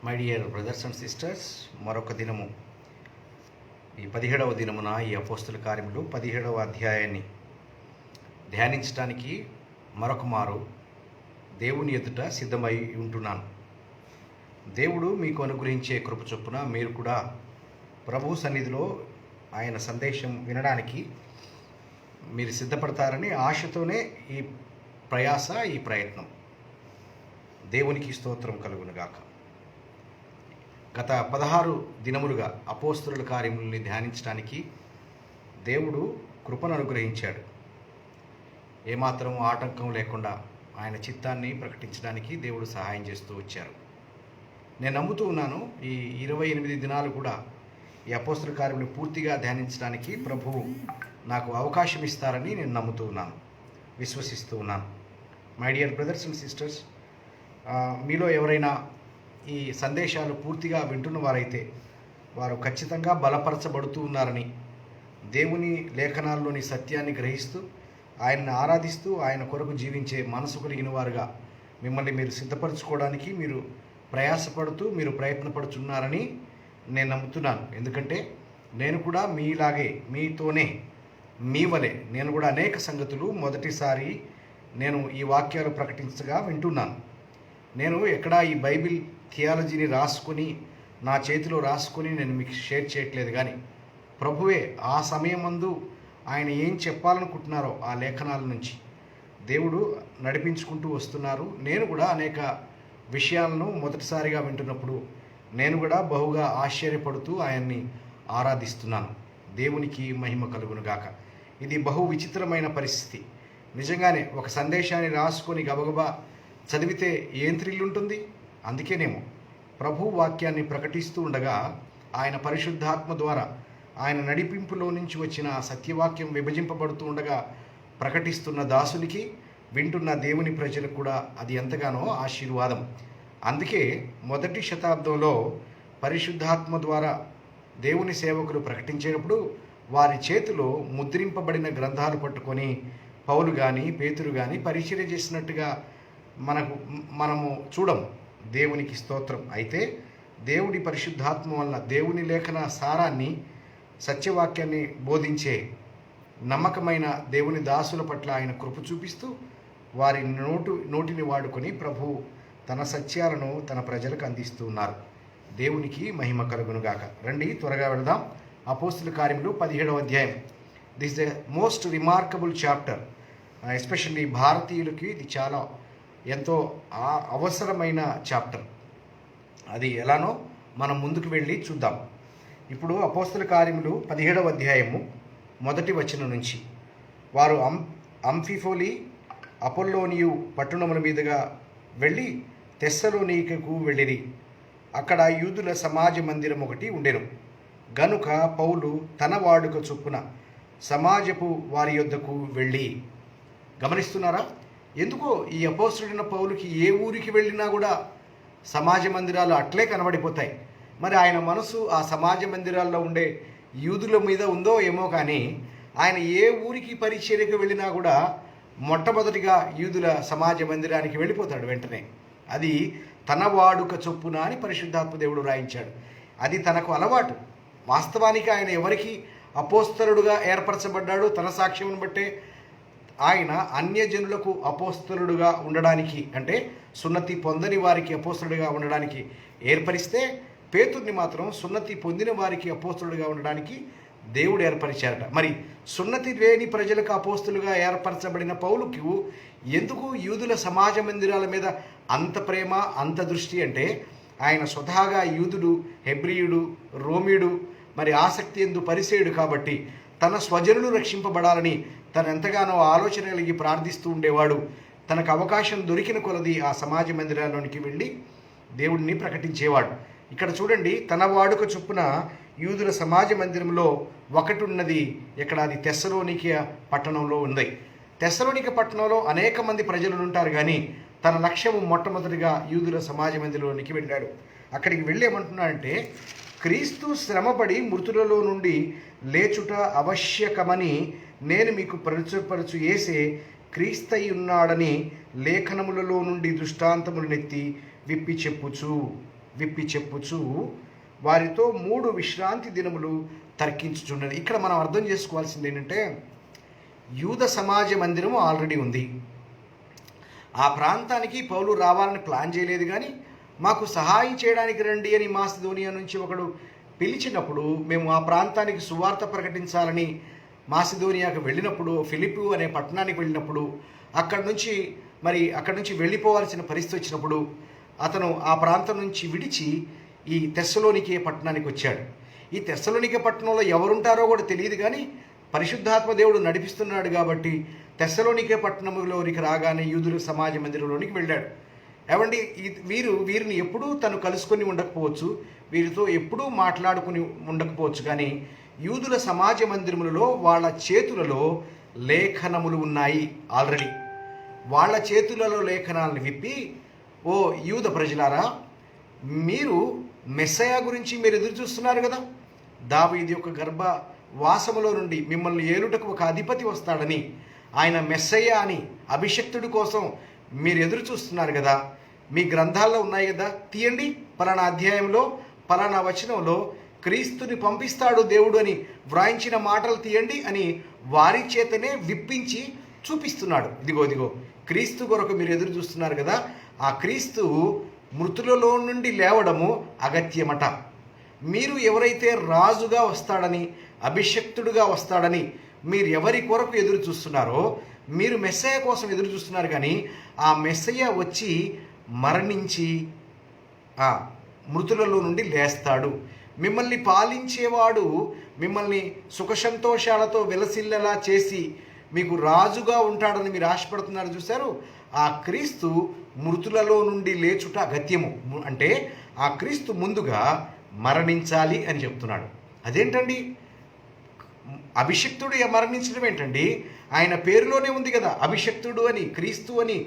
My dear brothers and sisters, మరొక దినము ఈ 17వ దినమున ఈ అపోస్తుల కార్యములు 17వ అధ్యాయాన్ని ధ్యానించడానికి మరొక మారు దేవుని ఎదుట సిద్ధమై ఉంటున్నాను. దేవుడు మీకు అనుగ్రహించే కృప చొప్పున మీరు కూడా ప్రభు సన్నిధిలో ఆయన సందేశం వినడానికి మీరు సిద్ధపడతారని ఆశతోనే ఈ ప్రయాస, ఈ ప్రయత్నం. దేవునికి స్తోత్రం కలుగునుగాక. గత 16 దినములుగా అపోస్తలుల కార్యములని ధ్యానించడానికి దేవుడు కృపను అనుగ్రహించాడు. ఏమాత్రం ఆటంకం లేకుండా ఆయన చిత్తాన్ని ప్రకటించడానికి దేవుడు సహాయం చేస్తూ వచ్చారు. నేను నమ్ముతూ ఉన్నాను, ఈ 28 దినాలు కూడా ఈ అపోస్తలుల కార్యములను పూర్తిగా ధ్యానించడానికి ప్రభువు నాకు అవకాశం ఇస్తారని నేను నమ్ముతూ ఉన్నాను, విశ్వసిస్తూ ఉన్నాను. My dear brothers and sisters, మీలో ఎవరైనా ఈ సందేశాలు పూర్తిగా వింటున్న వారైతే వారు ఖచ్చితంగా బలపరచబడుతూ ఉన్నారని, దేవుని లేఖనాల్లోని సత్యాన్ని గ్రహిస్తూ ఆయన్ని ఆరాధిస్తూ ఆయన కొరకు జీవించే మనసు కలిగిన వారుగా మిమ్మల్ని మీరు సిద్ధపరచుకోవడానికి మీరు ప్రయాసపడుతూ మీరు ప్రయత్నపడుతున్నారని నేను నమ్ముతున్నాను. ఎందుకంటే నేను కూడా మీలాగే, మీతోనే, మీ వలె నేను కూడా అనేక సంగతులు మొదటిసారి నేను ఈ వాక్యాలు ప్రకటించగా వింటున్నాను. నేను ఎక్కడా ఈ బైబిల్ థియాలజీని రాసుకొని నా చేతిలో రాసుకొని నేను మీకు షేర్ చేయట్లేదు, కానీ ప్రభువే ఆ సమయమందు ఆయన ఏం చెప్పాలనుకుంటున్నారో ఆ లేఖనాల నుంచి దేవుడు నడిపించుకుంటూ వస్తున్నారు. నేను కూడా అనేక విషయాలను మొదటిసారిగా వింటున్నప్పుడు నేను కూడా బహుగా ఆశ్చర్యపడుతూ ఆయన్ని ఆరాధిస్తున్నాను. దేవునికి మహిమ కలుగునుగాక. ఇది బహు విచిత్రమైన పరిస్థితి. నిజంగానే ఒక సందేశాన్ని రాసుకొని గబగబా చదివితే ఏం థ్రిల్ ఉంటుంది? అందుకేనేమో ప్రభు వాక్యాన్ని ప్రకటిస్తూ ఉండగా ఆయన పరిశుద్ధాత్మ ద్వారా ఆయన నడిపింపులో నుంచి వచ్చిన సత్యవాక్యం విభజింపబడుతూ ఉండగా ప్రకటిస్తున్న దాసునికి, వింటున్న దేవుని ప్రజలకు కూడా అది ఎంతగానో ఆశీర్వాదం. అందుకే మొదటి శతాబ్దంలో పరిశుద్ధాత్మ ద్వారా దేవుని సేవకులు ప్రకటించేటప్పుడు వారి చేతిలో ముద్రింపబడిన గ్రంథాలు పట్టుకొని పౌలు కానీ పేతురు కానీ పరిచర్య చేసినట్టుగా మనము చూడం. దేవునికి స్తోత్రం. అయితే దేవుడి పరిశుద్ధాత్మ వలన దేవుని లేఖన సారాన్ని, సత్యవాక్యాన్ని బోధించే నమ్మకమైన దేవుని దాసుల పట్ల ఆయన కృప చూపిస్తూ వారి నోటిని వాడుకొని ప్రభు తన సత్యాలను తన ప్రజలకు అందిస్తూ ఉన్నారు. దేవునికి మహిమ కలుగునుగాక. రండి త్వరగా వెళదాం. అపోస్తుల కార్యములు 17వ అధ్యాయం. This the most remarkable chapter. Especially భారతీయులకి ఇది చాలా ఎంతో అవసరమైన చాప్టర్. అది ఎలానో మనం ముందుకు వెళ్ళి చూద్దాం. ఇప్పుడు అపోస్తల కార్యములు 17వ అధ్యాయము 1వ వచనం నుంచి, వారు అంఫిఫోలి అపోల్లోనియు పట్టణముల మీదుగా వెళ్ళి తెస్సలోనికకు వెళ్ళిరి. అక్కడ యూదుల సమాజ మందిరం ఒకటి ఉండెను. గనుక పౌలు తన వాడుక చొప్పున సమాజపు వారి యొద్దకు వెళ్ళి. గమనిస్తున్నారా? ఎందుకో ఈ అపోస్తలుడైన పౌలుకి ఏ ఊరికి వెళ్ళినా కూడా సమాజ మందిరాలు అట్లే కనబడిపోతాయి. మరి ఆయన మనసు ఆ సమాజ మందిరాల్లో ఉండే యూదుల మీద ఉందో ఏమో, కానీ ఆయన ఏ ఊరికి పరిచర్యకు వెళ్ళినా కూడా మొట్టమొదటిగా యూదుల సమాజ మందిరానికి వెళ్ళిపోతాడు వెంటనే. అది తన వాడుక చొప్పున అని పరిశుద్ధాత్మ దేవుడు రాయించాడు. అది తనకు అలవాటు. వాస్తవానికి ఆయన ఎవరికి అపోస్తలుడుగా ఏర్పరచబడ్డాడు? తన సాక్ష్యమును బట్టే ఆయన అన్యజనులకు అపోస్తలుడుగా ఉండడానికి, అంటే సున్నతి పొందని వారికి అపోస్తలుడిగా ఉండడానికి ఏర్పరిస్తే, పేతుర్ని మాత్రం సున్నతి పొందిన వారికి అపోస్తలుడిగా ఉండడానికి దేవుడు ఏర్పరిచారట. మరి సున్నతి లేని ప్రజలకు అపోస్తలుగా ఏర్పరచబడిన పౌలుకు ఎందుకు యూదుల సమాజ మందిరాల మీద అంత ప్రేమ, అంత దృష్టి అంటే ఆయన స్వతహాగా యూదుడు, హెబ్రీయుడు, రోమియుడు, మరి ఆసక్తి ఎందు పరిసేయుడు కాబట్టి తన స్వజనులు రక్షింపబడాలని తను ఎంతగానో ఆలోచన కలిగి ప్రార్థిస్తూ ఉండేవాడు. తనకు అవకాశం దొరికిన కొలది ఆ సమాజ మందిరాల్లోనికి వెళ్ళి దేవుడిని ప్రకటించేవాడు. ఇక్కడ చూడండి, తన వాడుక చొప్పున యూదుల సమాజ మందిరంలో ఒకటి ఉన్నది. ఇక్కడ అది తెస్సలోనిక పట్టణంలో ఉంది. తెస్సలోనిక పట్టణంలో అనేక మంది ప్రజలు ఉంటారు, కానీ తన లక్ష్యము మొట్టమొదటిగా యూదుల సమాజ మందిరంలోనికి వెళ్ళాడు. అక్కడికి వెళ్ళి ఏమంటున్నాడంటే, క్రీస్తు శ్రమపడి మృతులలో నుండి లేచుట అవశ్యకమని నేను మీకు పరచు యేసే క్రీస్తయున్నాడని లేఖనములలో నుండి దృష్టాంతములనెత్తి విప్పి చెప్పుచు. విప్పి చెప్పుచు వారితో 3 విశ్రాంతి దినములు తర్కించుచున్నది. ఇక్కడ మనం అర్థం చేసుకోవాల్సింది ఏంటంటే, యూద సమాజ మందిరము ఆల్రెడీ ఉంది. ఆ ప్రాంతానికి పౌలు రావాలని ప్లాన్ చేయలేదు, కానీ మాకు సహాయం చేయడానికి రండి అని మాసిదోనియా నుంచి ఒకడు పిలిచినప్పుడు మేము ఆ ప్రాంతానికి సువార్త ప్రకటించాలని మాసిదోనియాకు వెళ్ళినప్పుడు, ఫిలిప్పు అనే పట్టణానికి వెళ్ళినప్పుడు అక్కడి నుంచి వెళ్ళిపోవాల్సిన పరిస్థితి వచ్చినప్పుడు అతను ఆ ప్రాంతం నుంచి విడిచి ఈ తెస్సలోనికే పట్టణానికి వచ్చాడు. ఈ తెస్సలోనికే పట్టణంలో ఎవరుంటారో కూడా తెలియదు, కానీ పరిశుద్ధాత్మ దేవుడు నడిపిస్తున్నాడు కాబట్టి తెస్సలోనికే పట్టణంలోనికి రాగానే యూదుల సమాజ మందిరంలోనికి వెళ్ళాడు. ఏమండి, వీరిని ఎప్పుడూ తను కలుసుకొని ఉండకపోవచ్చు, వీరితో ఎప్పుడూ మాట్లాడుకుని ఉండకపోవచ్చు, కానీ యూదుల సమాజ మందిరములలో వాళ్ళ చేతులలో లేఖనములు ఉన్నాయి. ఆల్రెడీ వాళ్ళ చేతులలో లేఖనాలను విప్పి, ఓ యూద ప్రజలారా, మీరు మెస్సయా గురించి మీరు ఎదురు చూస్తున్నారు కదా, దావీదు యొక్క గర్భవాసములో నుండి మిమ్మల్ని ఏలుటకు ఒక అధిపతి వస్తాడని, ఆయన మెస్సయ్య అని అభిషక్తుడి కోసం మీరు ఎదురు చూస్తున్నారు కదా, మీ గ్రంథాల్లో ఉన్నాయి కదా, తీయండి, పలానా అధ్యాయంలో పలానా వచనంలో క్రీస్తుని పంపిస్తాడు దేవుడు అని వ్రాయించిన మాటలు తీయండి అని వారి చేతనే విప్పించి చూపిస్తున్నాడు. ఇదిగో క్రీస్తు కొరకు మీరు ఎదురు చూస్తున్నారు కదా, ఆ క్రీస్తు మృతులలో నుండి లేవడము అగత్యమట. మీరు ఎవరైతే రాజుగా వస్తాడని, అభిషక్తుడుగా వస్తాడని మీరు ఎవరి కొరకు ఎదురు చూస్తున్నారో, మీరు మెస్సయ్య కోసం ఎదురు చూస్తున్నారు, కానీ ఆ మెస్సయ్య వచ్చి మరణించి ఆ మృతులలో నుండి లేస్తాడు. మిమ్మల్ని పాలించేవాడు మిమ్మల్ని సుఖ సంతోషాలతో వెలసిల్లలా చేసి మీకు రాజుగా ఉంటాడని మీరు ఆశపడుతున్నారు చూశారు. ఆ క్రీస్తు మృతులలో నుండి లేచుట అగత్యము. అంటే ఆ క్రీస్తు ముందుగా మరణించాలి అని చెప్తున్నాడు. అదేంటండి, అభిషక్తుడు మరణించడం ఏంటండి? ఆయన పేరులోనే ఉంది కదా, అభిషక్తుడు అని, క్రీస్తు అని,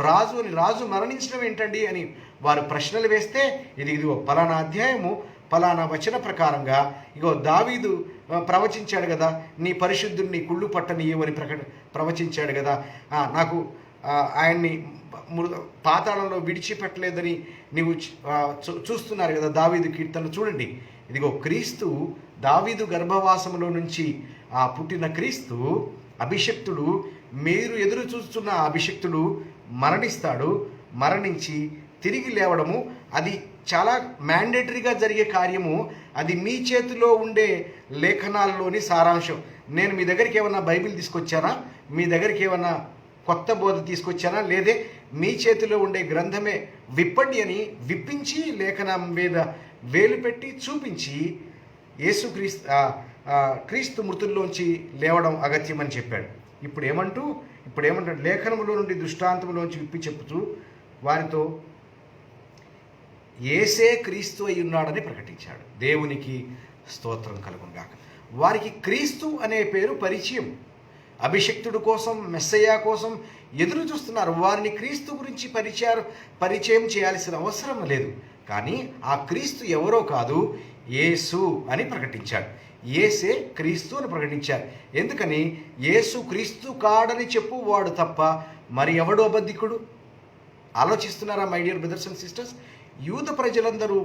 రాజు అని. రాజు మరణించడం ఏంటండి అని వారు ప్రశ్నలు వేస్తే, ఇదిగో పలానా అధ్యాయము పలానా వచన ప్రకారంగా ఇగో దావీదు ప్రవచించాడు కదా, నీ పరిశుద్ధుడిని కుళ్ళు పట్టనీయమని ప్రవచించాడు కదా, నాకు ఆయన్ని పాతాళంలో విడిచిపెట్టలేదని నీవు చూస్తున్నారు కదా దావీదు కీర్తనలు. చూడండి, ఇదిగో క్రీస్తు దావీదు గర్భవాసములో నుంచి పుట్టిన క్రీస్తు అభిషక్తుడు, మీరు ఎదురు చూస్తున్న అభిషక్తుడు మరణిస్తాడు. మరణించి తిరిగి లేవడము అది చాలా మ్యాండేటరీగా జరిగే కార్యము. అది మీ చేతిలో ఉండే లేఖనాల్లోని సారాంశం. నేను మీ దగ్గరికి ఏమన్నా బైబిల్ తీసుకొచ్చానా? మీ దగ్గరికి ఏమన్నా కొత్త బోధ తీసుకొచ్చానా? లేదే మీ చేతిలో ఉండే గ్రంథమే విప్పండి అని విప్పించి లేఖనం మీద వేలు పెట్టి చూపించి క్రీస్తు మృతుల్లోంచి లేవడం అగత్యమని చెప్పాడు. ఇప్పుడు ఏమంటాడు? లేఖనములో నుండి దృష్టాంతములోంచి విప్పి చెప్పుతూ వారితో యేసే క్రీస్తు అయి ఉన్నాడని ప్రకటించాడు. దేవునికి స్తోత్రం కలుగునుగాక. వారికి క్రీస్తు అనే పేరు పరిచయం. అభిషక్తుడు కోసం, మెస్సయ్య కోసం ఎదురు చూస్తున్నారు. వారిని క్రీస్తు గురించి పరిచయం చేయాల్సిన అవసరం లేదు. కానీ ఆ క్రీస్తు ఎవరో కాదు, యేసు అని ప్రకటించాడు. యేసే క్రీస్తు అని ప్రకటించారు. ఎందుకని? యేసు క్రీస్తు కాడని చెప్పువాడు తప్ప మరి ఎవడు అబద్ధికుడు? ఆలోచిస్తున్నారా my dear brothers and sisters? యూద ప్రజలందరూ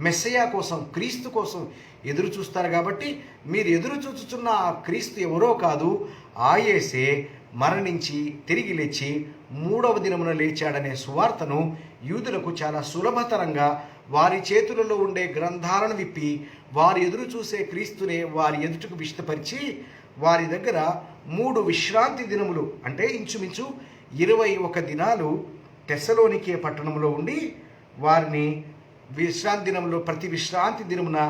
మెస్సయ్య కోసం, క్రీస్తు కోసం ఎదురు చూస్తారు. కాబట్టి మీరు ఎదురు చూస్తున్న ఆ క్రీస్తు ఎవరో కాదు, ఆ యేసే మరణించి తిరిగి లేచి 3వ దినమున లేచాడనే సువార్తను యూదులకు చాలా సులభతరంగా వారి చేతులలో ఉండే గ్రంథాలను విప్పి వారు ఎదురు చూసే క్రీస్తునే వారి ఎదుటకు విశదపరిచి వారి దగ్గర 3 విశ్రాంతి దినములు, అంటే ఇంచుమించు 21 దినాలు తెస్సలోనికే పట్టణంలో ఉండి వారిని విశ్రాంతి దినంలో ప్రతి విశ్రాంతి దినమున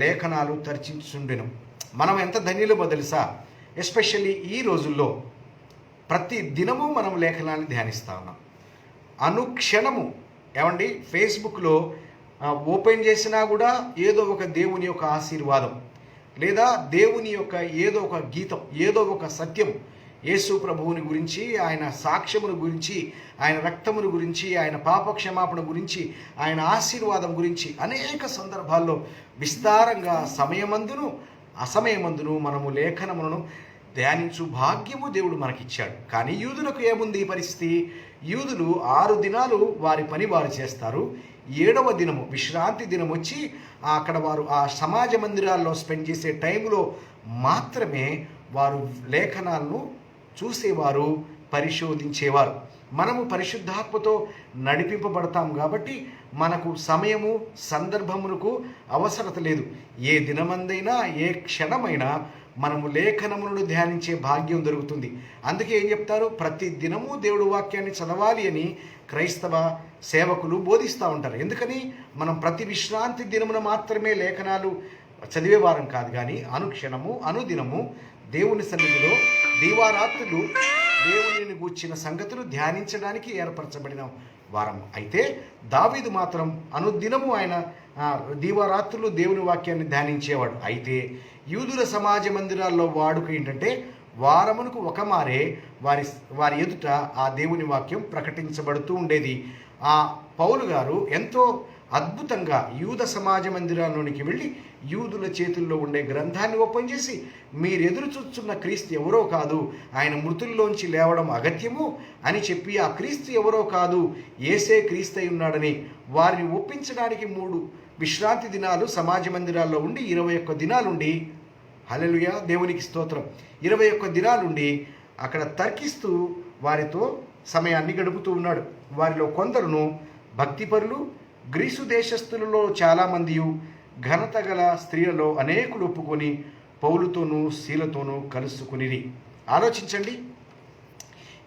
లేఖనాలు తర్చించుండెను. మనం ఎంత ధన్యులమో తెలుసా? ఎస్పెషల్లీ ఈ రోజుల్లో ప్రతి దినము మనం లేఖనాన్ని ధ్యానిస్తూ ఉన్నాం. అనుక్షణము ఏమండి, ఫేస్బుక్లో ఓపెన్ చేసినా కూడా ఏదో ఒక దేవుని యొక్క ఆశీర్వాదం, లేదా దేవుని యొక్క ఏదో ఒక గీతం, ఏదో ఒక సత్యం, యేసు ప్రభువుని గురించి, ఆయన సాక్ష్యమును గురించి, ఆయన రక్తమును గురించి, ఆయన పాపక్షమాపణ గురించి, ఆయన ఆశీర్వాదం గురించి అనేక సందర్భాల్లో విస్తారంగా సమయమందును అసమయమందును మనము లేఖనములను ధ్యానించు భాగ్యము దేవుడు మనకిచ్చాడు. కానీ యూదులకు ఏముంది ఈ పరిస్థితి? యూదులు 6 దినాలు వారి పని వారు చేస్తారు. 7వ దినము విశ్రాంతి దినం వచ్చి అక్కడ వారు ఆ సమాజ మందిరాల్లో స్పెండ్ చేసే టైంలో మాత్రమే వారు లేఖనాలను చూసేవారు, పరిశోధించేవారు. మనము పరిశుద్ధాత్మతో నడిపింపబడతాం కాబట్టి మనకు సమయము సందర్భమునకు అవసరత లేదు. ఏ దినమందైనా ఏ క్షణమైనా మనము లేఖనములను ధ్యానించే భాగ్యం దొరుకుతుంది. అందుకే ఏం చెప్తారు, ప్రతి దినము దేవుడు వాక్యాన్ని చదవాలి అని క్రైస్తవ సేవకులు బోధిస్తూ ఉంటారు. ఎందుకని మనం ప్రతి విశ్రాంతి దినమున మాత్రమే లేఖనాలు చదివేవారం కాదు, కానీ అనుక్షణము అనుదినము దేవుని సన్నిధిలో దీవారాత్రులు దేవునిని గూర్చిన సంగతులు ధ్యానించడానికి ఏర్పరచబడిన వారం. అయితే దావీదు మాత్రం అనుదినము ఆయన దీవారాత్రులు దేవుని వాక్యాన్ని ధ్యానించేవాడు. అయితే యూదుల సమాజ మందిరాల్లో వాడుక ఏంటంటే వారమునకు ఒక మారే వారి ఎదుట ఆ దేవుని వాక్యం ప్రకటించబడుతూ ఉండేది. ఆ పౌలు గారు ఎంతో అద్భుతంగా యూద సమాజ మందిరాల్లోనికి వెళ్ళి యూదుల చేతుల్లో ఉండే గ్రంథాన్ని ఓపెన్ చేసి, మీరు ఎదురు చూస్తున్న క్రీస్తు ఎవరో కాదు, ఆయన మృతుల్లోంచి లేవడం అగత్యము అని చెప్పి ఆ క్రీస్తు ఎవరో కాదు, యేసే క్రీస్తు అయి ఉన్నాడని వారిని ఒప్పించడానికి 3 విశ్రాంతి దినాలు సమాజ మందిరాల్లో ఉండి 21 దినాలుండి, హల్లెలూయా దేవునికి స్తోత్రం, 21 దినాలుండి అక్కడ తర్కిస్తూ వారితో సమయాన్ని గడుపుతూ ఉన్నాడు. వారిలో కొందరును భక్తిపరులు, గ్రీసు దేశస్థులలో చాలామంది, ఘనత గల స్త్రీలలో అనేకులు ఒప్పుకొని పౌలుతోనూ శీలతోనూ కలుసుకునిరి. ఆలోచించండి,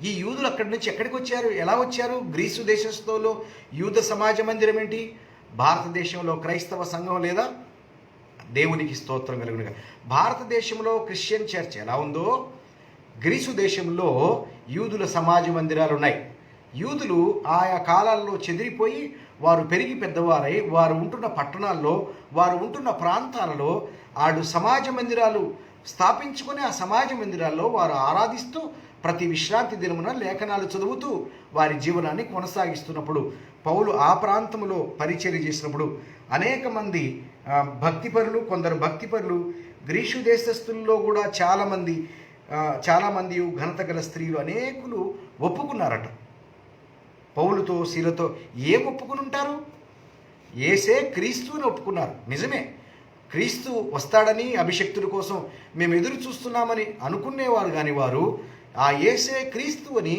ఈ యూదులు అక్కడి నుంచి ఎక్కడికి వచ్చారు, ఎలా వచ్చారు? గ్రీసు దేశస్థులలో యూద సమాజ మందిరం ఏంటి? భారతదేశంలో క్రైస్తవ సంఘం లేదా? దేవునికి స్తోత్రం కలుగునుగా. భారతదేశంలో క్రిస్టియన్ చర్చ్ ఎలా ఉందో గ్రీసు దేశంలో యూదుల సమాజ మందిరాలు ఉన్నాయి. యూదులు ఆయా కాలాల్లో చెదిరిపోయి వారు పెరిగి పెద్దవారై వారు ఉంటున్న పట్టణాల్లో వారు ఉంటున్న ప్రాంతాలలో ఆడు సమాజ మందిరాలు స్థాపించుకొని ఆ సమాజ మందిరాల్లో వారు ఆరాధిస్తూ ప్రతి విశ్రాంతి దినమున లేఖనాలు చదువుతూ వారి జీవనాన్ని కొనసాగిస్తున్నప్పుడు పౌలు ఆ ప్రాంతంలో పరిచర్య చేసినప్పుడు అనేక మంది భక్తిపరులు, కొందరు భక్తిపరులు గ్రీసు దేశస్థుల్లో కూడా చాలామంది ఘనత గల స్త్రీలు అనేకులు ఒప్పుకున్నారట. పౌలుతో శీలతో ఏం ఒప్పుకుని ఉంటారు? యేసే క్రీస్తుని ఒప్పుకున్నారు. నిజమే, క్రీస్తు వస్తాడని అభిషక్తుడి కోసం మేము ఎదురు చూస్తున్నామని అనుకునేవారు, కానీ వారు ఆ యేసే క్రీస్తు అని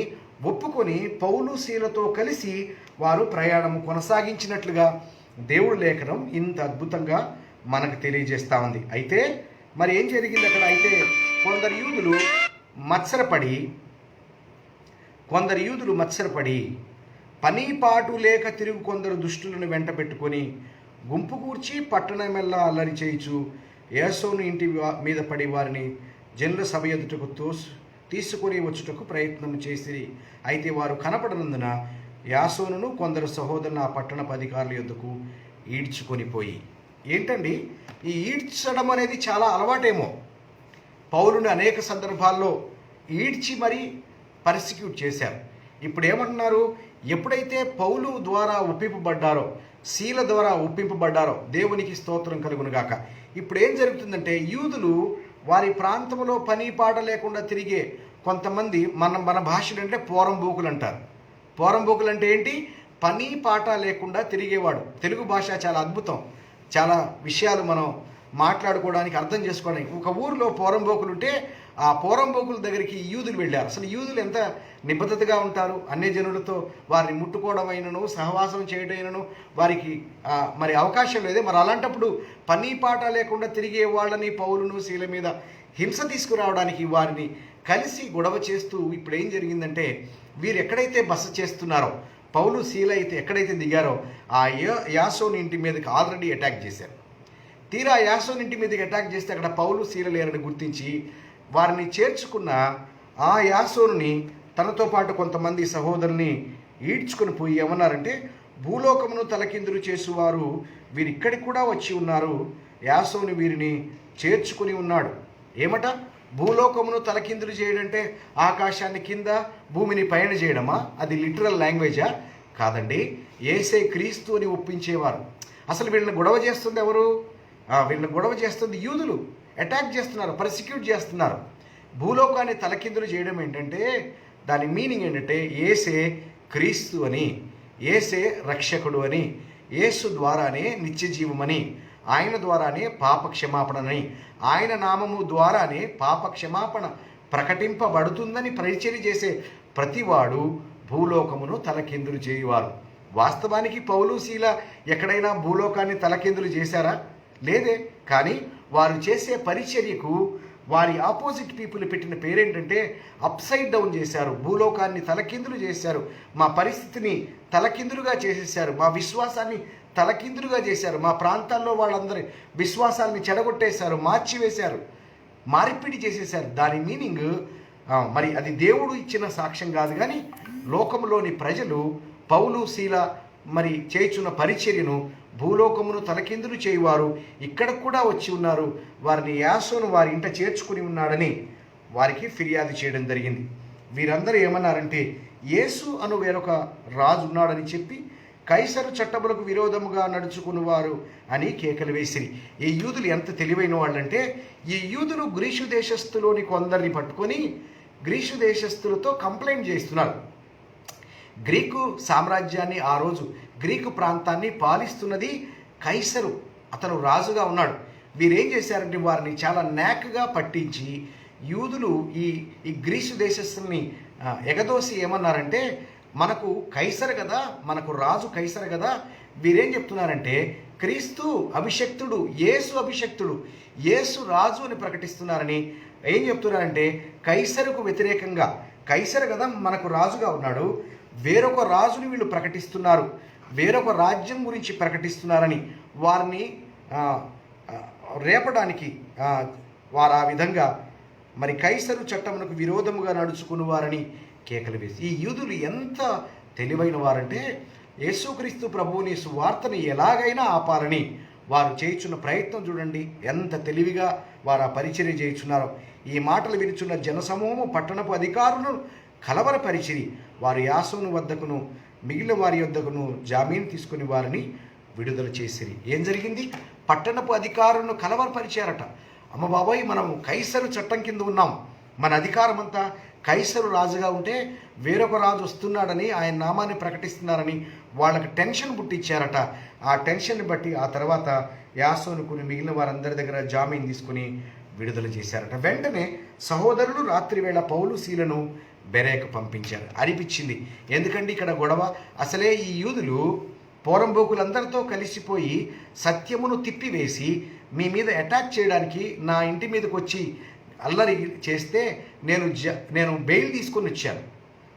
ఒప్పుకొని పౌలు శీలతో కలిసి వారు ప్రయాణం కొనసాగించినట్లుగా దేవుడి లేఖనం ఇంత అద్భుతంగా మనకు తెలియజేస్తూ ఉంది. అయితే మరి ఏం జరిగింది అక్కడ? అయితే కొందరు యూదులు మత్సరపడి పనీపాటు లేక తిరుగు కొందరు దుష్టులను వెంట పెట్టుకొని గుంపు కూర్చి పట్టణమెల్లా అల్లరి చేయిచు యాసోను ఇంటి మీద పడి వారిని జనుల సభ ఎదుటకు తీసుకొని వచ్చుటకు ప్రయత్నం చేసిరి. అయితే వారు కనపడనందున యాసోనును కొందరు సహోదరులను ఆ పట్టణపు అధికారుల యొద్దకు ఈడ్చుకొని పోయి. ఏంటండి ఈ ఈడ్చడం అనేది? చాలా అలవాటేమో. పౌలుని అనేక సందర్భాల్లో ఈడ్చి మరీ పర్సిక్యూట్ చేశారు. ఇప్పుడు ఏమంటున్నారు? ఎప్పుడైతే పౌలు ద్వారా ఒప్పింపబడ్డారో, శీల ద్వారా ఒప్పింపబడ్డారో, దేవునికి స్తోత్రం కలుగునుగాక. ఇప్పుడు ఏం జరుగుతుందంటే యూదులు వారి ప్రాంతంలో పని పాట లేకుండా తిరిగే కొంతమంది, మన భాషలు అంటే పోరంబోకులు అంటారు. పోరంబోకులు అంటే ఏంటి? పని పాట లేకుండా తిరిగేవాడు. తెలుగు భాష చాలా అద్భుతం. చాలా విషయాలు మనం మాట్లాడుకోవడానికి, అర్థం చేసుకోవడానికి. ఒక ఊరిలో పోరంబోకులు ఉంటే ఆ పోరంబోకుల దగ్గరికి యూదులు వెళ్ళారు. అసలు యూదులు ఎంత నిబద్ధతగా ఉంటారు, అన్య జనులతో వారిని ముట్టుకోవడం అయినను సహవాసం చేయడమైనను వారికి మరి అవకాశం లేదే. మరి అలాంటప్పుడు పని పాట లేకుండా తిరిగే వాళ్ళని పౌలును శీల మీద హింస తీసుకురావడానికి వారిని కలిసి గొడవ చేస్తూ ఇప్పుడు ఏం జరిగిందంటే, వీరు ఎక్కడైతే బస చేస్తున్నారో, పౌలు శీల అయితే ఎక్కడైతే దిగారో ఆ యాసోని ఇంటి మీదకి ఆల్రెడీ అటాక్ చేశారు. తీరా యాసోని ఇంటి మీదకి అటాక్ చేస్తే అక్కడ పౌలు శీల లేరని గుర్తించి వారిని చేర్చుకున్న ఆ యాసోనుని తనతో పాటు కొంతమంది సహోదరుల్ని ఈడ్చుకొని పోయి ఏమన్నారంటే, భూలోకమును తలకిందులు చేసేవారు వీరిక్కడికి కూడా వచ్చి ఉన్నారు, యాసోను వీరిని చేర్చుకుని ఉన్నాడు. ఏమట? భూలోకమును తలకిందులు చేయడంటే ఆకాశాన్ని కింద భూమిని పైన చేయడమా? అది లిటరల్ లాంగ్వేజా? కాదండి. యేసే క్రీస్తు అని ఒప్పించేవారు. అసలు వీళ్ళని గొడవ చేస్తుంది ఎవరు? వీళ్ళని గొడవ చేస్తుంది యూదులు. అటాక్ చేస్తున్నారు, పర్సిక్యూట్ చేస్తున్నారు. భూలోకాన్ని తలకిందులు చేయడం ఏంటంటే దాని మీనింగ్ ఏంటంటే యేసే క్రీస్తు అని, యేసే రక్షకుడు అని, యేసు ద్వారానే నిత్య జీవమని, ఆయన ద్వారానే పాప క్షమాపణని, ఆయన నామము ద్వారానే పాప క్షమాపణ ప్రకటింపబడుతుందని పరిచర్య చేసే ప్రతివాడు భూలోకమును తలకిందులు చేయువారు. వాస్తవానికి పౌలు శీల ఎక్కడైనా భూలోకాన్ని తలకిందులు చేశారా? లేదే. కానీ వారు చేసే పరిచర్యకు వారి ఆపోజిట్ పీపుల్ పెట్టిన పేరేంటంటే అప్సైడ్ డౌన్ చేశారు. భూలోకాన్ని తలకిందులు చేశారు, మా పరిస్థితిని తలకిందులుగా చేసేసారు, మా విశ్వాసాన్ని తలకిందులుగా చేశారు, మా ప్రాంతాల్లో వాళ్ళందరి విశ్వాసాన్ని చెడగొట్టేశారు, మార్చివేశారు, మార్పిడి చేసేశారు. దాని మీనింగ్ మరి అది దేవుడు ఇచ్చిన సాక్ష్యం కాదు, కానీ లోకంలోని ప్రజలు పౌలు శీల మరి చేయుచున్న పరిచర్యను భూలోకమును తలకిందులు చేయువారు ఇక్కడ కూడా వచ్చి ఉన్నారు, వారిని యాసోను వారి ఇంట చేర్చుకుని ఉన్నాడని వారికి ఫిర్యాదు చేయడం జరిగింది. వీరందరూ ఏమన్నారంటే యేసు అను వేరొక రాజు ఉన్నాడని చెప్పి కైసరు చట్టములకు విరోధముగా నడుచుకునేవారు అని కేకలు వేసిరి. ఈ యూదులు ఎంత తెలివైన వాళ్ళంటే, ఈ యూదులు గ్రీసు దేశస్థులోని కొందరిని పట్టుకొని గ్రీసు దేశస్థులతో కంప్లైంట్ చేస్తున్నారు. గ్రీకు సామ్రాజ్యాన్ని, ఆ రోజు గ్రీకు ప్రాంతాన్ని పాలిస్తున్నది కైసరు, అతను రాజుగా ఉన్నాడు. వీరేం చేశారంటే వారిని చాలా నేకగా పట్టించి యూదులు ఈ గ్రీసు దేశస్తుల్ని ఎగదోసి ఏమన్నారంటే, మనకు కైసరు కదా, మనకు రాజు కైసరు కదా. వీరేం చెప్తున్నారంటే క్రీస్తు అభిషక్తుడు, యేసు అభిషక్తుడు, యేసు రాజు అని ప్రకటిస్తున్నారని ఏం చెప్తున్నారంటే కైసరుకు వ్యతిరేకంగా, కైసరు కదా మనకు రాజుగా ఉన్నాడు, వేరొక రాజుని వీళ్ళు ప్రకటిస్తున్నారు, వేరొక రాజ్యం గురించి ప్రకటిస్తున్నారని వారిని రేపడానికి వారు ఆ విధంగా మరి కైసరు చట్టమునకు విరోధముగా నడుచుకుని వారని కేకలు వేసి, ఈ యూదులు ఎంత తెలివైన వారంటే యేసుక్రీస్తు ప్రభువుని సువార్తని ఎలాగైనా ఆపాలని వారు చేయుచున్న ప్రయత్నం చూడండి, ఎంత తెలివిగా వారు ఆ పరిచర్య చేయుచున్నారో. ఈ మాటలు వినుచున్న జనసమూహము పట్టణపు అధికారులను కలవరపరిచిరి. వారు యాసోను వద్దకును మిగిలిన వారి వద్దకును జామీన్ తీసుకుని వారిని విడుదల చేసిరి. ఏం జరిగింది? పట్టణపు అధికారులను కలవరపరిచారట. అమ్మ బాబాయ్, మనం కైసరు చట్టం కింద ఉన్నాం, మన అధికారం అంతా కైసరు రాజుగా ఉంటే వేరొక రాజు వస్తున్నాడని, ఆయన నామాన్ని ప్రకటిస్తున్నారని వాళ్ళకి టెన్షన్ పుట్టించారట. ఆ టెన్షన్ని బట్టి ఆ తర్వాత యాసోనుకుని మిగిలిన వారందరి దగ్గర జామీన్ తీసుకుని విడుదల చేశారట. వెంటనే సహోదరులు రాత్రి వేళ పౌలు శీలను బెరేకు పంపించారు. అనిపించింది, ఎందుకంటే ఇక్కడ గొడవ, అసలే ఈ యూదులు పోరంబోకులందరితో కలిసిపోయి సత్యమును తిప్పివేసి మీ మీద అటాక్ చేయడానికి నా ఇంటి మీదకి వచ్చి అల్లరి చేస్తే నేను బెయిల్ తీసుకొని వచ్చాను.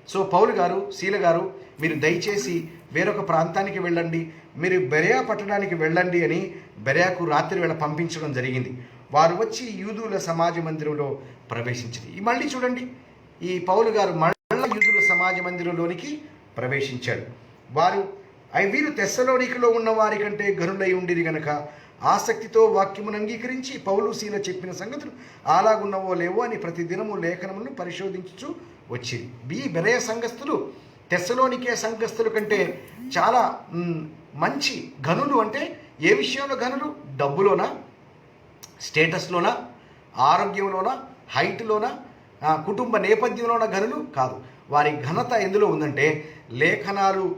సో పౌలు గారు, శీల గారు, మీరు దయచేసి వేరొక ప్రాంతానికి వెళ్ళండి, మీరు బెరియా పట్టణానికి వెళ్ళండి అని బెరయాకు రాత్రి వేళ పంపించడం జరిగింది. వారు వచ్చి యూదుల సమాజ మందిరంలో ప్రవేశించింది. మళ్ళీ చూడండి, ఈ పౌలు గారు మళ్ళీ యూదుల సమాజ మందిరంలోనికి ప్రవేశించాడు. వీరు తెస్సలోనికలో ఉన్న వారి కంటే గనులై ఉండిరి గనక ఆసక్తితో వాక్యమును అంగీకరించి పౌలు శీల చెప్పిన సంగతులు అలాగున్నవో లేవో అని ప్రతిదినము లేఖనములను పరిశోధించుచు వచ్చింది. బెరయ సంఘస్థులు తెస్సలోనికే సంఘస్థుల కంటే చాలా మంచి గనులు. అంటే ఏ విషయంలో గనులు? డబ్బులోనా, స్టేటస్లోనా, ఆరోగ్యంలోనా, హైట్లోనా, కుటుంబ నేపథ్యంలోన గనులు కాదు. వారి ఘనత ఎందులో ఉందంటే లేఖనాలు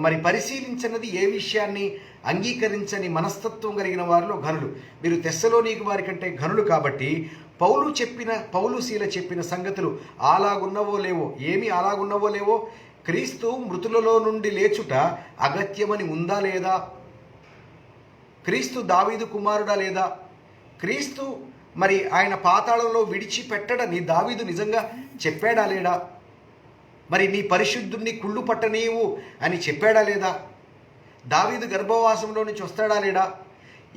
మరి పరిశీలించినది ఏ విషయాన్ని అంగీకరించని మనస్తత్వం కలిగిన వారిలో ఘనులు. మీరు తెస్సలోనిక వారి కంటే ఘనులు కాబట్టి పౌలు శీల చెప్పిన సంగతులు అలాగున్నవో లేవో. ఏమి అలాగున్నవో లేవో? క్రీస్తు మృతులలో నుండి లేచుట అగత్యమని ఉందా లేదా? క్రీస్తు దావీదు కుమారుడా లేదా? క్రీస్తు మరి ఆయన పాతాళంలో విడిచిపెట్టడని దావీదు నిజంగా చెప్పాడా లేడా? మరి నీ పరిశుద్ధుణ్ణి కుళ్ళు పట్టనీవు అని చెప్పాడా లేదా? దావీదు గర్భవాసంలో నుంచి వస్తాడా లేడా?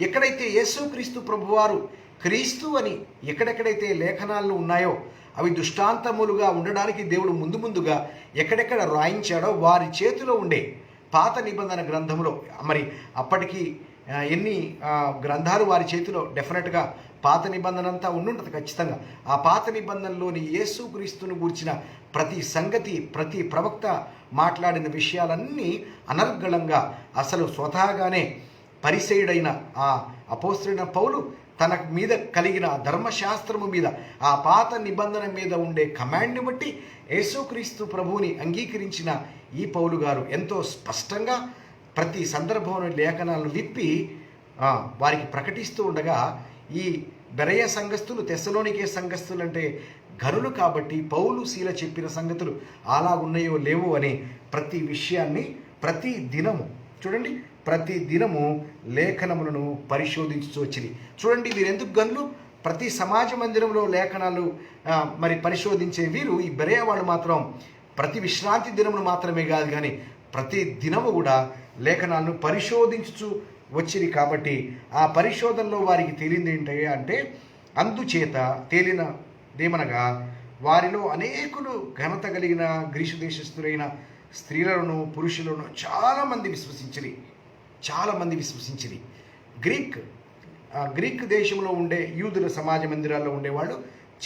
ఎక్కడైతే యేసుక్రీస్తు ప్రభువారు క్రీస్తు అని ఎక్కడెక్కడైతే లేఖనాలు ఉన్నాయో అవి దృష్టాంతములుగా ఉండడానికి దేవుడు ముందుగా ఎక్కడెక్కడ రాయించాడో వారి చేతిలో ఉండే పాత నిబంధన గ్రంథంలో, మరి అప్పటికి ఎన్ని గ్రంథాలు వారి చేతిలో డెఫినెట్గా పాత నిబంధన అంతా ఉండుంటుంది ఖచ్చితంగా. ఆ పాత నిబంధనలోని యేసుక్రీస్తును గూర్చిన ప్రతి సంగతి, ప్రతి ప్రవక్త మాట్లాడిన విషయాలన్నీ అనర్గళంగా అసలు స్వతహాగానే పరిసయుడైన ఆ అపోస్తలుడైన పౌలు తన మీద కలిగిన ధర్మశాస్త్రము మీద, ఆ పాత నిబంధన మీద ఉండే కమాండ్ని బట్టి యేసుక్రీస్తు ప్రభువుని అంగీకరించిన ఈ పౌలు గారు ఎంతో స్పష్టంగా ప్రతి సందర్భంలో లేఖనాలను విప్పి వారికి ప్రకటిస్తూ ఉండగా, ఈ బెరయ సంఘస్థులు తెస్సలోనికే సంఘస్థులు అంటే ఘనులు కాబట్టి పౌలు శీల చెప్పిన సంగతులు అలాగున్నాయో లేవో అనే ప్రతి విషయాన్ని ప్రతి దినము చూడండి, ప్రతి దినము లేఖనములను పరిశోధించు వచ్చింది. చూడండి వీరు ఎందుకు గనులు, ప్రతి సమాజ మందిరంలో లేఖనాలు మరి పరిశోధించే వీరు, ఈ బెరయ వాళ్ళు మాత్రం ప్రతి విశ్రాంతి దినమును మాత్రమే కాదు కానీ ప్రతి దినము కూడా లేఖనాలను పరిశోధించు వచ్చింది. కాబట్టి ఆ పరిశోధనలో వారికి తేలింది ఏంటి అంటే, అందుచేత తేలినదేమనగా వారిలో అనేకులు ఘనత కలిగిన గ్రీసు దేశస్థులైన స్త్రీలను పురుషులను చాలామంది విశ్వసించిరి. గ్రీక్ దేశంలో ఉండే యూదుల సమాజ మందిరాల్లో ఉండేవాళ్ళు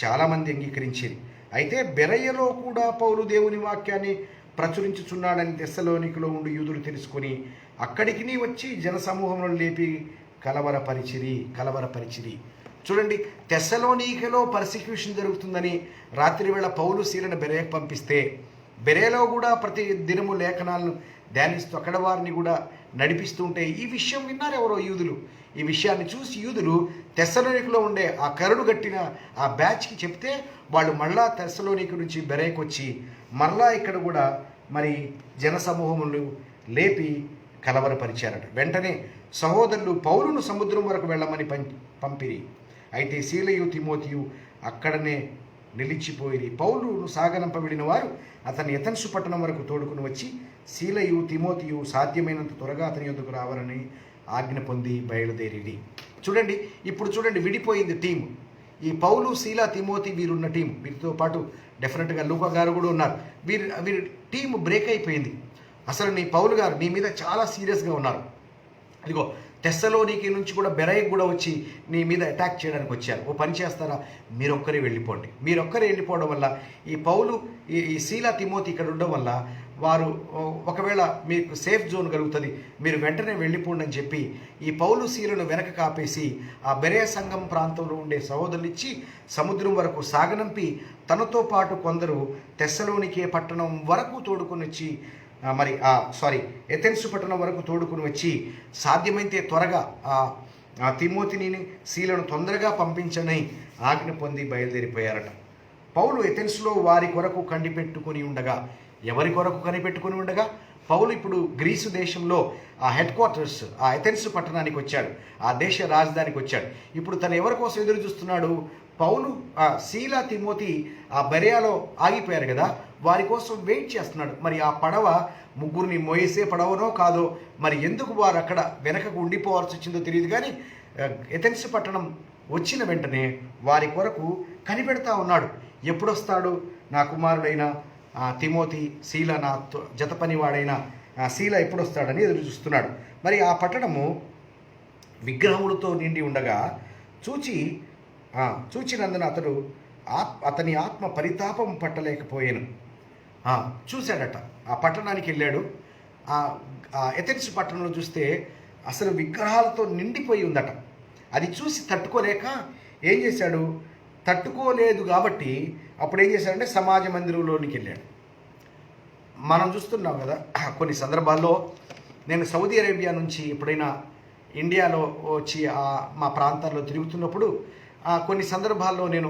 చాలామంది అంగీకరించేది. అయితే బెరయలో కూడా పౌలు దేవుని వాక్యాన్ని ప్రచురించుచున్నాడని తెస్సలోనికలో ఉండి యూదులు తెలుసుకొని అక్కడికి వచ్చి జనసమూహంలో లేపి కలవరపరిచిరి. చూడండి, తెస్సలోనికలో పర్సిక్యూషన్ జరుగుతుందని రాత్రి వేళ పౌలు శీలను బెరయకు పంపిస్తే, బెరయలో కూడా ప్రతి దినము లేఖనాలను ధ్యానిస్తూ అక్కడ వారిని కూడా నడిపిస్తూ ఉంటే ఈ విషయం విన్నారు ఎవరో యూదులు. ఈ విషయాన్ని చూసి యూదులు తెస్సలోనికలో ఉండే ఆ కరుడు గట్టిన ఆ బ్యాచ్కి చెప్తే వాళ్ళు మళ్ళా తెస్సలోనిక నుంచి బెరయకు వచ్చి మరలా ఇక్కడ కూడా మరి జనసమూహములు లేపి కలవరపరిచారట. వెంటనే సహోదరులు పౌలును సముద్రం వరకు వెళ్ళమని పంపిరి. అయితే శీలయు తిమోతియు అక్కడనే నిలిచిపోయి పౌలును సాగనంపబడిన వారు అతని ఎథెన్సు పట్టణం వరకు తోడుకుని వచ్చి శీలయు తిమోతియు సాధ్యమైనంత త్వరగా అతని యొద్దకు రావాలని ఆజ్ఞ పొంది బయలుదేరిడి. చూడండి, ఇప్పుడు చూడండి విడిపోయింది టీం. ఈ పౌలు శీల తిమోతి వీరున్న టీం, వీరితో పాటు డెఫినెట్గా లూకా గారు కూడా ఉన్నారు. వీరి టీం బ్రేక్ అయిపోయింది. అసలు నీ పౌలు గారు నీ మీద చాలా సీరియస్గా ఉన్నారు. ఇదిగో తెస్సలోనిక నుంచి కూడా బెరయకు కూడా వచ్చి నీ మీద అటాక్ చేయడానికి వచ్చారు. ఓ పని చేస్తారా, మీరొక్కరే వెళ్ళిపోండి. మీరొక్కరే వెళ్ళిపోవడం వల్ల ఈ పౌలు ఈ శీల తిమోతి ఇక్కడ ఉండడం వల్ల వారు ఒకవేళ మీకు సేఫ్ జోన్ కలుగుతుంది, మీరు వెంటనే వెళ్ళిపోండి అని చెప్పి ఈ పౌలు శీలను వెనక కాపేసి ఆ బెరయ సంఘం ప్రాంతంలో ఉండే సహోదరులు ఇచ్చి సముద్రం వరకు సాగనంపి తనతో పాటు కొందరు తెస్సలోనికే పట్టణం వరకు తోడుకొని వచ్చి ఎథెన్సు పట్టణం వరకు తోడుకుని వచ్చి సాధ్యమైతే త్వరగా తిమోతిని శీలను తొందరగా పంపించని ఆజ్ఞ పొంది బయలుదేరిపోయారట. పౌలు ఎథెన్సులో వారి కొరకు కనిపెట్టుకుని ఉండగా, ఎవరి కొరకు కనిపెట్టుకుని ఉండగా, పౌలు ఇప్పుడు గ్రీసు దేశంలో ఆ హెడ్ క్వార్టర్స్ ఆ ఎథెన్సు పట్టణానికి వచ్చాడు, ఆ దేశ రాజధానికి వచ్చాడు. ఇప్పుడు తను ఎవరి కోసం ఎదురు చూస్తున్నాడు? పౌలు శీల తిమోతి ఆ బెరయాలో ఆగిపోయారు కదా, వారి కోసం వెయిట్ చేస్తున్నాడు. మరి ఆ పడవ ముగ్గురిని మోయేసే పడవనో కాదో, మరి ఎందుకు వారు అక్కడ వెనకకు ఉండిపోవాల్సి వచ్చిందో తెలియదు. కానీ ఎథెన్సు పట్టణం వచ్చిన వెంటనే వారి కొరకు కనిపెడతా ఉన్నాడు. ఎప్పుడొస్తాడు నా కుమారుడైన తిమోతి, శీల నా జత పనివాడైన శీల ఎప్పుడొస్తాడని ఎదురు చూస్తున్నాడు. మరి ఆ పట్టణము విగ్రహములతో నిండి ఉండగా చూచినందున అతని ఆత్మ పరితాపం పట్టలేకపోయాను. చూశాడట, ఆ పట్టణానికి వెళ్ళాడు. ఆ ఎథెన్సు పట్టణంలో చూస్తే అసలు విగ్రహాలతో నిండిపోయి ఉందట. అది చూసి తట్టుకోలేక ఏం చేశాడు? తట్టుకోలేదు కాబట్టి అప్పుడు ఏం చేశాడంటే సమాజ మందిరంలోనికి వెళ్ళాడు. మనం చూస్తున్నాం కదా కొన్ని సందర్భాల్లో. నేను సౌదీ అరేబియా నుంచి ఎప్పుడైనా ఇండియాలో వచ్చి మా ప్రాంతాల్లో తిరుగుతున్నప్పుడు కొన్ని సందర్భాల్లో నేను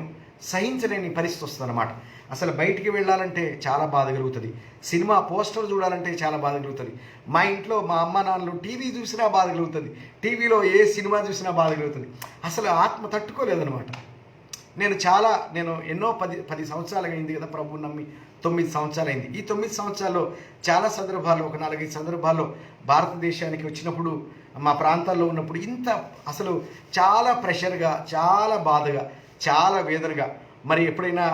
సహించలేని పరిస్థితి వస్తుంది అన్నమాట. అసలు బయటికి వెళ్ళాలంటే చాలా బాధ కలుగుతుంది, సినిమా పోస్టర్ చూడాలంటే చాలా బాధ కలుగుతుంది. మా ఇంట్లో మా అమ్మ నాన్నలు టీవీ చూసినా బాధ కలుగుతుంది, టీవీలో ఏ సినిమా చూసినా బాధ కలుగుతుంది. అసలు ఆత్మ తట్టుకోలేదనమాట. నేను ఎన్నో 10 సంవత్సరాలు అయింది కదా ప్రభు నమ్మి, 9 సంవత్సరాలు అయింది. ఈ 9 సంవత్సరాల్లో చాలా సందర్భాల్లో, ఒక 4-5 సందర్భాల్లో భారతదేశానికి వచ్చినప్పుడు, మా ప్రాంతాల్లో ఉన్నప్పుడు అసలు చాలా ప్రెషర్గా, చాలా బాధగా, చాలా వేదనగా. మరి ఎప్పుడైనా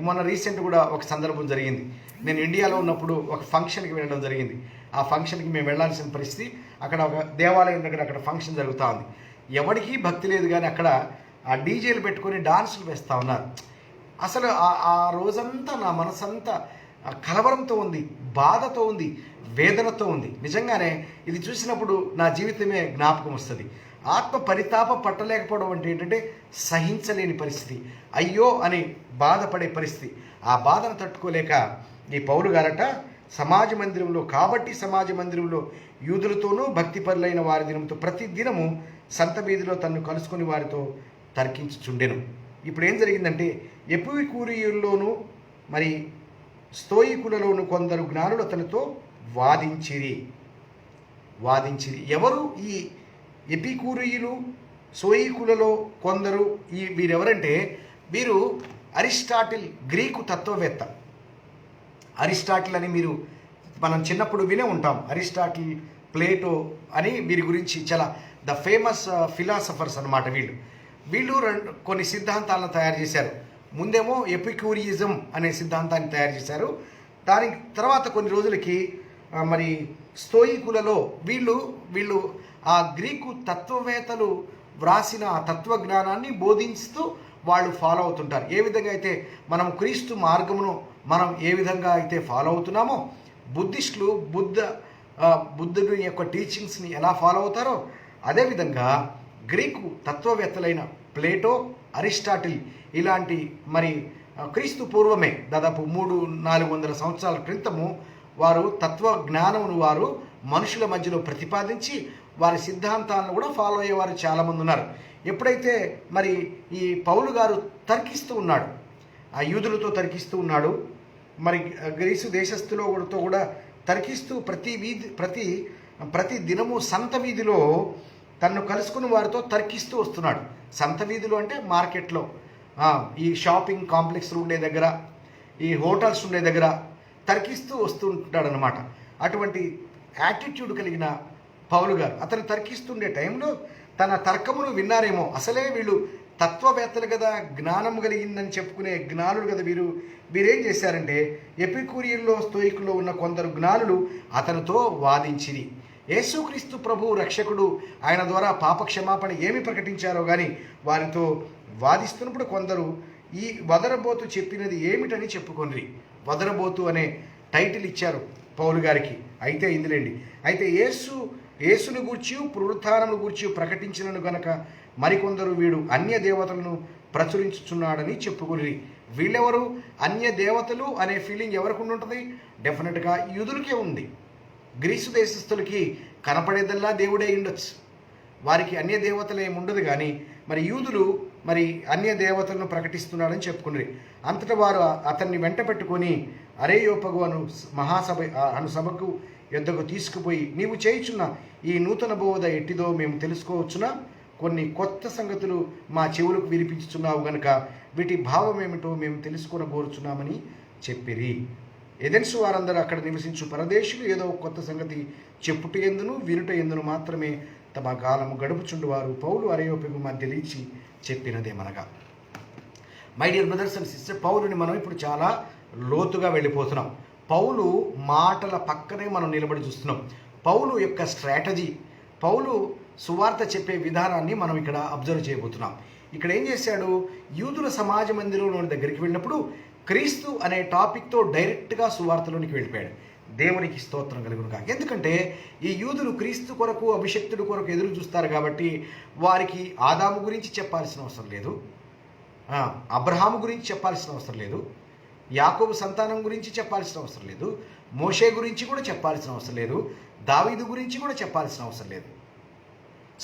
మొన్న రీసెంట్ కూడా ఒక సందర్భం జరిగింది. నేను ఇండియాలో ఉన్నప్పుడు ఒక ఫంక్షన్కి వెళ్ళడం జరిగింది. ఆ ఫంక్షన్కి మేము వెళ్ళాల్సిన పరిస్థితి. అక్కడ ఒక దేవాలయం దగ్గర అక్కడ ఫంక్షన్ జరుగుతూ ఉంది. ఎవరికీ భక్తి లేదు, కానీ అక్కడ ఆ డీజేలు పెట్టుకొని డాన్సులు వేస్తూ ఉన్నారు. అసలు ఆ రోజంతా నా మనసంతా కలవరంతో ఉంది, బాధతో ఉంది, వేదనతో ఉంది. నిజంగానే ఇది చూసినప్పుడు నా జీవితమే జ్ఞాపకం వస్తుంది. ఆత్మ పరితాపం పట్టలేకపోవడం అంటే ఏంటంటే సహించలేని పరిస్థితి, అయ్యో అని బాధపడే పరిస్థితి. ఆ బాధను తట్టుకోలేక ఈ పౌలు గారట సమాజ మందిరంలో కాబట్టి సమాజ మందిరంలో యూదులతోనూ భక్తిపరులైన వారి దినంతో ప్రతి దినము సంత వీధిలో తన్ను కలుసుకొని వారితో తర్కించుచుండెను. ఇప్పుడు ఏం జరిగిందంటే ఎపికూరీయుల్లోనూ మరి స్తోయికులలోను కొందరు జ్ఞానులు అతనితో వాదించిరి. ఎవరు ఈ ఎపికూరీయులు? స్తోయికులలో కొందరు. వీరెవరంటే వీరు అరిస్టాటిల్, గ్రీకు తత్వవేత్త. అరిస్టాటిల్ అని మనం చిన్నప్పుడు వినే ఉంటాం. అరిస్టాటిల్, ప్లేటో అని వీరి గురించి చాలా ద ఫేమస్ ఫిలాసఫర్స్ అన్నమాట. వీళ్ళు కొన్ని సిద్ధాంతాలను తయారు చేశారు. ముందేమో ఎపిక్యూరియిజం అనే సిద్ధాంతాన్ని తయారు చేశారు. దాని తర్వాత కొన్ని రోజులకి మరి స్తోయికులలో వీళ్ళు ఆ గ్రీకు తత్వవేత్తలు వ్రాసిన ఆ తత్వజ్ఞానాన్ని బోధిస్తూ వాళ్ళు ఫాలో అవుతుంటారు. ఏ విధంగా అయితే మనం క్రీస్తు మార్గమును మనం ఏ విధంగా అయితే ఫాలో అవుతున్నామో, బుద్ధిస్టులు బుద్ధుని యొక్క టీచింగ్స్ని ఎలా ఫాలో అవుతారో, అదేవిధంగా గ్రీకు తత్వవేత్తలైన ప్లేటో, అరిస్టాటిల్ ఇలాంటి మరి క్రీస్తు పూర్వమే దాదాపు 300-400 సంవత్సరాల క్రితము వారు తత్వ జ్ఞానమును వారు మనుషుల మధ్యలో ప్రతిపాదించి వారి సిద్ధాంతాలను కూడా ఫాలో అయ్యేవారు చాలామంది ఉన్నారు. ఎప్పుడైతే మరి ఈ పౌలు గారు తర్కిస్తూ ఉన్నాడు, ఆ యూదులతో తర్కిస్తూ ఉన్నాడు, మరి గ్రీసు దేశస్థులతో కూడా తర్కిస్తూ ప్రతి దినము సంత వీధిలో తన్ను కలుసుకుని వారితో తర్కిస్తూ వస్తున్నాడు. సంత వీధులు అంటే మార్కెట్లో, ఈ షాపింగ్ కాంప్లెక్స్లు ఉండే దగ్గర, ఈ హోటల్స్ ఉండే దగ్గర తర్కిస్తూ వస్తుంటాడనమాట. అటువంటి యాటిట్యూడ్ కలిగిన పౌలు గారు అతను తర్కిస్తుండే టైంలో తన తర్కమును విన్నారేమో. అసలే వీళ్ళు తత్వవేత్తలు కదా, జ్ఞానం కలిగిందని చెప్పుకునే జ్ఞానులు కదా వీరేం చేశారంటే ఎపికూరియల్లో స్తోయికుల్లో ఉన్న కొందరు జ్ఞానులు అతనితో వాదించిరి. యేసుక్రీస్తు ప్రభు రక్షకుడు, ఆయన ద్వారా పాపక్షమాపణ ఏమి ప్రకటించారో కానీ వారితో వాదిస్తున్నప్పుడు కొందరు ఈ వదరబోతు చెప్పినది ఏమిటని చెప్పుకొనిరి. వదరబోతు అనే టైటిల్ ఇచ్చారు పౌలు గారికి. అయితే ఇందులేండి, అయితే యేసుని గూర్చి పునరుత్థానమును గూర్చి ప్రకటించినను గనక మరికొందరు వీడు అన్య దేవతలను ప్రచురించుచున్నాడని చెప్పుకొనిరి. వీళ్ళెవరు? అన్య దేవతలు అనే ఫీలింగ్ ఎవరికి ఉంటుంది? డెఫినెట్గా యూదులకే ఉంది. గ్రీసు దేశస్థులకి కనపడేదల్లా దేవుడే ఉండొచ్చు, వారికి అన్య దేవతలు ఏముండదు. కానీ మరి యూదులు మరి అన్య దేవతలను ప్రకటిస్తున్నాడని చెప్పుకున్నారు. అంతటా వారు అతన్ని వెంట పెట్టుకొని అరేయోపగు అను సభకు యొద్దకు తీసుకుపోయి, నీవు చేయుచున్న ఈ నూతన బోధ ఎట్టిదో మేము తెలుసుకోవచ్చునా? కొన్ని కొత్త సంగతులు మా చెవులకు వినిపించుచున్నావు గనుక వీటి భావం ఏమిటో మేము తెలుసుకొనబోరుచున్నామని చెప్పిరి. ఎథెన్సు వారందరూ అక్కడ నివసించు పరదేశులు ఏదో కొత్త సంగతి చెప్పుట ఎందును వినుట ఎందును మాత్రమే తమ కాలము గడుపుచుండువారు పౌలు అరేయోపగు మధ్య లేచి చెప్పినదేమనగా. My dear brothers and sister, పౌలుని మనం ఇప్పుడు చాలా లోతుగా వెళ్ళిపోతున్నాం. పౌలు మాటల పక్కనే మనం నిలబడి చూస్తున్నాం. పౌలు యొక్క స్ట్రాటజీ, పౌలు సువార్త చెప్పే విధానాన్ని మనం ఇక్కడ అబ్జర్వ్ చేయబోతున్నాం. ఇక్కడ ఏం చేశాడు? యూదుల సమాజ మందిరంలోని దగ్గరికి వెళ్ళినప్పుడు క్రీస్తు అనే టాపిక్తో డైరెక్ట్గా సువార్తలోనికి వెళ్ళిపోయాడు. దేవునికి స్తోత్రం కలుగును కాక. ఎందుకంటే ఈ యూదులు క్రీస్తు కొరకు, అభిషక్తుడి కొరకు ఎదురు చూస్తారు కాబట్టి వారికి ఆదాము గురించి చెప్పాల్సిన అవసరం లేదు, అబ్రహాము గురించి చెప్పాల్సిన అవసరం లేదు, యాకోబు సంతానం గురించి చెప్పాల్సిన అవసరం లేదు, మోషే గురించి కూడా చెప్పాల్సిన అవసరం లేదు, దావీదు గురించి కూడా చెప్పాల్సిన అవసరం లేదు,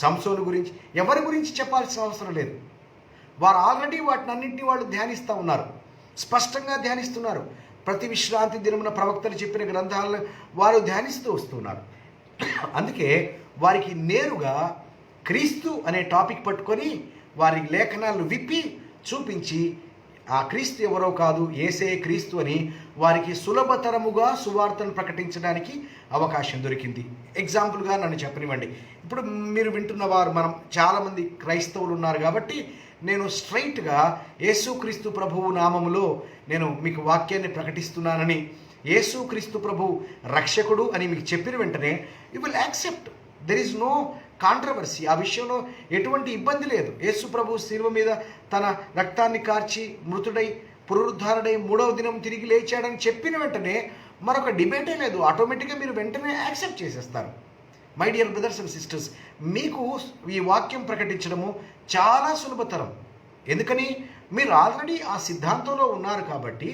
సంసోను గురించి, ఎవరి గురించి చెప్పాల్సిన అవసరం లేదు. వారు ఆల్రెడీ వాటినన్నింటినీ వాళ్ళు ధ్యానిస్తూ ఉన్నారు, స్పష్టంగా ధ్యానిస్తున్నారు. ప్రతి విశ్రాంతి దినమున ప్రవక్తలు చెప్పిన గ్రంథాలను వారు ధ్యానిస్తూ వస్తున్నారు. అందుకే వారికి నేరుగా క్రీస్తు అనే టాపిక్ పట్టుకొని వారి లేఖనాలను విప్పి చూపించి ఆ క్రీస్తు ఎవరో కాదు, యేసే క్రీస్తు అని వారికి సులభతరముగా సువార్తను ప్రకటించడానికి అవకాశం దొరికింది. ఎగ్జాంపుల్గా నన్ను చెప్పనివ్వండి. ఇప్పుడు మీరు వింటున్న వారు మనం చాలామంది క్రైస్తవులు ఉన్నారు కాబట్టి నేను స్ట్రైట్గా యేసుక్రీస్తు ప్రభువు నామములో నేను మీకు వాక్యాన్ని ప్రకటిస్తున్నానని, యేసుక్రీస్తు ప్రభు రక్షకుడు అని మీకు చెప్పిన వెంటనే you will accept. There is no controversy. ఆ విషయంలో ఎటువంటి ఇబ్బంది లేదు. యేసు ప్రభు శిలువ మీద తన రక్తాన్ని కార్చి మృతుడై పునరుద్ధారుడై 3వ దినం తిరిగి లేచాడని చెప్పిన వెంటనే మరొక డిబేటే లేదు. ఆటోమేటిక్గా మీరు వెంటనే యాక్సెప్ట్ చేసేస్తారు. My dear brothers and sisters, మీకు ఈ వాక్యం ప్రకటించడము చాలా సులభతరం. ఎందుకని? మీరు ఆల్రెడీ ఆ సిద్ధాంతంలో ఉన్నారు కాబట్టి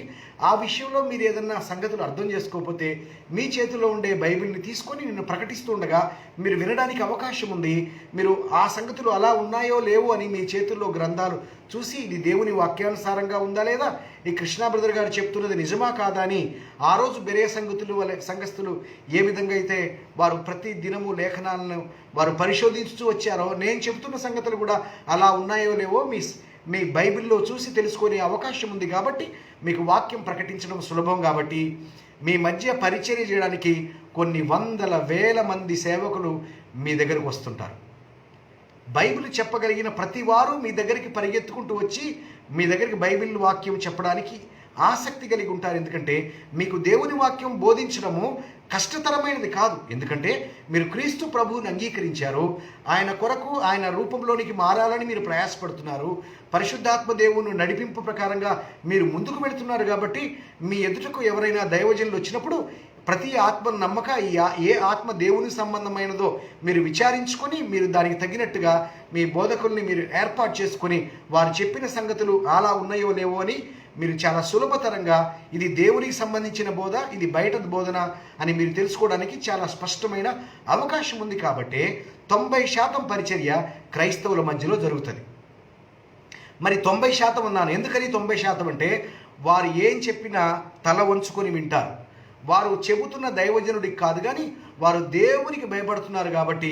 ఆ విషయంలో మీరు ఏదన్నా సంగతులు అర్థం చేసుకోకపోతే మీ చేతిలో ఉండే బైబిల్ని తీసుకొని నిన్ను ప్రకటిస్తూ ఉండగా మీరు వినడానికి అవకాశం ఉంది. మీరు ఆ సంగతులు అలా ఉన్నాయో లేవో అని మీ చేతుల్లో గ్రంథాలు చూసి ఇది దేవుని వాక్యానుసారంగా ఉందా లేదా, ఈ కృష్ణా బ్రదర్ గారు చెప్తున్నది నిజమా కాదా అని ఆ రోజు బెరే సంఘస్థులు ఏ విధంగా అయితే వారు ప్రతి దినము లేఖనాలను వారు పరిశోధించుతూ వచ్చారో, నేను చెబుతున్న సంగతులు కూడా అలా ఉన్నాయో లేవో మీ బైబిల్లో చూసి తెలుసుకునే అవకాశం ఉంది. కాబట్టి మీకు వాక్యం ప్రకటించడం సులభం. కాబట్టి మీ మధ్య పరిచర్య చేయడానికి కొన్ని వందల వేల మంది సేవకులు మీ దగ్గరకు వస్తుంటారు. బైబిల్ చెప్పగలిగిన ప్రతి వారు మీ దగ్గరికి పరిగెత్తుకుంటూ వచ్చి మీ దగ్గరికి బైబిల్ వాక్యం చెప్పడానికి ఆసక్తి కలిగి ఉంటారు. ఎందుకంటే మీకు దేవుని వాక్యం బోధించడము కష్టతరమైనది కాదు. ఎందుకంటే మీరు క్రీస్తు ప్రభువుని అంగీకరించారు, ఆయన కొరకు ఆయన రూపంలోనికి మారాలని మీరు ప్రయాసపడుతున్నారు, పరిశుద్ధాత్మ దేవుని నడిపింపు ప్రకారంగా మీరు ముందుకు వెళుతున్నారు. కాబట్టి మీ ఎదుటకు ఎవరైనా దైవజనులు వచ్చినప్పుడు ప్రతి ఆత్మ నమ్మక ఏ ఆత్మ దేవుని సంబంధమైనదో మీరు విచారించుకొని మీరు దానికి తగినట్టుగా మీ బోధకుల్ని మీరు ఏర్పాటు చేసుకొని వారు చెప్పిన సంగతులు అలా ఉన్నాయో లేవో అని మీరు చాలా సులభతరంగా ఇది దేవునికి సంబంధించిన బోధ, ఇది బయట బోధన అని మీరు తెలుసుకోవడానికి చాలా స్పష్టమైన అవకాశం ఉంది. కాబట్టి 90% పరిచర్య క్రైస్తవుల మధ్యలో జరుగుతుంది. మరి 90% అన్నాను. ఎందుకని 90% అంటే వారు ఏం చెప్పినా తల వంచుకొని వింటారు. వారు చెబుతున్న దైవజనుడికి కాదు కానీ వారు దేవునికి భయపడుతున్నారు. కాబట్టి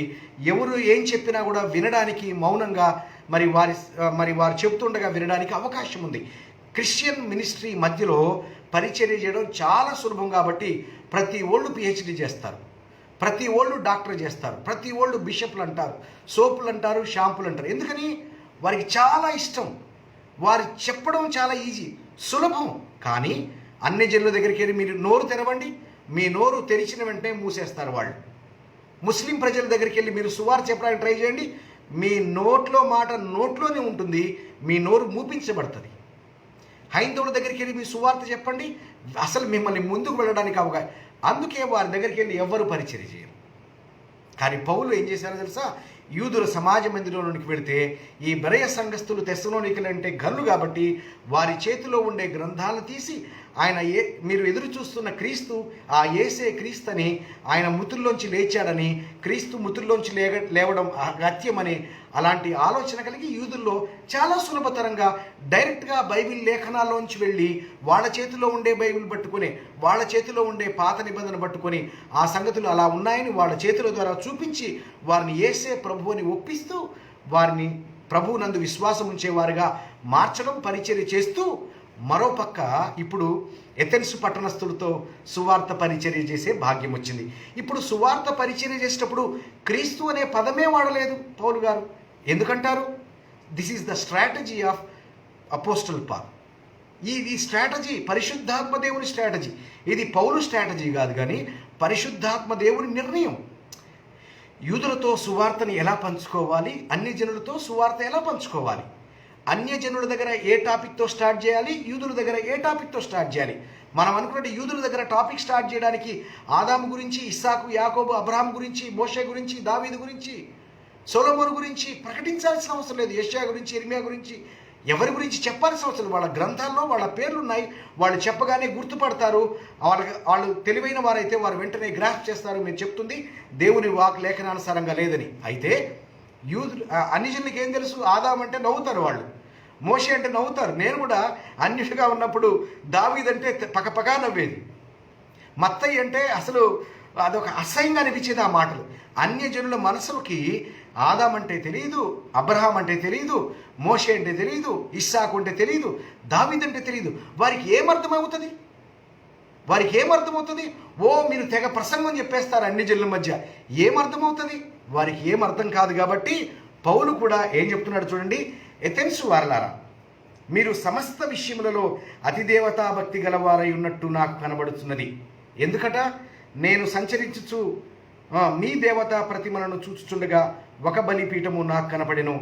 ఎవరు ఏం చెప్పినా కూడా వినడానికి మౌనంగా మరి వారు చెబుతుండగా వినడానికి అవకాశం ఉంది. క్రిస్టియన్ మినిస్ట్రీ మధ్యలో పరిచర్య చేయడం చాలా సులభం. కాబట్టి ప్రతి ఓళ్ళు పిహెచ్డి చేస్తారు, ప్రతి ఓళ్ళు డాక్టర్ చేస్తారు, ప్రతి ఓళ్ళు బిషప్లు అంటారు, సోపులు అంటారు, షాంపులు అంటారు. ఎందుకని? వారికి చాలా ఇష్టం. వారు చెప్పడం చాలా ఈజీ, సులభం. కానీ అన్ని జనుల దగ్గరికి వెళ్ళి మీరు నోరు తెరవండి, మీ నోరు తెరిచిన వెంటనే మూసేస్తారు వాళ్ళు. ముస్లిం ప్రజల దగ్గరికి వెళ్ళి మీరు సువార్త చెప్పడానికి ట్రై చేయండి, మీ నోట్లో మాట నోట్లోనే ఉంటుంది, మీ నోరు మూపించబడుతుంది. హైందవుల దగ్గరికి వెళ్ళి మీ సువార్త చెప్పండి, అసలు మిమ్మల్ని ముందుకు వెళ్ళడానికి అందుకే వారి దగ్గరికి వెళ్ళి ఎవ్వరు పరిచర్య చేయరు. కానీ పౌలు ఏం చేశారో తెలుసా? యూదుల సమాజ మందిరంలోనికి వెళితే ఈ బెరయ సంఘస్థులు తెస్సలోనికలంటే గల్లు కాబట్టి వారి చేతిలో ఉండే గ్రంథాలను తీసి మీరు ఎదురు చూస్తున్న క్రీస్తు, ఆ యేసే క్రీస్తుని, ఆయన మృతుల్లోంచి లేచాడని, క్రీస్తు మృతుల్లోంచి లేవడం అగత్యమని అలాంటి ఆలోచన కలిగి యూదుల్లో చాలా సులభతరంగా డైరెక్ట్గా బైబిల్ లేఖనాల్లోంచి వెళ్ళి వాళ్ళ చేతిలో ఉండే బైబిల్ పట్టుకొని, వాళ్ళ చేతిలో ఉండే పాత నిబంధన పట్టుకొని ఆ సంగతులు అలా ఉన్నాయని వాళ్ళ చేతుల ద్వారా చూపించి వారిని యేసే ప్రభువుని ఒప్పిస్తూ వారిని ప్రభువునందు విశ్వాసం ఉంచేవారుగా మార్చడం, పరిచర్య చేస్తూ, మరోపక్క ఇప్పుడు ఎథెన్స్ పట్టణస్థులతో సువార్త పరిచర్య చేసే భాగ్యం వచ్చింది. ఇప్పుడు సువార్త పరిచర్య చేసేటప్పుడు క్రీస్తు అనే పదమే వాడలేదు పౌలు గారు. ఎందుకంటారు? This is the strategy of apostle Paul. ఈ స్ట్రాటజీ పరిశుద్ధాత్మ దేవుని స్ట్రాటజీ. ఇది పౌలు స్ట్రాటజీ కాదు, కానీ పరిశుద్ధాత్మ దేవుని నిర్ణయం. యూదులతో సువార్తని ఎలా పంచుకోవాలి, అన్ని జనులతో సువార్త ఎలా పంచుకోవాలి, అన్య జనుల దగ్గర ఏ టాపిక్తో స్టార్ట్ చేయాలి, యూదుల దగ్గర ఏ టాపిక్తో స్టార్ట్ చేయాలి. మనం అనుకున్నట్టు యూదుల దగ్గర టాపిక్ స్టార్ట్ చేయడానికి ఆదాము గురించి, ఇస్సాకు, యాకోబు, అబ్రహాం గురించి, మోషే గురించి, దావీదు గురించి, సొలొమోను గురించి ప్రకటించాల్సిన అవసరం లేదు. యెషయా గురించి, ఇర్మియా గురించి ఎవరి గురించి చెప్పాల్సిన అవసరం లేదు. వాళ్ళ గ్రంథాల్లో వాళ్ళ పేర్లు ఉన్నాయి, వాళ్ళు చెప్పగానే గుర్తుపడతారు. వాళ్ళు తెలివైన వారైతే వారు వెంటనే గ్రాఫ్ చేస్తారు, మీరు చెప్తుంది దేవుని లేఖనానుసారంగా లేదని. అయితే అన్ని జనులకి ఏం తెలుసు? ఆదాము అంటే నవ్వుతారు వాళ్ళు, మోషే అంటే నవ్వుతారు. నేను కూడా అన్యుడిగా ఉన్నప్పుడు దావీదంటే పకపకా నవ్వేది, మత్తయి అంటే అసలు అదొక అసహ్యంగా అనిపించేది ఆ మాటలు. అన్యజనుల మనసులకి ఆదాం అంటే తెలియదు, అబ్రహాం అంటే తెలియదు, మోషే అంటే తెలియదు, ఇస్సాకు అంటే తెలియదు, దావీదు అంటే తెలియదు. వారికి ఏమర్థమవుతుంది? ఓ మీరు తెగ ప్రసంగం చెప్పేస్తారు అన్ని జనుల మధ్య, ఏమర్థమవుతుంది? వారికి ఏమర్థం కాదు. కాబట్టి పౌలు కూడా ఏం చెప్తున్నాడు చూడండి, ఎథెన్సు వారలారా, మీరు సమస్త విషయములలో అతిదేవతా భక్తి గలవారై ఉన్నట్టు నాకు కనబడుతున్నది. ఎందుకట? నేను సంచరించుచు మీ దేవతా ప్రతిమలను చూచుచుండగా ఒక బలిపీఠము నాకు కనపడెను,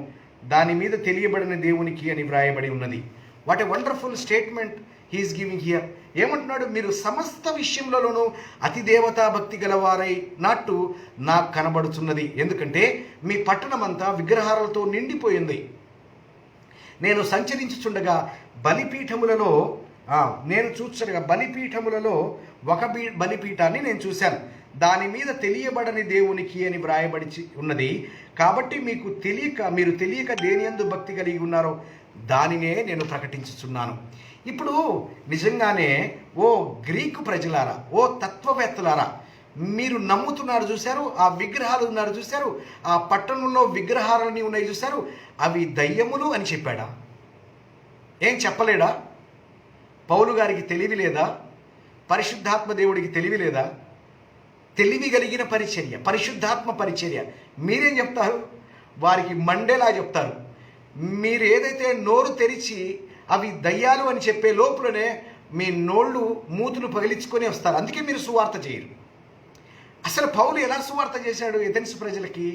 దాని మీద తెలియబడిన దేవునికి అని వ్రాయబడి ఉన్నది. What a wonderful statement he is giving here. ఏమంటున్నాడు? మీరు సమస్త విషయంలోనూ అతి దేవతా భక్తి గలవారై నాట్టు నాకు కనబడుతున్నది. ఎందుకంటే మీ పట్టణమంతా విగ్రహాలతో నిండిపోయింది. నేను సంచరించుచుండగా బలిపీఠములలో బలిపీఠములలో ఒక బలిపీఠాన్ని నేను చూశాను, దాని మీద తెలియబడని దేవునికి అని వ్రాయబడి ఉన్నది. కాబట్టి మీరు తెలియక దేనియందు భక్తి కలిగి ఉన్నారో దానినే నేను ప్రకటించుచున్నాను. ఇప్పుడు నిజంగానే ఓ గ్రీకు ప్రజలారా, ఓ తత్వవేత్తలారా, మీరు నమ్ముతున్నారు చూశారు, ఆ విగ్రహాలు ఉన్నారు చూశారు, ఆ పట్టణంలో విగ్రహాలని ఉన్నాయి చూశారు, అవి దయ్యములు అని చెప్పాడా? ఏం చెప్పలేడా? పౌలు గారికి తెలివి లేదా? పరిశుద్ధాత్మ దేవుడికి తెలివి లేదా? తెలివి కలిగిన పరిచర్య, పరిశుద్ధాత్మ పరిచర్య మీరేం చెప్తారు? వారికి మండేలా చెప్తారు. మీరు ఏదైతే నోరు తెరిచి అవి దయ్యాలు అని చెప్పే లోపులనే మీ నోళ్ళు మూతులు పగిలించుకొని వస్తారు. అందుకే మీరు సువార్త చేయరు. అసలు పౌలు ఎలా సువార్త చేశాడు ఎథెన్స్ ప్రజలకి?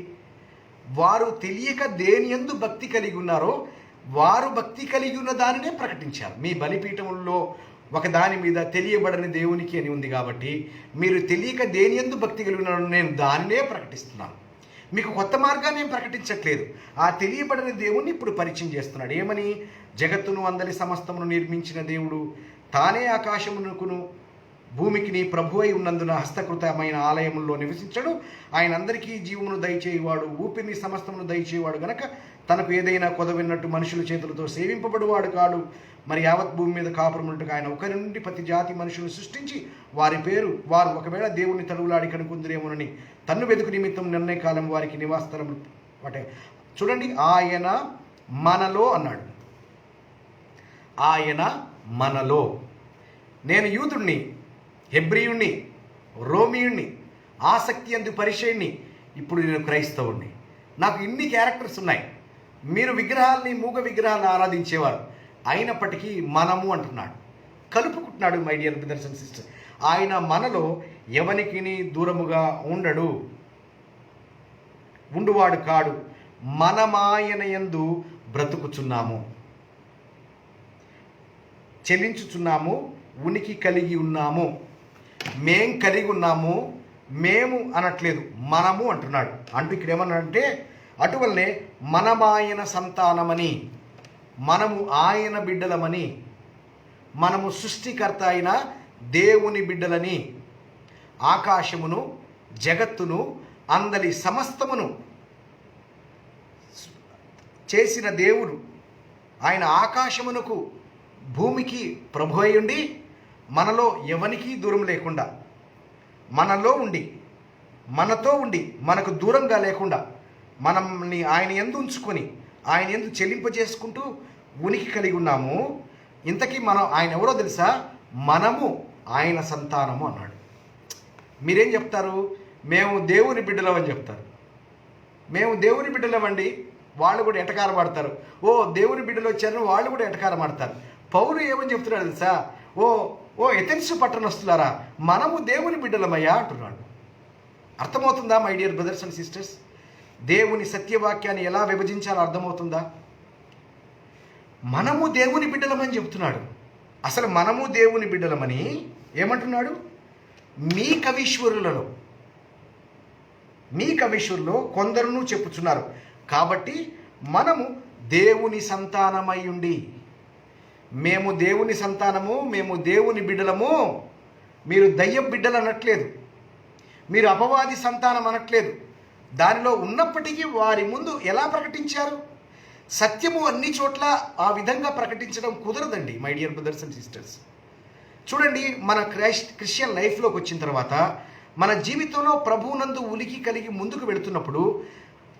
వారు తెలియక దేనియందు భక్తి కలిగి ఉన్నారో వారు భక్తి కలిగి ఉన్న దానినే ప్రకటించారు. మీ బలిపీఠముల్లో ఒక దాని మీద తెలియబడని దేవునికి అని ఉంది కాబట్టి మీరు తెలియక దేనియందు భక్తి కలిగి ఉన్నారో నేను దానినే ప్రకటిస్తున్నాను. మీకు కొత్త మార్గాన్ని ఏం ప్రకటించట్లేదు. ఆ తెలియబడని దేవుణ్ణి ఇప్పుడు పరిచయం చేస్తున్నాడు. ఏమని? జగత్తును అందరి సమస్తమును నిర్మించిన దేవుడు తానే ఆకాశమునకును భూమికి నీ ప్రభు అయి ఉన్నందున హస్తకృతమైన ఆలయముల్లో నివసించడు. ఆయన అందరికీ జీవమును దయచేయవాడు, ఊపిరిని సమస్తమును దయచేయవాడు గనక తనకు ఏదైనా కొదవిన్నట్టు మనుషుల చేతులతో సేవింపబడువాడు కాడు. మరి యావత్ భూమి మీద కాపురమున్నట్టుగా ఆయన ఒకరి నుండి ప్రతి జాతి మనుషులను సృష్టించి వారు ఒకవేళ దేవుని తడువులాడి కనుకుందరేమోనని తన్ను వెతుకు నిమిత్తం నిర్ణయ కాలం వారికి నివాసస్థలం అంటే చూడండి, ఆయన మనలో అన్నాడు. ఆయన మనలో. నేను యూదుణ్ణి, హెబ్రీయుణ్ణి, రోమియుణ్ణి, ఆసక్తి అందు పరిచయుణ్ణి, ఇప్పుడు నేను క్రైస్తవుణ్ణి. నాకు ఇన్ని క్యారెక్టర్స్ ఉన్నాయి. మీరు మూగ విగ్రహాలను ఆరాధించేవారు, అయినప్పటికీ మనము అంటున్నాడు. కలుపుకుంటున్నాడు. My dear brothers and sisters, ఆయన మనలో ఎవనికి దూరముగా ఉండువాడు కాడు. మనమాయన యందు బ్రతుకుచున్నాము, చెల్లించుచున్నాము, ఉనికి కలిగి ఉన్నాము. మేం కలిగి ఉన్నాము, మేము అనట్లేదు, మనము అంటున్నాడు. అంటూ ఇక్కడ ఏమన్నాడంటే అటువల్లనే మనమాయన సంతానమని, మనము ఆయన బిడ్డలమని, మనము సృష్టికర్త అయిన దేవుని బిడ్డలని, ఆకాశమును జగత్తును అందరి సమస్తమును చేసిన దేవుడు ఆయన ఆకాశమునకు భూమికి ప్రభు అయ్యుండి మనలో ఎవనికి దూరం లేకుండా మనలో ఉండి మనతో ఉండి మనకు దూరంగా లేకుండా మనల్ని ఆయన యందు ఉంచుకొని ఆయన యందు చెల్లింపజేసుకుంటూ ఉనికి కలిగి ఉన్నాము. ఇంతకీ ఆయన ఎవరో తెలుసా? మనము ఆయన సంతానము అన్నాడు. మీరేం చెప్తారు? మేము దేవుని బిడ్డలమని చెప్తారు. మేము దేవుని బిడ్డలమండి, వాళ్ళు కూడా ఎటకారం ఆడతారు. ఓ దేవుని బిడ్డలు వచ్చారని వాళ్ళు కూడా ఎటకారం ఆడతారు. పౌలు ఏమని చెప్తున్నాడు తెలుసా? ఓ ఎథెన్స్ పట్టణస్తులారా, మనము దేవుని బిడ్డలమయ్యా అంటున్నాడు. అర్థమవుతుందా my dear brothers and sisters? దేవుని సత్యవాక్యాన్ని ఎలా విభజించాలో అర్థమవుతుందా? మనము దేవుని బిడ్డలమని చెప్తున్నాడు. అసలు మనము దేవుని బిడ్డలమని ఏమంటున్నాడు? మీ కవీశ్వరులో కొందరును చెప్పుచున్నారు. కాబట్టి మనము దేవుని సంతానమై ఉండి, మేము దేవుని సంతానము, మేము దేవుని బిడ్డలము. మీరు దయ్య బిడ్డలు అనట్లేదు, మీరు అపవాది సంతానం అనట్లేదు. దానిలో ఉన్నప్పటికీ వారి ముందు ఎలా ప్రకటించారు? సత్యము అన్ని చోట్ల ఆ విధంగా ప్రకటించడం కుదరదండి my dear brothers and sisters. చూడండి, మన క్రిస్టియన్ లైఫ్లోకి వచ్చిన తర్వాత మన జీవితంలో ప్రభువునందు ఉనికి కలిగి ముందుకు వెళుతున్నప్పుడు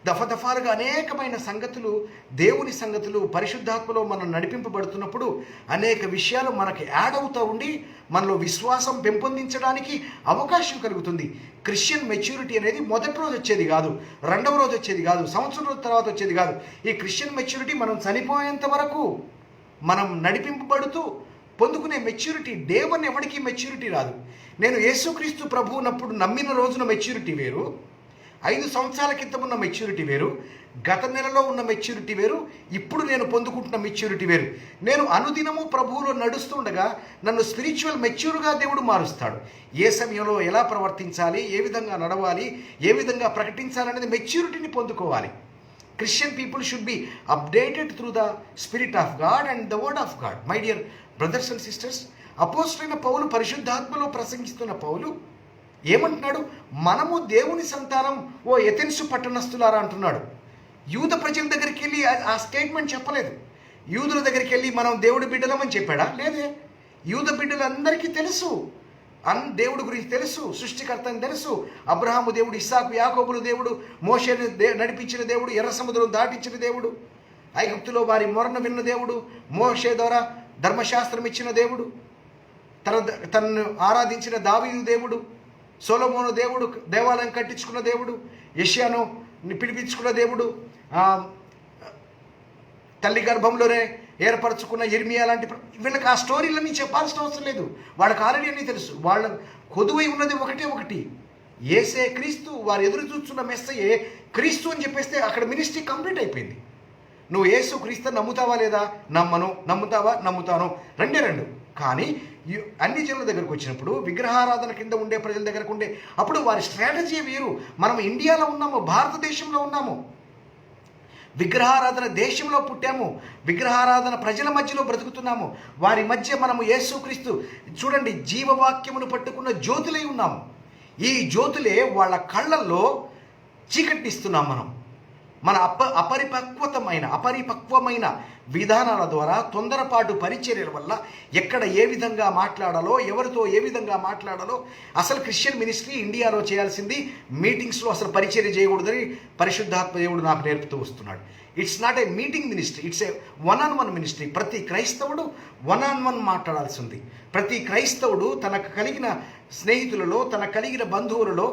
దఫాలుగా అనేకమైన సంగతులు, దేవుని సంగతులు, పరిశుద్ధాత్మలో మనం నడిపింపబడుతున్నప్పుడు అనేక విషయాలు మనకి యాడ్ అవుతూ ఉండి మనలో విశ్వాసం పెంపొందించడానికి అవకాశం కలుగుతుంది. క్రిస్టియన్ మెచ్యూరిటీ అనేది మొదటి రోజు వచ్చేది కాదు, రెండవ రోజు వచ్చేది కాదు, సంవత్సరం తర్వాత వచ్చేది కాదు. ఈ క్రిస్టియన్ మెచ్యూరిటీ మనం చనిపోయేంత వరకు మనం నడిపింపబడుతూ పొందుకునే మెచ్యూరిటీ. డే 1 ఎవరికి మెచ్యూరిటీ రాదు. నేను యేసుక్రీస్తు ప్రభువునప్పుడు నమ్మిన రోజున మెచ్యూరిటీ వేరు, 5 సంవత్సరాల క్రితం ఉన్న మెచ్యూరిటీ వేరు, గత నెలలో ఉన్న మెచ్యూరిటీ వేరు, ఇప్పుడు నేను పొందుకుంటున్న మెచ్యూరిటీ వేరు. నేను అనుదినము ప్రభువులో నడుస్తుండగా నన్ను స్పిరిచువల్ మెచ్యూర్గా దేవుడు మారుస్తాడు. ఏ సమయంలో ఎలా ప్రవర్తించాలి, ఏ విధంగా నడవాలి, ఏ విధంగా ప్రకటించాలి అనేది మెచ్యూరిటీని పొందుకోవాలి. Christian people should be updated through the spirit of God and the word of God. My dear brothers and sisters, అపోస్తలుడైన పౌలు, పరిశుద్ధాత్మలో ప్రసంగిస్తున్న పౌలు ఏమంటున్నాడు? మనము దేవుని సంతానం, ఓ ఎథెన్సు పట్టణస్థులారా అంటున్నాడు. యూద ప్రజల దగ్గరికి వెళ్ళి ఆ స్టేట్మెంట్ చెప్పలేదు. యూదుల దగ్గరికి వెళ్ళి మనం దేవుడి బిడ్డలమని చెప్పాడా? లేదే. యూద బిడ్డలందరికీ తెలుసు, దేవుడి గురించి తెలుసు, సృష్టికర్త అని తెలుసు. అబ్రహాము దేవుడు, ఇస్సాకు యాకోబులు దేవుడు, మోషేను నడిపించిన దేవుడు, ఎర్ర సముద్రం దాటించిన దేవుడు, ఐగుప్తులో వారి మొరను విన్న దేవుడు, మోషే ద్వారా ధర్మశాస్త్రం ఇచ్చిన దేవుడు, తనను ఆరాధించిన దావీదు దేవుడు, సొలొమోను దేవుడు, దేవాలయం కట్టించుకున్న దేవుడు, యెషయాను పిలిపించుకున్న దేవుడు, తల్లి గర్భంలోనే ఏర్పరచుకున్న ఇర్మియా లాంటి వీళ్ళకి ఆ స్టోరీలన్నీ చెప్పాల్సిన అవసరం లేదు. వాళ్ళకి ఆల్రెడీ అన్నీ తెలుసు. వాళ్ళ కొదువై ఉన్నది ఒకటి, యేసే క్రీస్తు. వారు ఎదురు చూస్తున్న మెస్సయే క్రీస్తు అని చెప్పేస్తే అక్కడ మినిస్ట్రీ కంప్లీట్ అయిపోయింది. నువ్వు యేసు క్రీస్తు నమ్ముతావా లేదా? నమ్మను. నమ్ముతావా? నమ్ముతాను. రెండు. కానీ అన్ని జనుల దగ్గరకు వచ్చినప్పుడు, విగ్రహారాధన కింద ఉండే ప్రజల దగ్గరకు ఉండే అప్పుడు వారి స్ట్రాటజీ వేరు. మనం ఇండియాలో ఉన్నాము, భారతదేశంలో ఉన్నాము, విగ్రహారాధన దేశంలో పుట్టాము, విగ్రహారాధన ప్రజల మధ్యలో బ్రతుకుతున్నాము. వారి మధ్య మనము యేసుక్రీస్తు చూడండి జీవవాక్యమును పట్టుకున్న జ్యోతులై ఉన్నాము. ఈ జ్యోతులే వాళ్ళ కళ్ళల్లో చీకటినిస్తున్నాం. మన అపరిపక్వమైన విధానాల ద్వారా, తొందరపాటు పరిచర్యల వల్ల ఎక్కడ ఏ విధంగా మాట్లాడాలో, ఎవరితో ఏ విధంగా మాట్లాడాలో. అసలు క్రిస్టియన్ మినిస్ట్రీ ఇండియాలో చేయాల్సింది మీటింగ్స్లో అసలు పరిచర్య చేయకూడదని పరిశుద్ధాత్మ దేవుడు నాకు నేర్పుతూ వస్తున్నాడు. It's not a meeting ministry, it's a 1-on-1 ministry. ప్రతి క్రైస్తవుడు 1-on-1 మాట్లాడాల్సి ఉంది. ప్రతి క్రైస్తవుడు తనకు కలిగిన స్నేహితులలో, తనకు కలిగిన బంధువులలో,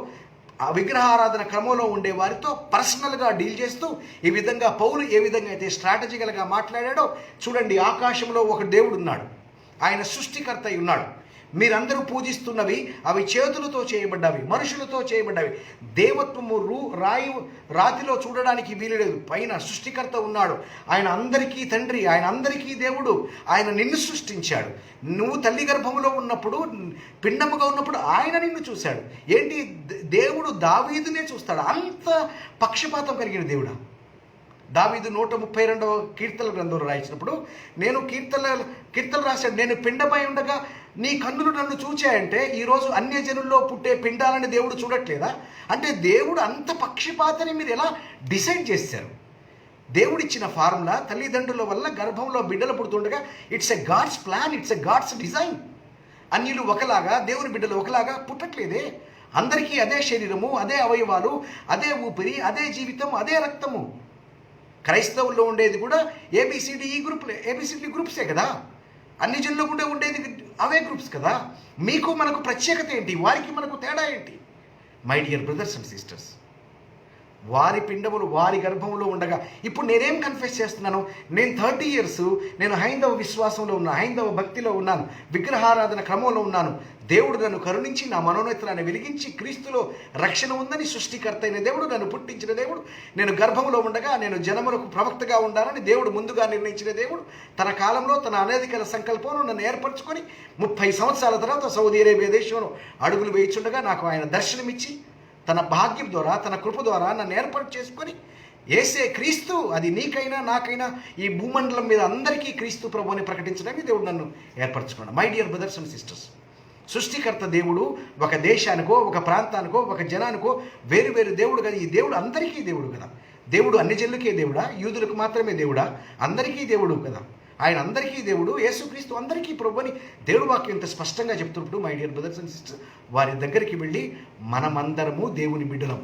ఆ విగ్రహారాధన క్రమంలో ఉండే వారితో పర్సనల్గా డీల్ చేస్తూ, ఈ విధంగా పౌలు ఏ విధంగా అయితే స్ట్రాటజికల్గా మాట్లాడాడో చూడండి. ఆకాశంలో ఒక దేవుడు ఉన్నాడు, ఆయన సృష్టికర్త అయి ఉన్నాడు. మీరందరూ పూజిస్తున్నవి అవి చేతులతో చేయబడ్డవి, మనుషులతో చేయబడ్డవి. దేవత్వము రాతిలో చూడడానికి వీలులేదు. పైన సృష్టికర్త ఉన్నాడు. ఆయన అందరికీ తండ్రి, ఆయన అందరికీ దేవుడు. ఆయన నిన్ను సృష్టించాడు. నువ్వు తల్లి గర్భంలో ఉన్నప్పుడు, పిండముగా ఉన్నప్పుడు ఆయన నిన్ను చూశాడు. ఏంటి, దేవుడు దావీదునే చూస్తాడు. అంత పక్షపాతం కలిగిన దేవుడా? దావీదు 132వ కీర్తన గ్రంథంలో రాయించినప్పుడు, నేను కీర్తనలు రాశాడు, నేను పిండమై ఉండగా నీ కన్నులు నన్ను చూచాయంటే, ఈరోజు అన్యజనుల్లో పుట్టే పిండాలని దేవుడు చూడట్లేదా? అంటే దేవుడు అంత పక్షపాతని మీరు ఎలా డిసైడ్ చేశారు? దేవుడిచ్చిన ఫార్ములా తల్లిదండ్రుల వల్ల గర్భంలో బిడ్డలు పుడుతుండగా it's a God's plan, it's a God's design. అన్యులు ఒకలాగా, దేవుని బిడ్డలు ఒకలాగా పుట్టట్లేదే. అందరికీ అదే శరీరము, అదే అవయవాలు, అదే ఊపిరి, అదే జీవితం, అదే రక్తము. క్రైస్తవుల్లో ఉండేది కూడా ఏబిసిడి గ్రూప్సే కదా. అన్ని జనుల్లో కూడా ఉండేది అవే గ్రూప్స్ కదా. మీకు మనకు ప్రత్యేకత ఏంటి? వారికి మనకు తేడా ఏంటి? My dear brothers and sisters, వారి పిండములు వారి గర్భంలో ఉండగా ఇప్పుడు నేనేం కన్ఫెస్ చేస్తున్నాను? నేను 30 years నేను హైందవ విశ్వాసంలో ఉన్నా, హైందవ భక్తిలో ఉన్నాను, విగ్రహారాధన క్రమంలో ఉన్నాను. దేవుడు నన్ను కరుణించి నా మనోనేత్రాన్ని వెలిగించి క్రీస్తులో రక్షణ ఉందని, సృష్టికర్త అయిన దేవుడు, నన్ను పుట్టించిన దేవుడు, నేను గర్భంలో ఉండగా నేను జనములకు ప్రవక్తగా ఉండాలని దేవుడు ముందుగా నిర్ణయించిన దేవుడు, తన కాలంలో తన అనధికార సంకల్పంలో నన్ను ఏర్పరచుకొని 30 సంవత్సరాల తర్వాత సౌదీ అరేబియా దేశంలో అడుగులు వేయించుండగా నాకు ఆయన దర్శనమిచ్చి తన భాగ్యం ద్వారా, తన కృప ద్వారా నన్ను ఏర్పాటు చేసుకొని, యేసే క్రీస్తు, అది నీకైనా నాకైనా ఈ భూమండలం మీద అందరికీ క్రీస్తు ప్రభువుని ప్రకటించడానికి దేవుడు నన్ను ఏర్పరచుకున్నాడు. My dear brothers and sisters, సృష్టికర్త దేవుడు ఒక దేశానికో, ఒక ప్రాంతానికో, ఒక జనానికో వేరు వేరు దేవుడు కదా. ఈ దేవుడు అందరికీ దేవుడు కదా. దేవుడు అన్ని జనులకే దేవుడా? యూదులకు మాత్రమే దేవుడా? అందరికీ దేవుడు కదా. ఆయన అందరికీ దేవుడు. యేసుక్రీస్తు అందరికీ ప్రభు అని దేవుడు వాక్యం ఇంత స్పష్టంగా చెప్తున్నప్పుడు, my dear brothers and sisters, వారి దగ్గరికి వెళ్ళి మనమందరము దేవుని బిడ్డలం,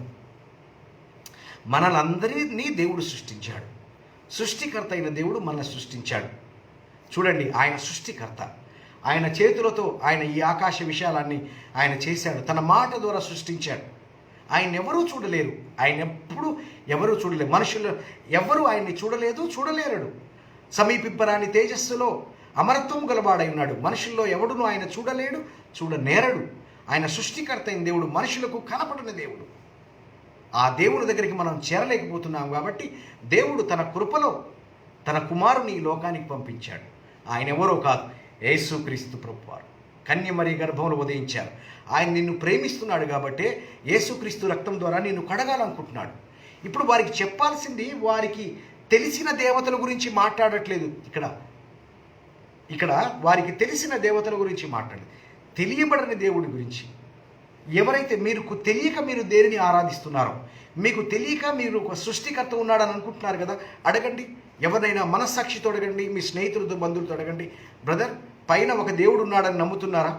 మనలందరినీ దేవుడు సృష్టించాడు. సృష్టికర్త అయిన దేవుడు మనల్ని సృష్టించాడు. చూడండి, ఆయన సృష్టికర్త. ఆయన చేతులతో ఆయన ఈ ఆకాశ విశాలాన్ని ఆయన చేశాడు. తన మాట ద్వారా సృష్టించాడు. ఆయన ఎవరూ చూడలేరు. ఆయన ఎప్పుడు ఎవరూ చూడలేరు. మనుషులు ఎవరు ఆయన్ని చూడలేరు. సమీపింపరాని తేజస్సులో అమరత్వం గలవాడై ఉన్నాడు. మనుషుల్లో ఎవడును ఆయన చూడనేరడు. ఆయన సృష్టికర్త అయిన దేవుడు, మనుషులకు కనపడిన దేవుడు. ఆ దేవుని దగ్గరికి మనం చేరలేకపోతున్నాం కాబట్టి దేవుడు తన కృపలో తన కుమారుని ఈ లోకానికి పంపించాడు. ఆయన ఎవరో కాదు, యేసుక్రీస్తు ప్రభువారు. కన్యమరి గర్భంలో ఉదయించారు. ఆయన నిన్ను ప్రేమిస్తున్నాడు కాబట్టి యేసుక్రీస్తు రక్తం ద్వారా నిన్ను కడగాలనుకుంటున్నాడు. ఇప్పుడు వారికి చెప్పాల్సింది వారికి తెలిసిన దేవతల గురించి మాట్లాడట్లేదు. ఇక్కడ వారికి తెలిసిన దేవతల గురించి మాట్లాడలేదు, తెలియబడని దేవుడి గురించి. ఎవరైతే మీకు తెలియక మీరు దేనిని ఆరాధిస్తున్నారో, మీకు తెలియక మీరు ఒక సృష్టికర్త ఉన్నాడని అనుకుంటున్నారు కదా, అడగండి. ఎవరినైనా మనస్సాక్షితో అడగండి, మీ స్నేహితులతో బంధువులతో అడగండి, బ్రదర్ పైన ఒక దేవుడు ఉన్నాడని నమ్ముతున్నారా?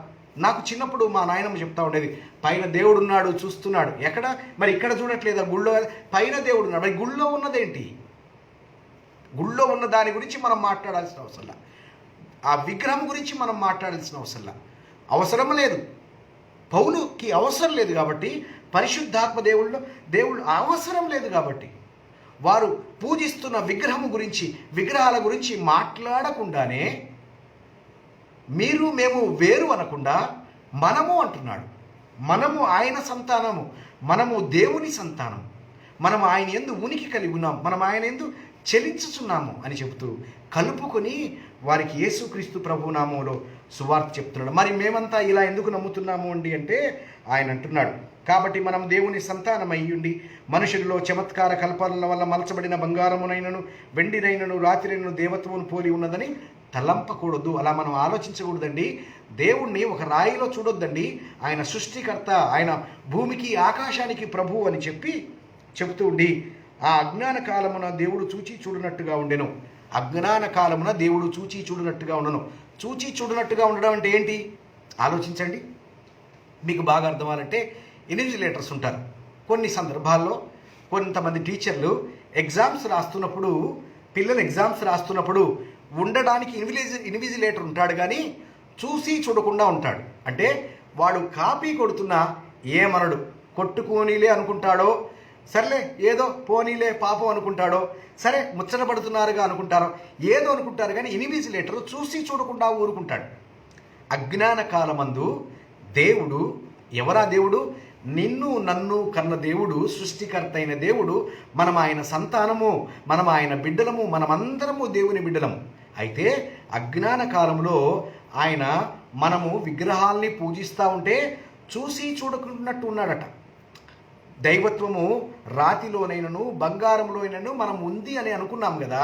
నాకు చిన్నప్పుడు మా నాయనమ్మ చెప్తా ఉండేది, పైన దేవుడు ఉన్నాడు చూస్తున్నాడు. ఎక్కడ మరి? ఇక్కడ చూడట్లేదా? గుళ్ళో పైన దేవుడు ఉన్నాడు. మరి గుళ్ళో ఉన్నదేంటి? గుళ్ళో ఉన్న దాని గురించి మనం మాట్లాడాల్సిన అవసరంలా, ఆ విగ్రహం గురించి మనం మాట్లాడాల్సిన అవసరం లేదు. పౌలుకి అవసరం లేదు కాబట్టి, పరిశుద్ధాత్మ దేవుళ్ళు అవసరం లేదు కాబట్టి వారు పూజిస్తున్న విగ్రహాల గురించి మాట్లాడకుండానే మేము వేరు అనకుండా మనము అంటున్నాడు. మనము ఆయన సంతానము, మనము దేవుని సంతానం, మనం ఆయన యందు ఉనికి కలిగి ఉన్నాం, మనం ఆయన యందు చెలించుచున్నాము అని చెబుతూ కలుపుకొని వారికి యేసుక్రీస్తు ప్రభు నామంలో సువార్త చెప్తున్నాడు. మరి మేమంతా ఇలా ఎందుకు నమ్ముతున్నాము అంటే ఆయన అంటున్నాడు, కాబట్టి మనం దేవుని సంతానం అయ్యుండి మనుషుల్లో చమత్కార కల్పనల వల్ల మలచబడిన బంగారమునైనను వెండినైనను రాతినైనను దేవత్వమును పోలి ఉన్నదని తలంపకూడదు. అలా మనం ఆలోచించకూడదండి. దేవుణ్ణి ఒక రాయిలో చూడొద్దండి. ఆయన సృష్టికర్త, ఆయన భూమికి ఆకాశానికి ప్రభు అని చెప్తూ ఉండి ఆ అజ్ఞాన కాలమున దేవుడు చూచి చూడనట్టుగా ఉండెను. అజ్ఞాన కాలమున దేవుడు చూచి చూడనట్టుగా ఉండను. చూచి చూడనట్టుగా ఉండడం అంటే ఏంటి ఆలోచించండి. మీకు బాగా అర్థమవ్వాలంటే ఇన్విజిలేటర్స్ ఉంటారు. కొన్ని సందర్భాల్లో కొంతమంది టీచర్లు పిల్లలు ఎగ్జామ్స్ రాస్తున్నప్పుడు ఉండడానికి ఇన్విజిలేటర్ ఉంటాడు, కానీ చూసి చూడకుండా ఉంటాడు. అంటే వాడు కాపీ కొడుతున్నా ఏమనడు, కొట్టుకోనీలే అనుకుంటాడో, సర్లే ఏదో పోనీలే పాపం అనుకుంటాడో, సరే ముచ్చట పడుతున్నారుగా అనుకుంటారో, ఏదో అనుకుంటారు, కానీ ఇన్విజిలేటర్ చూసి చూడకుండా ఊరుకుంటాడు. అజ్ఞాన కాలమందు దేవుడు, ఎవరా దేవుడు? నిన్ను నన్ను కన్న దేవుడు, సృష్టికర్త అయిన దేవుడు. మనం ఆయన సంతానము, మనం ఆయన బిడ్డలము, మనమందరము దేవుని బిడ్డలము. అయితే అజ్ఞాన కాలంలో మనము విగ్రహాల్ని పూజిస్తూ ఉంటే చూసి చూడకున్నట్టు ఉన్నాడట. దైవత్వము రాతిలోనైనను బంగారంలోనైనను మనం ఉంది అని అనుకున్నాం కదా.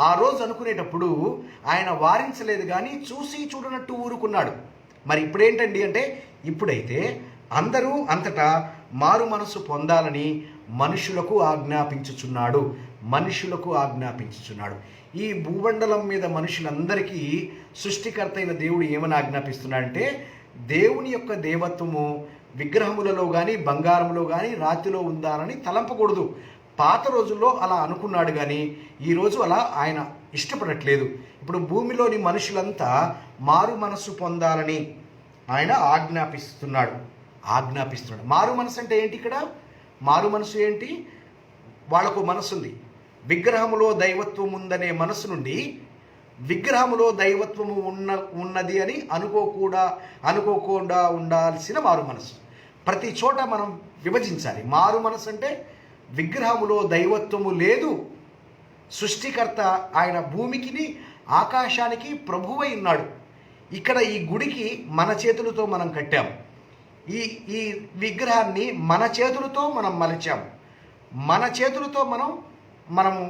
ఆ రోజు అనుకునేటప్పుడు ఆయన వారించలేదు, కానీ చూసి చూడనట్టు ఊరుకున్నాడు. మరి ఇప్పుడేంటండి అంటే, ఇప్పుడైతే అందరూ అంతటా మారు మనసు పొందాలని మనుషులకు ఆజ్ఞాపించుచున్నాడు. ఈ భూమండలం మీద మనుషులందరికీ సృష్టికర్త అయిన దేవుడు ఏమని ఆజ్ఞాపిస్తున్నాడంటే, దేవుని యొక్క దేవత్వము విగ్రహములలో కానీ బంగారంలో కానీ రాతిలో ఉందానని తలంపకూడదు. పాత రోజుల్లో అలా అనుకున్నాడు, కానీ ఈరోజు అలా ఆయన ఇష్టపడట్లేదు. ఇప్పుడు భూమిలోని మనుషులంతా మారు మనసు పొందాలని ఆయన ఆజ్ఞాపిస్తున్నాడు. మారు మనసు అంటే ఏంటి? ఇక్కడ మారు మనసు ఏంటి? వాళ్ళకు మనసు ఉంది. విగ్రహములో దైవత్వం ఉందనే మనసు నుండి విగ్రహములో దైవత్వము ఉన్నది అని అనుకోకుండా ఉండాల్సిన మారు మనసు. ప్రతి చోట మనం విభజించాలి. మారు మనసు అంటే విగ్రహములో దైవత్వము లేదు, సృష్టికర్త ఆయన భూమికి ఆకాశానికి ప్రభువై ఉన్నాడు. ఇక్కడ ఈ గుడికి మన చేతులతో మనం కట్టాము, ఈ విగ్రహాన్ని మన చేతులతో మనం మలిచాము, మన చేతులతో మనము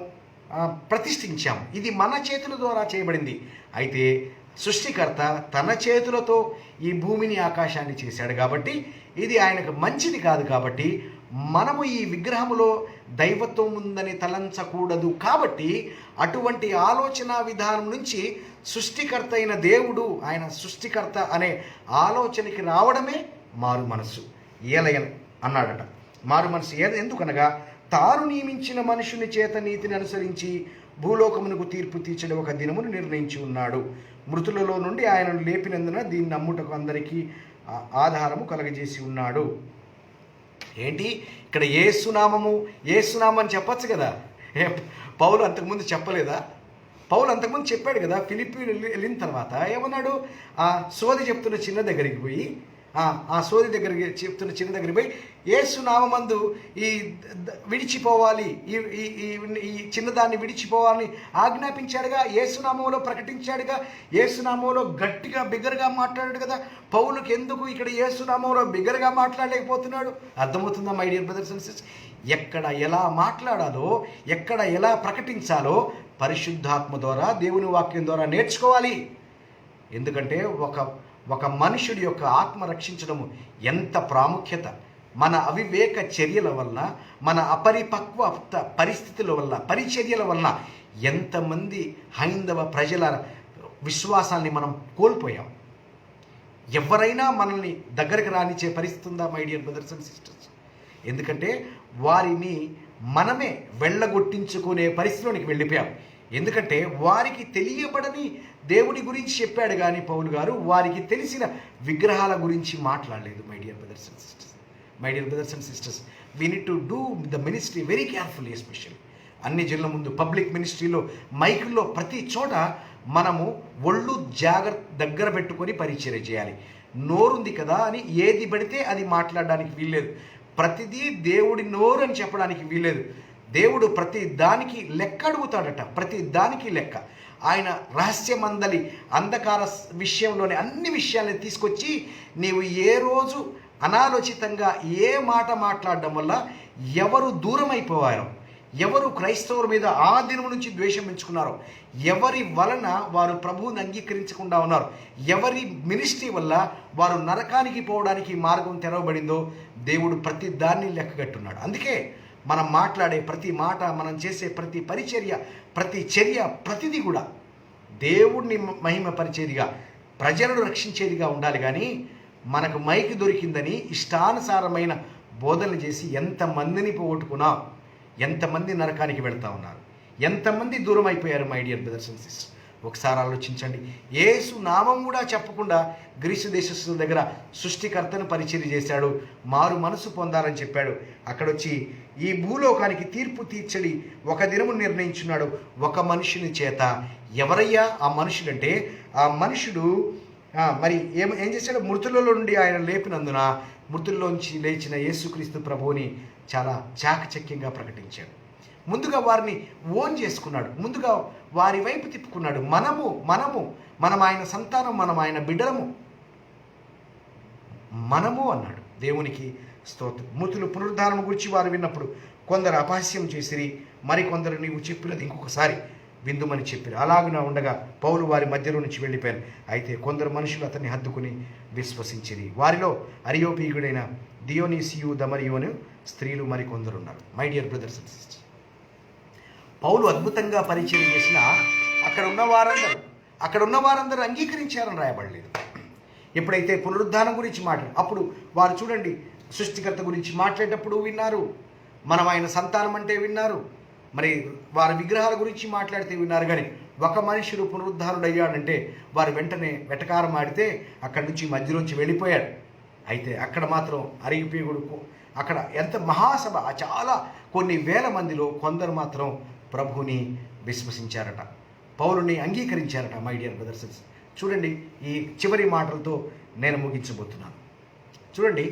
ప్రతిష్ఠించాము. ఇది మన చేతుల ద్వారా చేయబడింది. అయితే సృష్టికర్త తన చేతులతో ఈ భూమిని ఆకాశాన్ని చేశాడు కాబట్టి ఇది ఆయనకు మంచిది కాదు. కాబట్టి మనము ఈ విగ్రహములో దైవత్వం ఉందని తలంచకూడదు. కాబట్టి అటువంటి ఆలోచన విధానం నుంచి సృష్టికర్త అయిన దేవుడు, ఆయన సృష్టికర్త అనే ఆలోచనకి రావడమే మారు మనసు. ఏలయన్ అన్నాడట. మారు మనసు ఎందుకనగా, తాను నియమించిన మనుషుని చేత నీతిని అనుసరించి భూలోకమునకు తీర్పు తీర్చడం ఒక దినమును నిర్ణయించి ఉన్నాడు. మృతులలో నుండి ఆయనను లేపినందున దీన్ని నమ్ముటకు అందరికీ ఆధారము కలగజేసి ఉన్నాడు. ఏంటి ఇక్కడ యేసునామం అని చెప్పచ్చు కదా. పౌలు అంతకుముందు చెప్పలేదా? పౌలు అంతకుముందు చెప్పాడు కదా. ఫిలిప్పీ వెళ్ళిన తర్వాత ఏమన్నాడు? ఆ సోది చెప్తున్న చిన్న దగ్గరికి పోయి, ఆ సోది దగ్గరికి చెప్తున్న చిన్న దగ్గరికి పోయి యేసు నామమందు ఈ విడిచిపోవాలి, ఈ ఈ ఈ చిన్నదాన్ని విడిచిపోవాలని ఆజ్ఞాపించాడుగా, యేసునామంలో ప్రకటించాడుగా, యేసునామంలో గట్టిగా బిగ్గరగా మాట్లాడాడు కదా. పౌలుకి ఎందుకు ఇక్కడ యేసునామంలో బిగ్గరగా మాట్లాడలేకపోతున్నాడు? అర్థమవుతుందా my dear brothers and sisters? ఎక్కడ ఎలా మాట్లాడాలో, ఎక్కడ ఎలా ప్రకటించాలో పరిశుద్ధాత్మ ద్వారా, దేవుని వాక్యం ద్వారా నేర్చుకోవాలి. ఎందుకంటే ఒక మనుషుడి యొక్క ఆత్మ రక్షించడము ఎంత ప్రాముఖ్యత. మన అవివేక చర్యల వలన, మన అపరిపక్వ పరిస్థితుల వల్ల, పరిచర్యల వలన ఎంతమంది హైందవ ప్రజల విశ్వాసాన్ని మనం కోల్పోయాం. ఎవరైనా మనల్ని దగ్గరికి రానిచ్చే పరిస్థితి ఉందా my dear brothers and sisters? ఎందుకంటే వారిని మనమే వెళ్ళగొట్టించుకునే పరిస్థితిలోనికి వెళ్ళిపోయాం. ఎందుకంటే వారికి తెలియబడని దేవుని గురించి చెప్పాడు కానీ పౌలు గారు వారికి తెలిసిన విగ్రహాల గురించి మాట్లాడలేదు. My dear brothers and sisters, my dear brothers and sisters, we need to do the ministry very carefully. Especially అన్ని జిల్లా ముందు పబ్లిక్ మినిస్ట్రీలో, మైకుల్లో, ప్రతి చోట మనము ఒళ్ళు దగ్గర పెట్టుకొని పరిచర్య చేయాలి. నోరుంది కదా అని ఏది పడితే అది మాట్లాడడానికి వీల్లేదు. ప్రతిదీ దేవుడి నోరు అని చెప్పడానికి వీల్లేదు. దేవుడు ప్రతి దానికి లెక్క అడుగుతాడట, ప్రతి దానికి లెక్క. ఆయన రహస్యమందలి అంధకార విషయంలోని అన్ని విషయాలను తీసుకొచ్చి నీవు ఏ రోజు అనాలోచితంగా ఏ మాట మాట్లాడడం వల్ల ఎవరు దూరం అయిపోయారో, ఎవరు క్రైస్తవుల మీద ఆ దినం నుంచి ద్వేషం పెంచుకున్నారో, ఎవరి వలన వారు ప్రభువుని అంగీకరించకుండా ఉన్నారు, ఎవరి మినిస్ట్రీ వల్ల వారు నరకానికి పోవడానికి మార్గం తెరవబడిందో దేవుడు ప్రతి దాన్ని లెక్కగట్టున్నాడు. అందుకే మనం మాట్లాడే ప్రతి మాట, మనం చేసే ప్రతి పరిచర్య, ప్రతి చర్య, ప్రతిదీ కూడా దేవుడిని మహిమపరిచేదిగా, ప్రజలను రక్షించేదిగా ఉండాలి. కానీ మనకు మైకి దొరికిందని ఇష్టానుసారమైన బోధనలు చేసి ఎంతమందిని పోగొట్టుకున్నాం, ఎంతమంది నరకానికి వెళ్తూ ఉన్నారు, ఎంతమంది దూరం అయిపోయారు. My dear brothers and sisters, ఒకసారి ఆలోచించండి. యేసు నామం కూడా చెప్పకుండా గ్రీసు దేశస్తుల దగ్గర సృష్టికర్తను పరిచర్య చేశాడు, మారు మనసు పొందాలని చెప్పాడు. అక్కడొచ్చి ఈ భూలోకానికి తీర్పు తీర్చడి ఒక దినము నిర్ణయించున్నాడు ఒక మనుషుని చేత. ఎవరయ్యా ఆ మనుషుడంటే, ఆ మనుషుడు మరి ఏం చేశాడు? మృతులలో నుండి ఆయన లేపినందున మృతుల్లోంచి లేచిన యేసుక్రీస్తు ప్రభువుని చాలా చాకచక్యంగా ప్రకటించాడు. ముందుగా వారిని ఓన్ చేసుకున్నాడు, ముందుగా వారి వైపు తిప్పుకున్నాడు. మనం ఆయన సంతానం, మనం ఆయన బిడ్డలము, మనము అన్నాడు. దేవునికి స్తోత్రం. మృతులు పునరుద్ధానం గురించి వారు విన్నప్పుడు కొందరు అపహాస్యం చేసిరి, మరికొందరు నీవు చెప్పినది ఇంకొకసారి విందుమని చెప్పిరి. అలాగున ఉండగా పౌలు వారి మధ్యలో నుంచి వెళ్ళిపోయారు. అయితే కొందరు మనుషులు అతన్ని హద్దుకుని విశ్వసించిరి. వారిలో అరియోపీయుడైన దియోనీసియు, దమరియోను స్త్రీలు మరికొందరు ఉన్నారు. My dear brothers and sisters, పౌలు అద్భుతంగా పరిచయం చేసిన అక్కడ ఉన్న వారందరూ అంగీకరించారని రాయబడలేదు. ఎప్పుడైతే పునరుద్ధానం గురించి అప్పుడు వారు చూడండి, సృష్టికర్త గురించి మాట్లాడేటప్పుడు విన్నారు, మనం ఆయన సంతానం అంటే విన్నారు, మరి వారి విగ్రహాల గురించి మాట్లాడితే విన్నారు. కానీ ఒక మనుషుడు పునరుద్ధానుడు అయ్యాడంటే వారు వెంటనే వెటకారం ఆడితే అక్కడి నుంచి మధ్యలోంచి వెళ్ళిపోయాడు. అయితే అక్కడ మాత్రం అరిగిపోయాడు. అక్కడ ఎంత మహాసభ, చాలా కొన్ని వేల మందిలో కొందరు మాత్రం ప్రభువుని విశ్వసించారట, పౌలుని అంగీకరించారట. మై డియర్ బ్రదర్స్, చూడండి, ఈ చివరి మాటలతో నేను ముగించబోతున్నాను. చూడండి,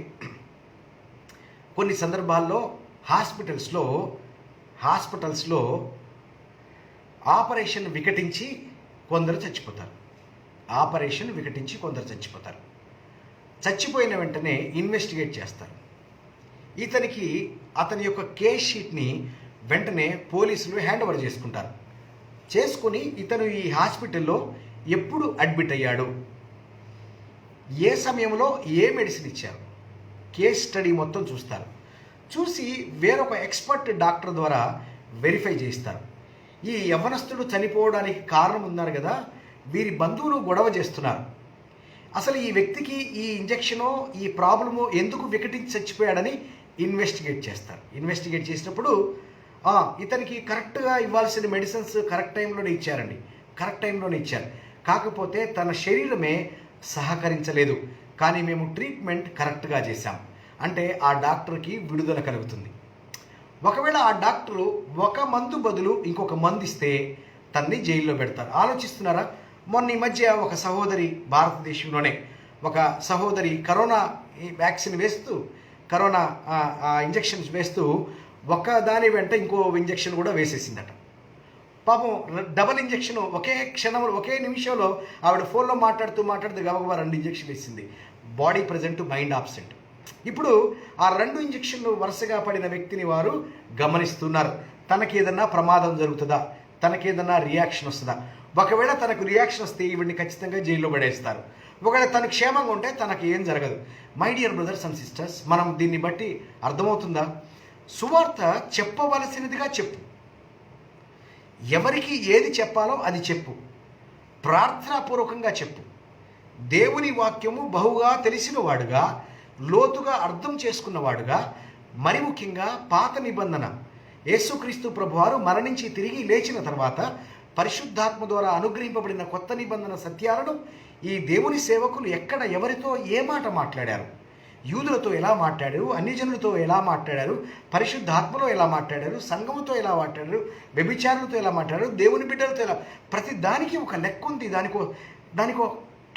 కొన్ని సందర్భాల్లో హాస్పిటల్స్లో ఆపరేషన్ వికటించి కొందరు చచ్చిపోతారు. చచ్చిపోయిన వెంటనే ఇన్వెస్టిగేట్ చేస్తారు. అతని యొక్క కేస్ షీట్ని వెంటనే పోలీసులు హ్యాండ్ ఓవర్ చేసుకుని ఇతను ఈ హాస్పిటల్లో ఎప్పుడు అడ్మిట్ అయ్యాడు, ఏ సమయంలో ఏ మెడిసిన్ ఇచ్చారు, కేస్ స్టడీ మొత్తం చూసి వేరొక ఎక్స్పర్ట్ డాక్టర్ ద్వారా వెరిఫై చేస్తారు. ఈ యవ్వనస్తుడు చనిపోవడానికి కారణం ఉన్నారు కదా, వీరి బంధువులు గొడవ చేస్తున్నారు. అసలు ఈ వ్యక్తికి ఈ ఇంజెక్షనో ఈ ప్రాబ్లమో ఎందుకు వికటించి చచ్చిపోయాడని ఇన్వెస్టిగేట్ చేసినప్పుడు ఇతనికి కరెక్ట్గా ఇవ్వాల్సిన మెడిసిన్స్ కరెక్ట్ టైంలోనే ఇచ్చారు. కాకపోతే తన శరీరమే సహకరించలేదు. కానీ మేము ట్రీట్మెంట్ కరెక్ట్గా చేశాం అంటే ఆ డాక్టర్కి విడుదల కలుగుతుంది. ఒకవేళ ఆ డాక్టరు ఒక మందు బదులు ఇంకొక మందు ఇస్తే తన్ని జైల్లో పెడతారు. ఆలోచిస్తున్నారా? మొన్న ఈ మధ్య ఒక సహోదరి భారతదేశంలోనే ఒక సహోదరి కరోనా వ్యాక్సిన్ వేస్తూ, కరోనా ఇంజెక్షన్స్ వేస్తూ దాని వెంట ఇంకో ఇంజెక్షన్ కూడా వేసేసిందట. పాపం డబల్ ఇంజెక్షన్ ఒకే క్షణంలో, ఒకే నిమిషంలో ఆవిడ ఫోన్లో మాట్లాడుతూ గబగబా 2 ఇంజెక్షన్ వేసింది. Body present, mind absent. ఇప్పుడు ఆ 2 ఇంజెక్షన్లు వరుసగా పడిన వ్యక్తిని వారు గమనిస్తున్నారు. తనకి ఏదన్నా ప్రమాదం జరుగుతుందా, తనకి ఏదన్నా రియాక్షన్ వస్తుందా? ఒకవేళ తనకు రియాక్షన్ వస్తే ఈవిడ్ని ఖచ్చితంగా జైల్లో పడేస్తారు. ఒకవేళ తను క్షేమంగా ఉంటే తనకు ఏం జరగదు. My dear brothers and sisters, మనం దీన్ని బట్టి అర్థమవుతుందా? సువార్త చెప్పవలసినదిగా చెప్పు, ఎవరికి ఏది చెప్పాలో అది చెప్పు, ప్రార్థనాపూర్వకంగా చెప్పు. దేవుని వాక్యము బహుగా తెలిసిన వాడుగా, లోతుగా అర్థం చేసుకున్నవాడుగా, మరి ముఖ్యంగా పాత నిబంధన యేసుక్రీస్తు ప్రభువారు మరణించి తిరిగి లేచిన తర్వాత పరిశుద్ధాత్మ ద్వారా అనుగ్రహింపబడిన కొత్త నిబంధన సత్యాలను ఈ దేవుని సేవకులు ఎక్కడ, ఎవరితో ఏ మాట మాట్లాడారు, యూదులతో ఎలా మాట్లాడారు, అన్యజనులతో ఎలా మాట్లాడారు, పరిశుద్ధాత్మలో ఎలా మాట్లాడారు, సంఘముతో ఎలా మాట్లాడారు, వ్యభిచారులతో ఎలా మాట్లాడారు, దేవుని బిడ్డలతో ఎలా, ప్రతి దానికి ఒక లెక్క ఉంది, దానికో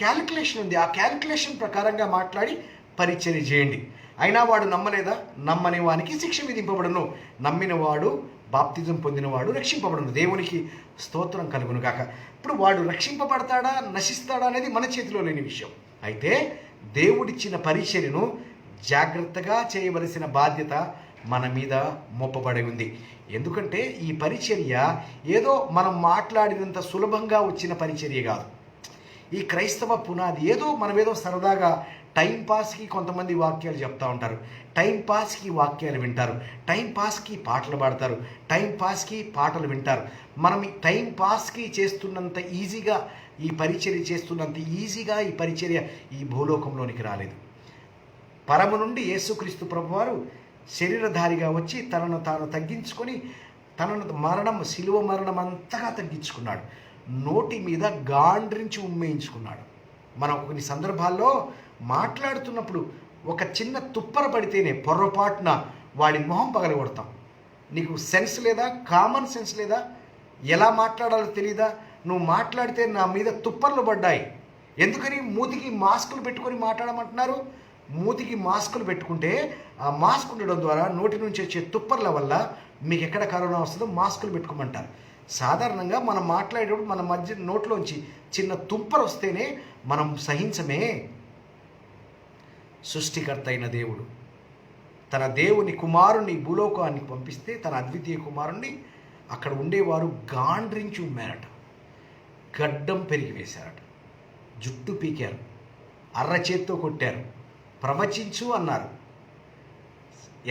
క్యాలిక్యులేషన్ ఉంది. ఆ క్యాలిక్యులేషన్ ప్రకారంగా మాట్లాడి పరిచర్య చేయండి. అయినా వాడు నమ్మలేదా? నమ్మని వానికి శిక్ష విధింపబడును, నమ్మినవాడు బాప్తిజం పొందినవాడు రక్షింపబడును. దేవునికి స్తోత్రం కలుగును గాక. ఇప్పుడు వాడు రక్షింపబడతాడా, నశిస్తాడా అనేది మన చేతిలో లేని విషయం. అయితే దేవుడిచ్చిన పరిచర్యను జాగ్రత్తగా చేయవలసిన బాధ్యత మన మీద మోపబడి ఉంది. ఎందుకంటే ఈ పరిచర్య ఏదో మనం మాట్లాడినంత సులభంగా వచ్చిన పరిచర్య కాదు. ఈ క్రైస్తవ పునాది మనమేదో సరదాగా టైంపాస్కి కొంతమంది వాక్యాలు చెప్తూ ఉంటారు, టైంపాస్కి వాక్యాలు వింటారు, టైంపాస్కి పాటలు పాడతారు, టైంపాస్కి పాటలు వింటారు. మనం ఈ టైంపాస్కి చేస్తున్నంత ఈజీగా ఈ పరిచర్య ఈ భూలోకంలోనికి రాలేదు. పరము నుండి యేసుక్రీస్తు ప్రభువారు శరీరధారిగా వచ్చి తనను తాను తగ్గించుకొని శిలువ మరణం అంతగా తగ్గించుకున్నాడు. నోటి మీద గాండ్రించి ఉమ్మేయించుకున్నాడు. మనం కొన్ని సందర్భాల్లో మాట్లాడుతున్నప్పుడు ఒక చిన్న తుప్పర పడితేనే పొర్రపాటున వాడి మొహం పగలగొడతాం. నీకు సెన్స్ లేదా? కామన్ సెన్స్ లేదా? ఎలా మాట్లాడాలో తెలీదా? నువ్వు మాట్లాడితే నా మీద తుప్పర్లు పడ్డాయి. ఎందుకని? మూతికి మాస్కులు పెట్టుకొని మాట్లాడమంటున్నారు. మూతికి మాస్కులు పెట్టుకుంటే ఆ మాస్క్ ఉండడం ద్వారా నోటి నుంచి వచ్చే తుప్పర్ల వల్ల మీకు ఎక్కడ కరోనా వస్తుందో మాస్కులు పెట్టుకోమంటారు. సాధారణంగా మనం మాట్లాడేటప్పుడు మన మధ్య నోట్లోంచి చిన్న తుంపర వస్తేనే మనం సహించమే. సృష్టికర్త అయిన దేవుడు తన దేవుని కుమారుణ్ణి భూలోకానికి పంపిస్తే, తన అద్వితీయ కుమారుణ్ణి అక్కడ ఉండేవారు గాండ్రించి ఉమ్మారట, గడ్డం పెరిగి వేశారట, జుట్టు పీకారు, అర్రచేత్తో కొట్టారు, ప్రవచించు అన్నారు.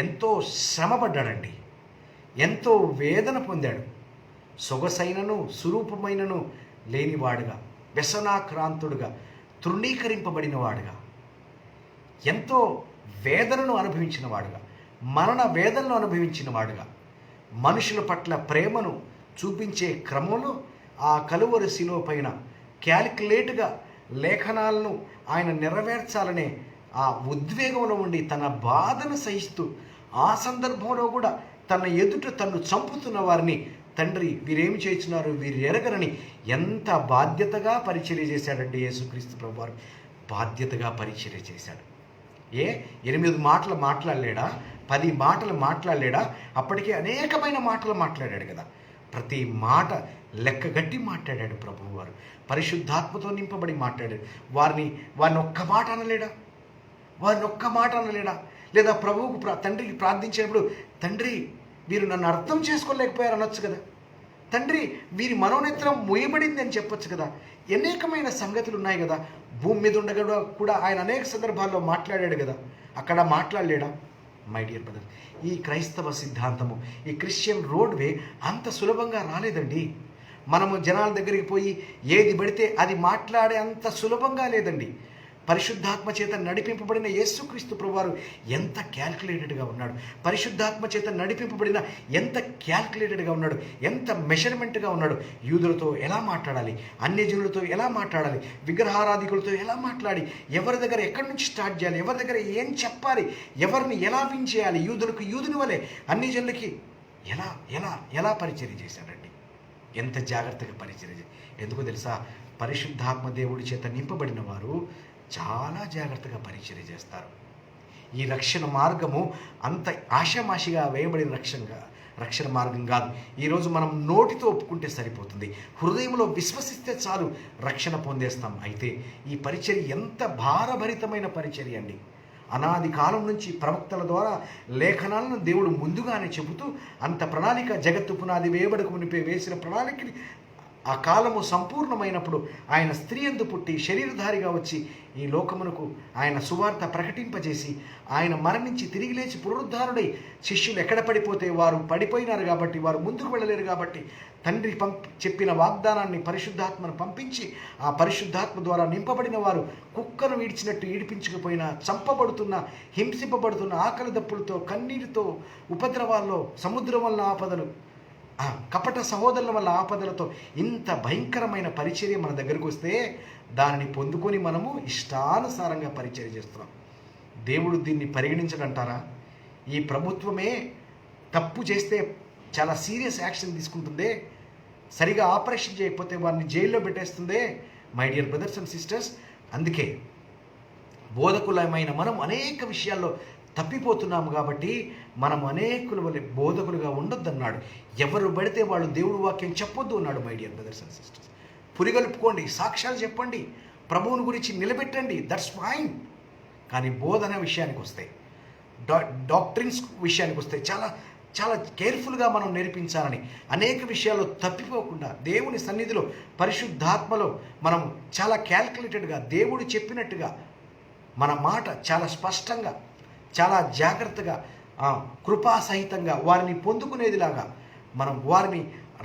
ఎంతో శ్రమపడ్డాడండి, ఎంతో వేదన పొందాడు. సొగసైనను సురూపమైనను లేనివాడుగా, వ్యసనాక్రాంతుడుగా, తృణీకరింపబడినవాడుగా, ఎంతో వేదనను అనుభవించిన వాడుగా, మరణ వేదనను అనుభవించిన వాడుగా, మనుషుల పట్ల ప్రేమను చూపించే క్రమంలో ఆ కలువరి శిలువ పైన క్యాలిక్యులేట్గా లేఖనాలను ఆయన నెరవేర్చాలనే ఆ ఉద్వేగంలో ఉండి తన బాధను సహిస్తూ, ఆ సందర్భంలో కూడా తన ఎదుట తన్ను చంపుతున్న వారిని, తండ్రి వీరేమి చేస్తున్నారు, వీరు ఎరగరని ఎంత బాధ్యతగా పరిచర్య చేశాడంటే యేసుక్రీస్తు ప్రభువారు బాధ్యతగా పరిచర్య చేశాడు. 8 మాటలు మాట్లాడలేడా? 10 మాటలు మాట్లాడలేడా? అప్పటికే అనేకమైన మాటలు మాట్లాడాడు కదా. ప్రతి మాట లెక్కగట్టి మాట్లాడాడు ప్రభువు వారు. పరిశుద్ధాత్మతో నింపబడి మాట్లాడాడు. వారిని ఒక్క మాట అనలేడా? లేదా ప్రభువుకు తండ్రికి ప్రార్థించినప్పుడు, తండ్రి వీరు నన్ను అర్థం చేసుకోలేకపోయారు అనొచ్చు కదా. తండ్రి వీరి మనోనేత్రం మూయబడింది అని చెప్పొచ్చు కదా. అనేకమైన సంగతులు ఉన్నాయి కదా. భూమి మీద ఉండగా కూడా ఆయన అనేక సందర్భాల్లో మాట్లాడాడు కదా. అక్కడ మాట్లాడలేడా? మై డియర్ బ్రదర్, ఈ క్రైస్తవ సిద్ధాంతము, ఈ క్రిస్టియన్ రోడ్ వే అంత సులభంగా రాలేదండి. మనము జనాల దగ్గరికి పోయి ఏది పడితే అది మాట్లాడే అంత సులభంగా లేదండి. పరిశుద్ధాత్మ చేత నడిపింపబడిన యేసుక్రీస్తు ప్రభువారు ఎంత క్యాల్కులేటెడ్గా ఉన్నాడు. పరిశుద్ధాత్మ చేత నడిపింపబడిన ఎంత క్యాల్కులేటెడ్గా ఉన్నాడు, ఎంత మెజర్మెంట్గా ఉన్నాడు. యూదులతో ఎలా మాట్లాడాలి, అన్యజనులతో ఎలా మాట్లాడాలి, విగ్రహారాధికులతో ఎలా మాట్లాడి, ఎవరి దగ్గర ఎక్కడి నుంచి స్టార్ట్ చేయాలి, ఎవరి దగ్గర ఏం చెప్పాలి, ఎవరిని ఎలా విన్ చేయాలి, యూదులకు యూదుని వలె అన్యజనులకి ఎలా ఎలా ఎలా పరిచర్య చేశాడండి. ఎంత జాగ్రత్తగా పరిచర్య. ఎందుకో తెలుసా? పరిశుద్ధాత్మ దేవుడి చేత నింపబడిన వారు చాలా జాగ్రత్తగా పరిచర్య చేస్తారు. ఈ రక్షణ మార్గము అంత ఆషామాషిగా వేయబడిన రక్షణ మార్గం కాదు. ఈరోజు మనం నోటితో ఒప్పుకుంటే సరిపోతుంది, హృదయంలో విశ్వసిస్తే చాలు రక్షణ పొందేస్తాం. అయితే ఈ పరిచర్య ఎంత భారభరితమైన పరిచర్య అండి. అనాది కాలం నుంచి ప్రవక్తల ద్వారా లేఖనాలను దేవుడు ముందుగానే చెబుతూ అంత ప్రణాళిక, జగత్తు పునాది వేయబడక మునిపే వేసిన ప్రణాళికని ఆ కాలము సంపూర్ణమైనప్పుడు ఆయన స్త్రీ యందు పుట్టి శరీరధారిగా వచ్చి ఈ లోకమునకు ఆయన సువార్త ప్రకటింపజేసి ఆయన మరణించి తిరిగి లేచి పునరుద్ధారుడై శిష్యులు ఎక్కడ పడిపోతే వారు పడిపోయినారు కాబట్టి వారు ముందుకు వెళ్ళలేరు కాబట్టి తండ్రి చెప్పిన వాగ్దానాన్ని పరిశుద్ధాత్మను పంపించి ఆ పరిశుద్ధాత్మ ద్వారా నింపబడిన వారు కుక్కను ఈడ్చినట్టు ఈడిపించకపోయినా చంపబడుతున్న, హింసింపబడుతున్న, ఆకలి దప్పులతో, కన్నీటితో, ఉపద్రవాల్లో, సముద్రం వల్ల ఆపదలు, కపట సహోదరుల వల్ల ఆపదలతో ఇంత భయంకరమైన పరిచర్య మన దగ్గరకు వస్తే దానిని పొందుకొని మనము ఇష్టానుసారంగా పరిచర్య చేస్తున్నాం. దేవుడు దీన్ని పరిగణించడంటారా? ఈ ప్రభుత్వమే తప్పు చేస్తే చాలా సీరియస్ యాక్షన్ తీసుకుంటుందే, సరిగా ఆపరేషన్ చేయకపోతే వారిని జైల్లో పెట్టేస్తుందే. My dear brothers and sisters, అందుకే బోధకులమైన మనం అనేక విషయాల్లో తప్పిపోతున్నాము కాబట్టి మనం అనేకుల వల్ల బోధకులుగా ఉండొద్దన్నాడు. ఎవరు పడితే వాళ్ళు దేవుడు వాక్యం చెప్పొద్దు అన్నాడు. My dear brothers and sisters, పురిగలుపుకోండి, సాక్ష్యాలు చెప్పండి, ప్రభువుని గురించి నిలబెట్టండి, దట్స్ ఫైన్. కానీ బోధన విషయానికి వస్తే, డాక్ట్రిన్స్ విషయానికి వస్తే చాలా చాలా కేర్ఫుల్గా మనం నేర్పించాలని, అనేక విషయాల్లో తప్పిపోకుండా దేవుని సన్నిధిలో పరిశుద్ధాత్మలో మనం చాలా క్యాల్కులేటెడ్గా దేవుడు చెప్పినట్టుగా మన మాట చాలా స్పష్టంగా, చాలా జాగ్రత్తగా, కృపాసహితంగా వారిని పొందుకునేదిలాగా, మనం వారిని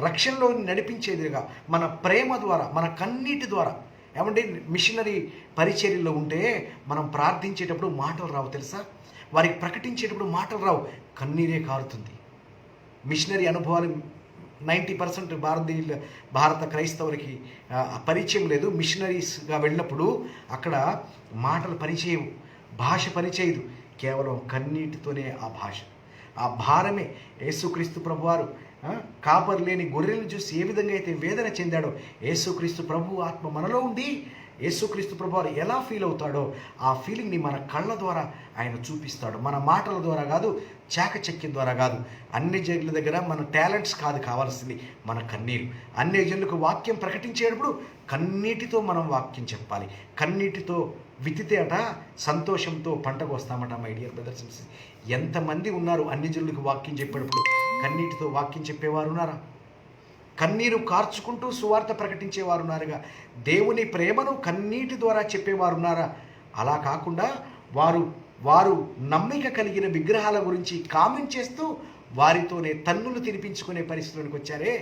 రక్షణలో నడిపించేదిగా, మన ప్రేమ ద్వారా, మన కన్నీటి ద్వారా. ఏమంటే మిషనరీ పరిచర్యలో ఉంటే మనం ప్రార్థించేటప్పుడు మాటలు రావు తెలుసా, వారికి ప్రకటించేటప్పుడు మాటలు రావు, కన్నీరే కారుతుంది. మిషనరీ అనుభవాలు 90% భారత క్రైస్తవులకి పరిచయం లేదు. మిషనరీస్గా వెళ్ళినప్పుడు అక్కడ మాటలు పనిచేయవు, భాష పనిచేయదు, కేవలం కన్నీటితోనే ఆ భారమే. యేసుక్రీస్తు ప్రభువారు కాపరి లేని గొర్రెలను చూసి ఏ విధంగా అయితే వేదన చెందాడో, యేసుక్రీస్తు ప్రభు ఆత్మ మనలో ఉండి యేసుక్రీస్తు ప్రభువారు ఎలా ఫీల్ అవుతాడో ఆ ఫీలింగ్ని మన కళ్ళ ద్వారా ఆయన చూపిస్తాడు. మన మాటల ద్వారా కాదు, చాకచక్యం ద్వారా కాదు. అన్ని జనుల దగ్గర మన టాలెంట్స్ కాదు కావాల్సింది, మన కన్నీరు. అన్ని జనులకు వాక్యం ప్రకటించేటప్పుడు కన్నీటితో మనం వాక్యం చెప్పాలి. కన్నీటితో విత్తితే అట సంతోషంతో పంటకు వస్తామట. My dear brothers and sisters, ఎంతమంది ఉన్నారు అన్ని జనులకు వాక్యం చెప్పేటప్పుడు కన్నీటితో వాక్యం చెప్పేవారు ఉన్నారా? కన్నీరు కార్చుకుంటూ సువార్త ప్రకటించేవారు ఉన్నారుగా. దేవుని ప్రేమను కన్నీటి ద్వారా చెప్పేవారు ఉన్నారా? అలా కాకుండా వారు నమ్మిక కలిగిన విగ్రహాల గురించి కామెంట్ చేస్తూ వారితోనే తన్నులు తినిపించుకునే పరిస్థితిలోకి వచ్చారే.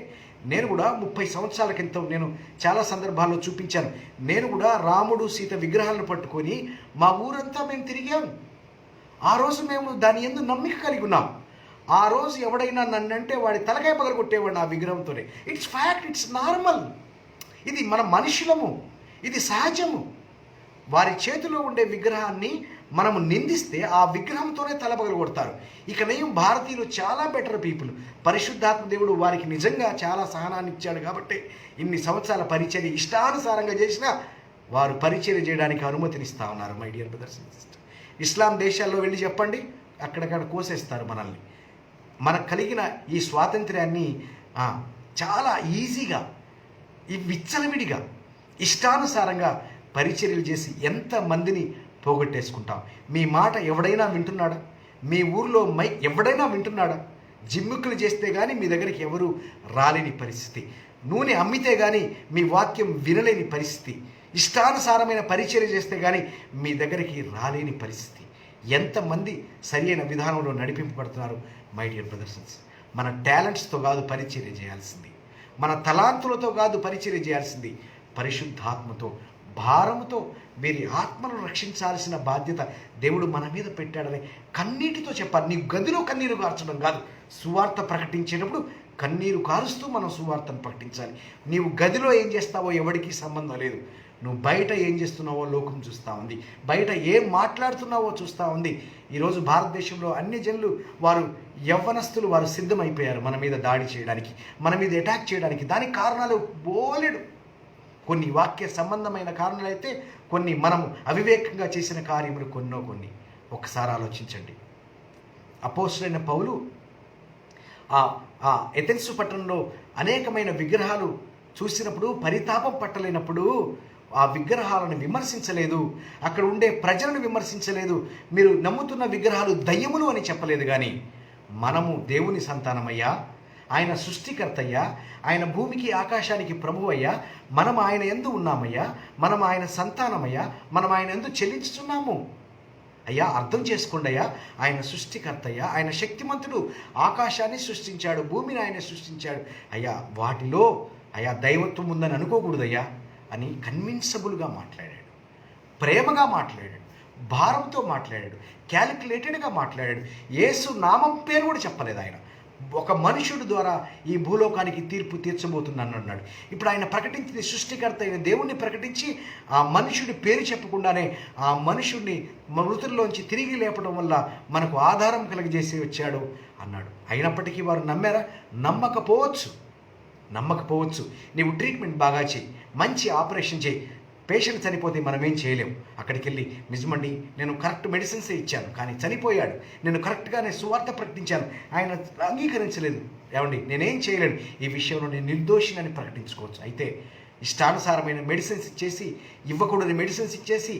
నేను కూడా 30 సంవత్సరాల క్రితం నేను చాలా సందర్భాల్లో చూపించాను. నేను కూడా రాముడు సీత విగ్రహాలను పట్టుకొని మా ఊరంతా మేము తిరిగాం. ఆ రోజు మేము దాని యందు నమ్మిక కలిగి ఉన్నాం. ఆ రోజు ఎవడైనా నన్నంటే వాడి తలకాయ పగలు కొట్టేవాడు ఆ విగ్రహంతోనే. It's fact, it's normal. ఇది మన మనుషులము, ఇది సహజము. వారి చేతిలో ఉండే విగ్రహాన్ని మనము నిందిస్తే ఆ విగ్రహంతోనే తలపగలు కొడతారు. ఇక నేను భారతీయులు చాలా బెటర్ పీపుల్. పరిశుద్ధాత్మ దేవుడు వారికి నిజంగా చాలా సహనాన్ని ఇచ్చాడు కాబట్టి ఇన్ని సంవత్సరాల పరిచర్య ఇష్టానుసారంగా చేసినా వారు పరిచర్య చేయడానికి అనుమతినిస్తూ ఉన్నారు. My dear brothers and sisters, Islam దేశాల్లో వెళ్ళి చెప్పండి, అక్కడక్కడ కోసేస్తారు మనల్ని. మనకు కలిగిన ఈ స్వాతంత్ర్యాన్ని చాలా ఈజీగా, ఈ విచ్చలవిడిగా, ఇష్టానుసారంగా పరిచర్యలు చేసి ఎంతమందిని పోగొట్టేసుకుంటాం. మీ మాట ఎవడైనా వింటున్నాడా? మీ ఊర్లో ఎవడైనా వింటున్నాడా? జిమ్ముకులు చేస్తే కానీ మీ దగ్గరికి ఎవరు రాలేని పరిస్థితి. నూనె అమ్మితే కానీ మీ వాక్యం వినలేని పరిస్థితి. ఇష్టానుసారమైన పరిచర్య చేస్తే కానీ మీ దగ్గరికి రాలేని పరిస్థితి. ఎంతమంది సరైన విధానంలో నడిపింపబడుతున్నారు? మై డియర్ బ్రదర్స్, మన టాలెంట్స్తో కాదు పరిచర్య చేయాల్సింది, మన తలాంతులతో కాదు పరిచర్య చేయాల్సింది, పరిశుద్ధాత్మతో, భారముతో. వీరి ఆత్మను రక్షించాల్సిన బాధ్యత దేవుడు మన మీద పెట్టాడని కన్నీటితో చెప్పాలి. నీ గదిలో కన్నీరు కార్చడం కాదు, సువార్త ప్రకటించేటప్పుడు కన్నీరు కారుస్తూ మనం సువార్తను ప్రకటించాలి. నీవు గదిలో ఏం చేస్తావో ఎవరికి సంబంధం లేదు. నువ్వు బయట ఏం చేస్తున్నావో లోకం చూస్తూ ఉంది, బయట ఏం మాట్లాడుతున్నావో చూస్తూ ఉంది. ఈరోజు భారతదేశంలో అన్ని జనులు వారు యవ్వనస్తులు వారు సిద్ధమైపోయారు మన మీద దాడి చేయడానికి, మన మీద అటాక్ చేయడానికి. దానికి కారణాలు బోలెడు. కొన్ని వాక్య సంబంధమైన కారణాలైతే, కొన్ని మనము అవివేకంగా చేసిన కార్యములు కొన్ని ఒకసారి ఆలోచించండి. అపోస్తలుడైన పౌలు ఆ ఎథెన్సు పట్టణంలో అనేకమైన విగ్రహాలు చూసినప్పుడు పరితాపం పట్టలేనప్పుడు ఆ విగ్రహాలను విమర్శించలేదు, అక్కడ ఉండే ప్రజలను విమర్శించలేదు. మీరు నమ్ముతున్న విగ్రహాలు దయ్యములు అని చెప్పలేదు, కానీ మనము దేవుని సంతానమయ్యా, ఆయన సృష్టికర్తయ్యా, ఆయన భూమికి ఆకాశానికి ప్రభువయ్యా, మనం ఆయన యందు ఉన్నామయ్యా, మనం ఆయన సంతానమయ్యా, మనం ఆయన యందు చెల్లించుతున్నాము అయ్యా, అర్థం చేసుకోండి అయ్యా, ఆయన సృష్టికర్తయ్యా, ఆయన శక్తిమంతుడు, ఆకాశాన్ని సృష్టించాడు, భూమిని ఆయన సృష్టించాడు అయ్యా, వాటిలో అయ్యా దైవత్వం ఉందని అనుకోకూడదయ్యా అని కన్విన్సబుల్గా మాట్లాడాడు, ప్రేమగా మాట్లాడాడు, భారంతో మాట్లాడాడు, క్యాలిక్యులేటెడ్గా మాట్లాడాడు. యేసు నామం పేరు కూడా చెప్పలేదు ఆయన. ఒక మనుషుడు ద్వారా ఈ భూలోకానికి తీర్పు తీర్చబోతున్నాను అన్నాడు. ఇప్పుడు ఆయన ప్రకటించిన సృష్టికర్త అయిన దేవుణ్ణి ప్రకటించి ఆ మనుషుడి పేరు చెప్పకుండానే ఆ మనుషుడిని మృతుల్లోంచి తిరిగి లేపడం వల్ల మనకు ఆధారం కలిగజేసి వచ్చాడు అన్నాడు. అయినప్పటికీ వారు నమ్మారా? నమ్మకపోవచ్చు. నీవు ట్రీట్మెంట్ బాగా చేయి, మంచి ఆపరేషన్ చేయి, పేషెంట్ చనిపోతే మనం ఏం చేయలేము. అక్కడికి వెళ్ళి నిజమండి నేను కరెక్ట్ మెడిసిన్సే ఇచ్చాను, కానీ చనిపోయాడు, నేను కరెక్ట్గానే సువార్త ప్రకటించాను, ఆయన అంగీకరించలేదు, ఏమండి నేనేం చేయలేను, ఈ విషయంలో నేను నిర్దోషినని ప్రకటించుకోవచ్చు. అయితే ఇష్టానుసారమైన మెడిసిన్స్ ఇచ్చేసి, ఇవ్వకూడని మెడిసిన్స్ ఇచ్చేసి,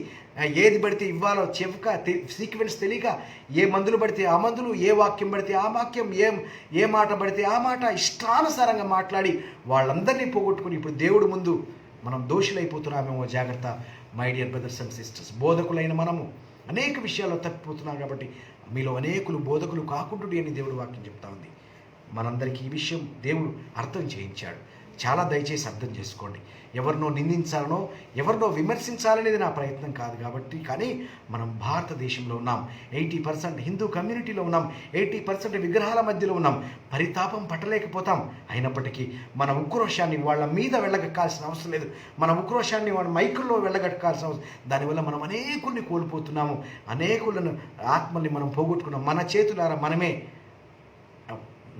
ఏది పడితే ఇవ్వాలో సీక్వెన్స్ తెలియక ఏ మందులు పడితే ఆ మందులు, ఏ వాక్యం పడితే ఆ వాక్యం, ఏ మాట పడితే ఆ మాట ఇష్టానుసారంగా మాట్లాడి వాళ్ళందరినీ పోగొట్టుకుని ఇప్పుడు దేవుడి ముందు మనం దోషులైపోతున్నామేమో. జాగ్రత్త my dear brothers and sisters. బోధకులైన మనము అనేక విషయాల్లో తప్పిపోతున్నాం కాబట్టి మీలో అనేకులు బోధకులు కాకుంటుడి అని దేవుడు వాక్యం చెప్తా ఉంది. మనందరికీ ఈ విషయం దేవుడు అర్థం చేయించాడు. చాలా దయచేసి అర్థం చేసుకోండి. ఎవరినో నిందించాలనో ఎవరినో విమర్శించాలనేది నా ప్రయత్నం కాదు కాబట్టి, కానీ మనం భారతదేశంలో ఉన్నాం, 80% హిందూ కమ్యూనిటీలో ఉన్నాం, 80% విగ్రహాల మధ్యలో ఉన్నాం, పరితాపం పట్టలేకపోతాం. అయినప్పటికీ మన ఉక్రోషాన్ని వాళ్ళ మీద వెళ్ళగక్కాల్సిన అవసరం లేదు, మన ఉక్రోషాన్ని వాళ్ళ మైకుల్లో వెళ్ళగక్కాల్సిన అవసరం. దానివల్ల మనం అనేకుల్ని కోల్పోతున్నాము, అనేకులను ఆత్మల్ని మనం పోగొట్టుకున్నాం, మన చేతులారా మనమే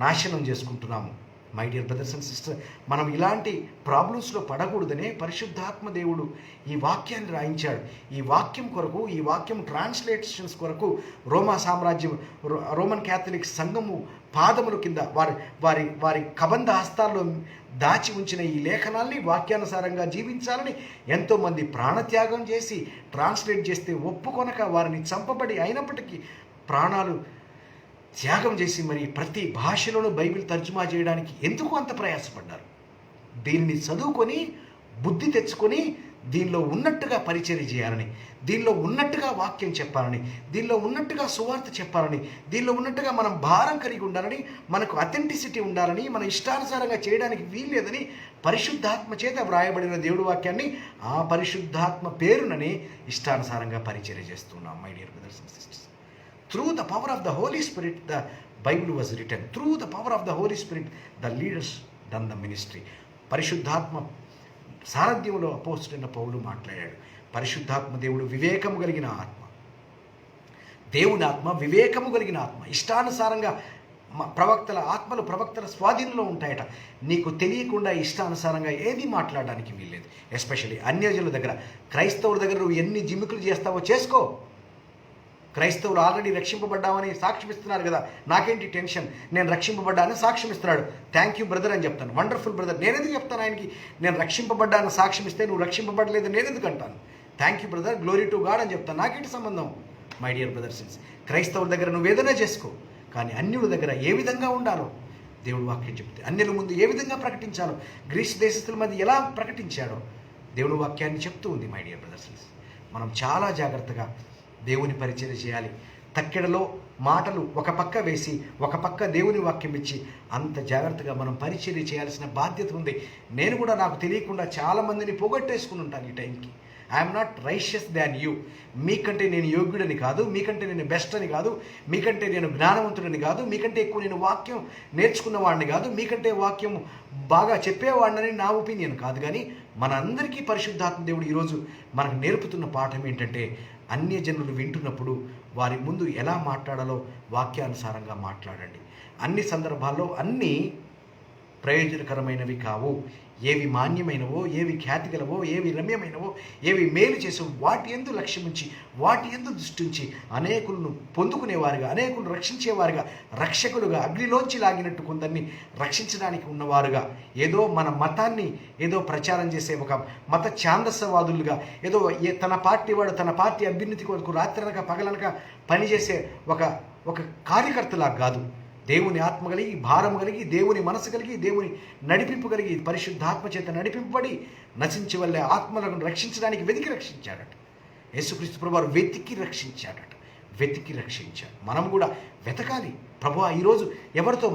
నాశనం చేసుకుంటున్నాము. My dear brothers and sister, మనం ఇలాంటి ప్రాబ్లమ్స్లో పడకూడదనే పరిశుద్ధాత్మ దేవుడు ఈ వాక్యాన్ని రాయించాడు. ఈ వాక్యం కొరకు, ఈ వాక్యం ట్రాన్స్లేషన్స్ కొరకు రోమన్ క్యాథలిక్ సంఘము పాదముల కింద వారి కబంధ హస్తాల్లో దాచి ఉంచిన ఈ లేఖనాల్ని వాక్యానుసారంగా జీవించాలని ఎంతోమంది ప్రాణత్యాగం చేసి ట్రాన్స్లేట్ చేస్తే ఒప్పుకొనక వారిని చంపబడి అయినప్పటికీ ప్రాణాలు త్యాగం చేసి మరి ప్రతి భాషలోనూ బైబిల్ తర్జుమా చేయడానికి ఎందుకు అంత ప్రయాసపడ్డారు? దీన్ని చదువుకొని బుద్ధి తెచ్చుకొని దీనిలో ఉన్నట్టుగా పరిచర్య చేయాలని, దీనిలో ఉన్నట్టుగా వాక్యం చెప్పాలని, దీనిలో ఉన్నట్టుగా సువార్త చెప్పాలని, దీనిలో ఉన్నట్టుగా మనం భారం కలిగి ఉండాలని, మనకు అథెంటిసిటీ ఉండాలని, మన ఇష్టానుసారంగా చేయడానికి వీల్లేదని పరిశుద్ధాత్మ చేత వ్రాయబడిన దేవుడి వాక్యాన్ని ఆ పరిశుద్ధాత్మ పేరునని ఇష్టానుసారంగా పరిచర్య చేస్తున్నాం. My dear brothers and sisters, through the power of the Holy Spirit the Bible was written. Through the power of the Holy Spirit the leaders done the ministry. పరిశుద్ధాత్మ సారథ్యంలో అపోస్తలుడైన పౌలు మాట్లాడాడు. పరిశుద్ధాత్మ దేవుడు వివేకము కలిగిన ఆత్మ, దేవుని ఆత్మ వివేకము కలిగిన ఆత్మ. ఇష్టానుసారంగా ప్రవక్తల స్వాధీనంలో ఉంటాయట. నీకు తెలియకుండా ఇష్టానుసారంగా ఏది మాట్లాడడానికి వీల్లేదు. ఎస్పెషల్లీ అన్యజనుల దగ్గర, క్రైస్తవుల దగ్గర నువ్వు ఎన్ని జిమ్మికులు చేస్తావో చేసుకో. క్రైస్తవులు ఆల్రెడీ రక్షింపబడ్డామని సాక్ష్యం ఇస్తున్నారు కదా, నాకేంటి టెన్షన్, నేను రక్షింపబడ్డానని సాక్ష్యం ఇస్తున్నాడు, థ్యాంక్ యూ బ్రదర్ అని చెప్తాను, వండర్ఫుల్ బ్రదర్. నేనెందుకు చెప్తాను ఆయనకి? నేను రక్షింపబడ్డానని సాక్ష్యం ఇస్తే నువ్వు రక్షింపబడలేదు నేనెందుకు అంటాను? Thank you brother, glory to God అని చెప్తాను. నాకేంటి సంబంధం? మై డియర్ బ్రదర్స్, క్రైస్తవుల దగ్గర నువ్వు ఏదైనా చేసుకో, కానీ అన్యుల దగ్గర ఏ విధంగా ఉండాలో దేవుడు వాక్యం చెప్తే, అన్యుల ముందు ఏ విధంగా ప్రకటించాలో, గ్రీస్ దేశస్తుల మధ్య ఎలా ప్రకటించాడో దేవుడు వాక్యాన్ని చెప్తూ ఉంది. మై డియర్ బ్రదర్స్, మనం చాలా జాగ్రత్తగా దేవుని పరిచర్య చేయాలి. తక్కెడలో మాటలు ఒక పక్క వేసి ఒక పక్క దేవుని వాక్యం ఇచ్చి అంత జాగ్రత్తగా మనం పరిచర్య చేయాల్సిన బాధ్యత ఉంది. నేను కూడా నాకు తెలియకుండా చాలామందిని పోగొట్టేసుకుని ఉంటాను ఈ టైంకి. I'm not righteous than you. మీకంటే నేను యోగ్యుడని కాదు, మీకంటే నేను బెస్ట్ అని కాదు, మీకంటే నేను జ్ఞానవంతుడని కాదు, మీకంటే ఎక్కువ నేను వాక్యం నేర్చుకున్నవాడిని కాదు, మీకంటే వాక్యం బాగా చెప్పేవాడినని నా ఒపీనియన్ కాదు. కానీ మనందరికీ పరిశుద్ధాత్మ దేవుడు ఈరోజు మనకు నేర్పుతున్న పాఠం ఏంటంటే, అన్యజనులు వింటున్నప్పుడు వారి ముందు ఎలా మాట్లాడాలో వాక్యానుసారంగా మాట్లాడండి. అన్ని సందర్భాల్లో అన్నీ ప్రయోజనకరమైనవి కావు. ఏవి మాన్యమైనవో, ఏవి ఖ్యాతి గలవో, ఏవి రమ్యమైనవో, ఏవి మేలు చేసో వాటి యందు లక్ష్యముంచి, వాటి యందు దృష్టించి అనేకులను పొందుకునేవారుగా, అనేకులను రక్షించేవారుగా, రక్షకులుగా అగ్నిలోంచి లాగినట్టు కొందరిని రక్షించడానికి ఉన్నవారుగా, ఏదో మన మతాన్ని ఏదో ప్రచారం చేసే ఒక మత ఛాందసవాదులుగా, ఏదో తన పార్టీ వాడు తన పార్టీ అభ్యున్నతి కొరకు రాత్రనక పగలనక పనిచేసే ఒక కార్యకర్తలా కాదు. దేవుని ఆత్మ కలిగి, భారం కలిగి, దేవుని మనసు కలిగి, దేవుని నడిపింపు కలిగి, పరిశుద్ధాత్మ చేత నడిపింపబడి నశించి వల్లే ఆత్మలను రక్షించడానికి వెతికి రక్షించాడట. యేసుక్రీస్తు ప్రభువారు వెతికి రక్షించాడు. మనం కూడా వెతకాలి. ప్రభువా ఈరోజు ఎవరితో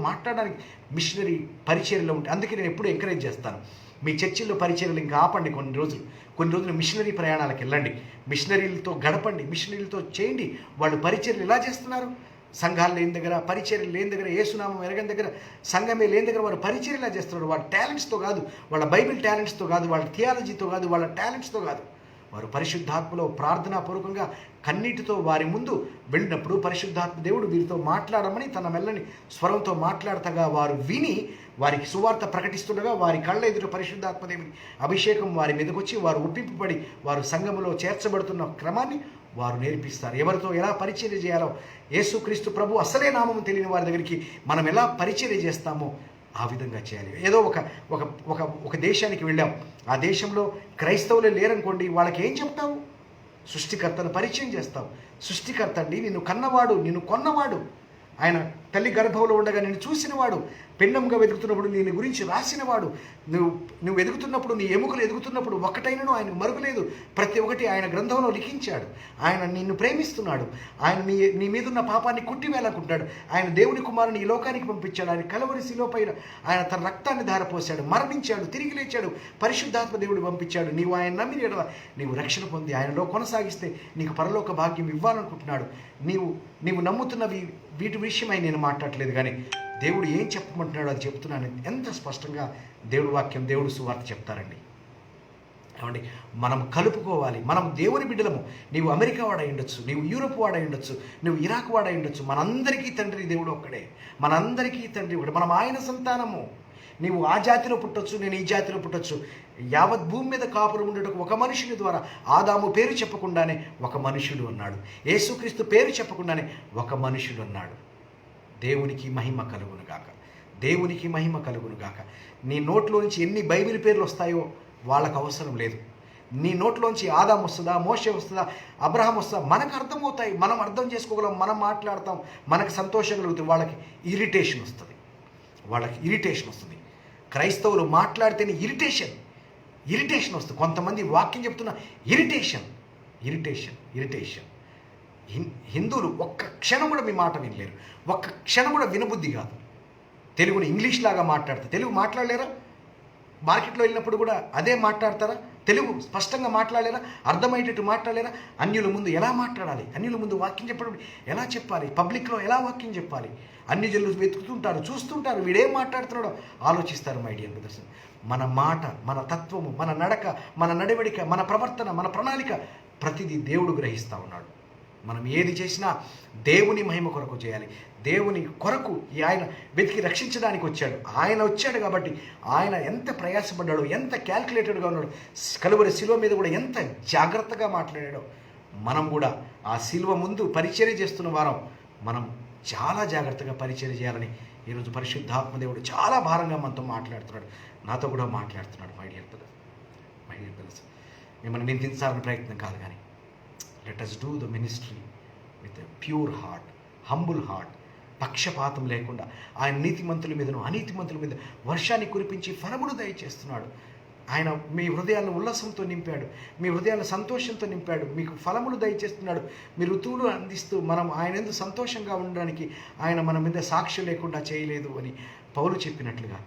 మాట్లాడడానికి మిషనరీ పరిచర్యలో ఉంటే, అందుకే నేను ఎప్పుడూ ఎంకరేజ్ చేస్తాను, మీ చర్చిల్లో పరిచర్యలు ఇంకా ఆపండి. కొన్ని రోజులు మిషనరీ ప్రయాణాలకు వెళ్ళండి, మిషనరీలతో గడపండి, మిషనరీలతో చేయండి. వాళ్ళు పరిచర్యలు ఎలా చేస్తున్నారు? సంఘాలు లేని దగ్గర, పరిచర్యలు లేని దగ్గర, యేసునామం ఎరగని దగ్గర, సంఘమే లేని దగ్గర వారు పరిచర్యలా చేస్తున్నారు. వాళ్ళ టాలెంట్స్తో కాదు, వాళ్ళ బైబిల్ టాలెంట్స్తో కాదు, వాళ్ళ థియాలజీతో కాదు, వాళ్ళ టాలెంట్స్తో కాదు. వారు పరిశుద్ధాత్మలో ప్రార్థనాపూర్వకంగా కన్నీటితో వారి ముందు వెళ్ళినప్పుడు పరిశుద్ధాత్మ దేవుడు వీరితో మాట్లాడమని తన మెల్లని స్వరంతో మాట్లాడతగా వారు విని వారికి సువార్త ప్రకటిస్తుండగా వారి కళ్ళ ఎదుట పరిశుద్ధాత్మ దేవుని అభిషేకం వారి మీదకి వచ్చి వారు ఒప్పింపబడి వారు సంఘములో చేర్చబడుతున్న క్రమాన్ని వారు నేర్పిస్తారు. ఎవరితో ఎలా పరిచర్య చేయాలో, యేసుక్రీస్తు ప్రభు అసలే నామము తెలియని వారి దగ్గరికి మనం ఎలా పరిచర్య చేస్తామో ఆ విధంగా చేయాలి. ఏదో ఒక దేశానికి వెళ్ళాం, ఆ దేశంలో క్రైస్తవులే లేరనుకోండి, వాళ్ళకి ఏం చెప్తావు? సృష్టికర్తను పరిచయం చేస్తావు. సృష్టికర్త అండి, నిన్ను కన్నవాడు, నిన్ను కొన్నవాడు, ఆయన తల్లి గర్భంలో ఉండగా నిన్ను చూసినవాడు, పిండంగా వెతుకుతున్నప్పుడు నీ గురించి రాసినవాడు, నువ్వు ఎదుగుతున్నప్పుడు, నీ ఎముకలు ఎదుగుతున్నప్పుడు ఒక్కటైనను ఆయనకు మరుగులేదు. ప్రతి ఒక్కటి ఆయన గ్రంథంలో లిఖించాడు. ఆయన నిన్ను ప్రేమిస్తున్నాడు. ఆయన నీ మీదున్న పాపాన్ని కుట్టివేలాకుంటాడు. ఆయన దేవుని కుమారుని ఈ లోకానికి పంపించాడు. ఆయన కలవరి శిలువపైన ఆయన తన రక్తాన్ని ధారపోశాడు, మరణించాడు, తిరిగి లేచాడు, పరిశుద్ధాత్మ దేవుడు పంపించాడు. నీవు ఆయన నమ్మిన ఎడల నీవు రక్షణ పొంది ఆయనలో కొనసాగిస్తే నీకు పరలోక భాగ్యం ఇవ్వాలనుకుంటున్నాడు. నీవు నమ్ముతున్నవి వీటి విషయమై నేను మాట్లాడలేదు, కానీ దేవుడు ఏం చెప్పమంటున్నాడో అది చెప్తున్నాను. ఎంత స్పష్టంగా దేవుడి వాక్యం, దేవుడు సువార్త చెప్తారండి. ఏమండి, మనం కలుపుకోవాలి. మనం దేవుని బిడ్డలము. నీవు అమెరికా వాడై ఉండొచ్చు, నీవు యూరోప్ వాడై ఉండొచ్చు, నువ్వు ఇరాక్ వాడై ఉండొచ్చు. మనందరికీ తండ్రి దేవుడు ఒక్కడే, మనందరికీ తండ్రి ఒకటి. మనం ఆయన సంతానము. నీవు ఆ జాతిలో పుట్టొచ్చు, నేను ఈ జాతిలో పుట్టొచ్చు. యావత్ భూమి మీద కాపురం ఉండటకు ఒక మనుషుని ద్వారా, ఆదాము పేరు చెప్పకుండానే ఒక మనుషుడు అన్నాడు, యేసుక్రీస్తు పేరు చెప్పకుండానే ఒక మనుషుడు అన్నాడు. దేవునికి మహిమ కలుగునుగాక, దేవునికి మహిమ కలుగునుగాక. నీ నోట్లోంచి ఎన్ని బైబిల్ పేర్లు వస్తాయో వాళ్ళకు అవసరం లేదు. నీ నోట్లోంచి ఆదాం వస్తుందా, మోషే వస్తుందా, అబ్రహాం వస్తుందా, మనకు అర్థమవుతాయి. మనం అర్థం చేసుకోగలం, మనం మాట్లాడతాం, మనకు సంతోషం కలుగుతుంది. వాళ్ళకి ఇరిటేషన్ వస్తుంది. క్రైస్తవులు మాట్లాడితేనే ఇరిటేషన్ వస్తుంది. కొంతమంది వాక్యం చెప్తున్న ఇరిటేషన్. హిందువులు ఒక్క క్షణం కూడా మీ మాట వినలేరు, ఒక్క క్షణం కూడా వినబుద్ధి కాదు. తెలుగుని ఇంగ్లీష్ లాగా మాట్లాడతారు. తెలుగు మాట్లాడలేరా? మార్కెట్లో వెళ్ళినప్పుడు కూడా అదే మాట్లాడతారా? తెలుగు స్పష్టంగా మాట్లాడలేరా? అర్థమయ్యేటట్టు మాట్లాడలేరా? అన్యుల ముందు ఎలా మాట్లాడాలి, అన్యుల ముందు వాక్యం చెప్పడం ఎలా చెప్పాలి, పబ్లిక్లో ఎలా వాక్యం చెప్పాలి, అన్ని జనులు వెతుకుతుంటారు, చూస్తుంటారు, వీడేం మాట్లాడుతున్నాడో ఆలోచిస్తారు. మై డియర్ బ్రదర్స్, మన మాట, మన తత్వము, మన నడక, మన నడవడిక, మన ప్రవర్తన, మన ప్రణాళిక ప్రతిదీ దేవుడు గ్రహిస్తూ ఉన్నాడు. మనం ఏది చేసినా దేవుని మహిమ కొరకు చేయాలి. దేవుని కొరకు ఆయన వెతికి రక్షించడానికి వచ్చాడు. ఆయన వచ్చాడు కాబట్టి ఆయన ఎంత ప్రయాసపడ్డాడో, ఎంత క్యాల్కులేటెడ్గా ఉన్నాడు, కలువరి శిలువ మీద కూడా ఎంత జాగ్రత్తగా మాట్లాడాడో. మనం కూడా ఆ శిలువ ముందు పరిచర్య చేస్తున్న వారం మనం చాలా జాగ్రత్తగా పరిచర్య చేయాలని ఈరోజు పరిశుద్ధాత్మ దేవుడు చాలా భారంగా మనతో మాట్లాడుతున్నాడు, నాతో కూడా మాట్లాడుతున్నాడు. మై డియర్ బ్రదర్స్, మిమ్మల్ని నిందించాలని ప్రయత్నం కాదు, కానీ let us do the ministry with a pure heart, humble heart, పక్షపాతం లేకుండా. ఆయన నీతిమంతుల మీదను అనీతిమంతుల మీద వర్షాన్ని కురిపించి ఫలమును దయచేస్తున్నాడు. ఆయన మీ హృదయాలను ఉల్లాసంతో నింపాడు, మీ హృదయాలను సంతోషంతో నింపాడు, మీకు ఫలములు దయచేస్తున్నాడు. మీ ఋతువులు అందిస్తూ మనం ఆయన ఎందుకు సంతోషంగా ఉండడానికి ఆయన మన మీద సాక్ష్యం లేకుండా చేయలేదు అని పౌలు చెప్పినట్లుగా,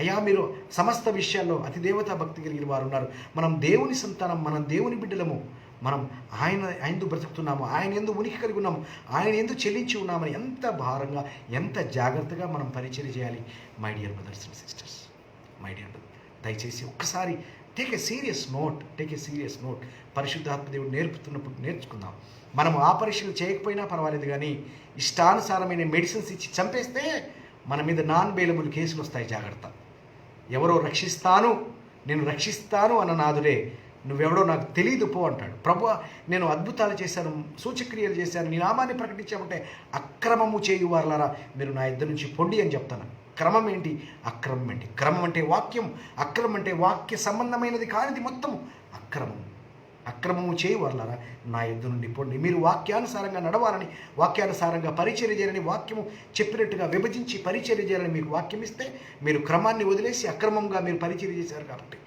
అయ్యా మీరు సమస్త విషయాల్లో అతి దేవతా భక్తి కలిగిన వారు ఉన్నారు. మనం దేవుని సంతానం, మనం దేవుని బిడ్డలము, మనం ఆయన ఎందు బ్రతుకుతున్నాము, ఆయన ఎందు ఉనికి కలిగి ఉన్నాము, ఆయన ఎందు చెల్లించి ఉన్నామని ఎంత భారంగా, ఎంత జాగ్రత్తగా మనం పరిచయం చేయాలి. My dear brothers and sisters, my dear brother, దయచేసి ఒక్కసారి టేక్ ఏ సీరియస్ నోట్. పరిశుద్ధాత్మ దేవుడు నేర్పుతున్నప్పుడు నేర్చుకుందాం. మనం ఆపరేషన్లు చేయకపోయినా పర్వాలేదు, కానీ ఇష్టానుసారమైన మెడిసిన్స్ ఇచ్చి చంపేస్తే మన మీద నాన్ బెయిలబుల్ కేసులు వస్తాయి. జాగ్రత్త. ఎవరో నేను రక్షిస్తాను అన్న నాదుడే నువ్వెవడో నాకు తెలియదు పో అంటాడు. ప్రభువా, నేను అద్భుతాలు చేశాను, సూచక్రియలు చేశాను, నీ నామాన్ని ప్రకటించామంటే అక్రమము చేయువారులారా మీరు నా ఇద్దరి నుంచి పొండి అని చెప్తాను. క్రమం ఏంటి? అక్రమం ఏంటి? క్రమం అంటే వాక్యం, అక్రమం అంటే వాక్య సంబంధమైనది కానిది మొత్తం అక్రమము చేయువారులారా నా యుద్ధ నుండి పొండి. మీరు వాక్యానుసారంగా నడవాలని, వాక్యానుసారంగా పరిచర్య చేయాలని, వాక్యము చెప్పినట్టుగా విభజించి పరిచర్య చేయాలని మీకు వాక్యం ఇస్తే మీరు క్రమాన్ని వదిలేసి అక్రమంగా మీరు పరిచర్య చేశారు కాబట్టి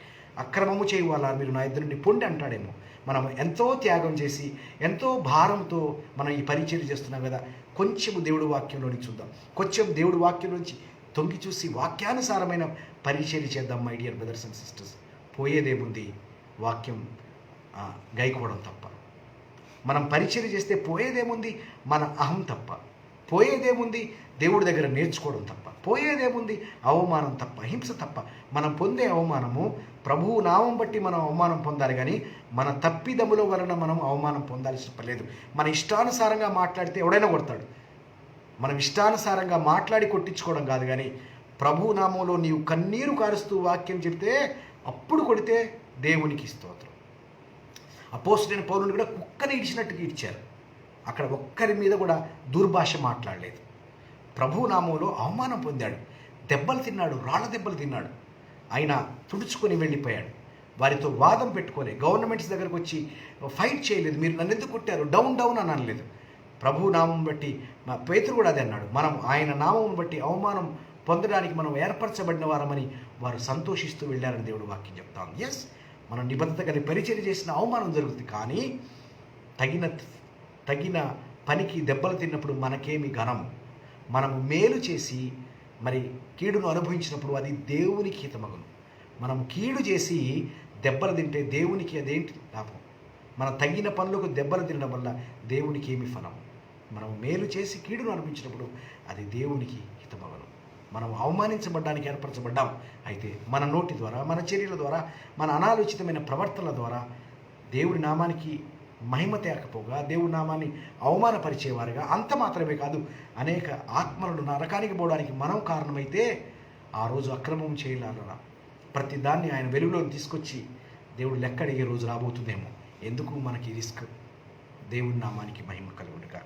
అక్రమము చేయువారులారా మీరు నా యుద్ధ నుండి పొండి అంటాడేమో. మనం ఎంతో త్యాగం చేసి ఎంతో భారంతో మనం ఈ పరిచర్య చేస్తున్నాం కదా. కొంచెము దేవుడు వాక్యంలోనికి చూద్దాం, కొంచెం దేవుడు వాక్యం నుంచి తొంగి చూసి వాక్యానుసారమైన పరిచర్య చేద్దాం. My dear brothers and sisters, పోయేదేముంది? వాక్యం గైకోవడం తప్ప. మనం పరిచర్య చేస్తే పోయేదేముంది? మన అహం తప్ప. పోయేదేముంది? దేవుడి దగ్గర నేర్చుకోవడం తప్ప. పోయేదేముంది? అవమానం తప్ప, హింస తప్ప. మనం పొందే అవమానము ప్రభువు నామం బట్టి మనం అవమానం పొందాలి, కానీ మన తప్పిదముల వలన మనం అవమానం పొందాల్సిన లేదు. మన ఇష్టానుసారంగా మాట్లాడితే ఎవడైనా కొడతాడు. మనం ఇష్టానుసారంగా మాట్లాడి కొట్టించుకోవడం కాదు, కానీ ప్రభు నామంలో నీవు కన్నీరు కారుస్తూ వాక్యం చెప్తే అప్పుడు కొడితే దేవునికి స్తోత్రం. అపోస్తలుడైన పౌలుని కూడా కుక్కని ఇడిచినట్టుగా ఇచ్చారు. అక్కడ ఒక్కరి మీద కూడా దుర్భాష మాట్లాడలేదు. ప్రభు నామంలో అవమానం పొందాడు, దెబ్బలు తిన్నాడు, రాళ్ళ దెబ్బలు తిన్నాడు. ఆయన తుడుచుకొని వెళ్ళిపోయాడు. వారితో వాదం పెట్టుకొని గవర్నమెంట్స్ దగ్గరకు వచ్చి ఫైట్ చేయలేదు. మీరు నన్ను ఎందుకు కొట్టారు, డౌన్ డౌన్ అని అనలేదు. ప్రభు నామం బట్టి పేతురు కూడా అదే అన్నాడు. మనం ఆయన నామం బట్టి అవమానం పొందడానికి మనం ఏర్పరచబడిన వారమని వారు సంతోషిస్తూ వెళ్ళారని దేవుడు వాక్యం చెప్తాం. ఎస్, మనం నిబద్ధత కలిగి పరిచర్య చేసిన అవమానం జరుగుతుంది, కానీ తగిన పనికి దెబ్బలు తిన్నప్పుడు మనకేమి ఘనము. మనము మేలు చేసి మరి కీడును అనుభవించినప్పుడు అది దేవునికి హితమగును. మనం కీడు చేసి దెబ్బలు తింటే దేవునికి అదేంటి లాభం? మనం తగిన పనులకు దెబ్బలు తినడం వల్ల దేవునికి ఏమి ఫలం? మనం మేలు చేసి కీడును అనిపించినప్పుడు అది దేవునికి హితమగను. మనం అవమానించబడ్డానికి ఏర్పరచబడ్డాం. అయితే మన నోటి ద్వారా, మన చర్యల ద్వారా, మన అనాలోచితమైన ప్రవర్తనల ద్వారా దేవుడి నామానికి మహిమ తేకపోగా దేవుడి నామాన్ని అవమానపరిచేవారుగా, అంత మాత్రమే కాదు అనేక ఆత్మలను నరకానికి పోవడానికి మనం కారణమైతే ఆ రోజు అక్రమం చేయాలన్నా ప్రతి దాన్ని ఆయన వెలుగులోకి తీసుకొచ్చి దేవుడు లెక్క అడిగే రోజు రాబోతుందేమో. ఎందుకు మనకి రిస్క్? దేవుడి నామానికి మహిమ కలుగునుగా.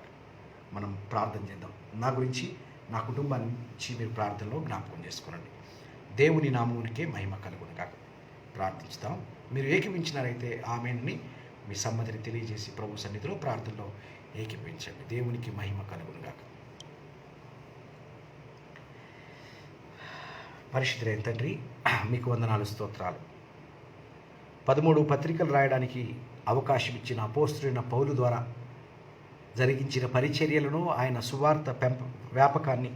మనం ప్రార్థన చేద్దాం. నా గురించి, నా కుటుంబాన్ని నుంచి మీరు ప్రార్థనలో జ్ఞాపకం చేసుకోనండి. దేవుని నామానికే మహిమ కలుగునుగా ప్రార్థిస్తాం. మీరు ఏకీవించినారైతే ఆమెని మీ సమ్మతిని తెలియజేసి ప్రభు సన్నిధిలో ప్రార్థనలో ఏకీవించండి. దేవునికి మహిమ కలుగునుగా. పరిశుద్ధుడైన తండ్రి, మీకు వందనాలు, స్తోత్రాలు. 13 పత్రికలు రాయడానికి అవకాశం ఇచ్చిన అపోస్తలుడైన పౌలు ద్వారా జరిగించిన పరిచర్యలను, ఆయన సువార్త వ్యాపకాన్ని,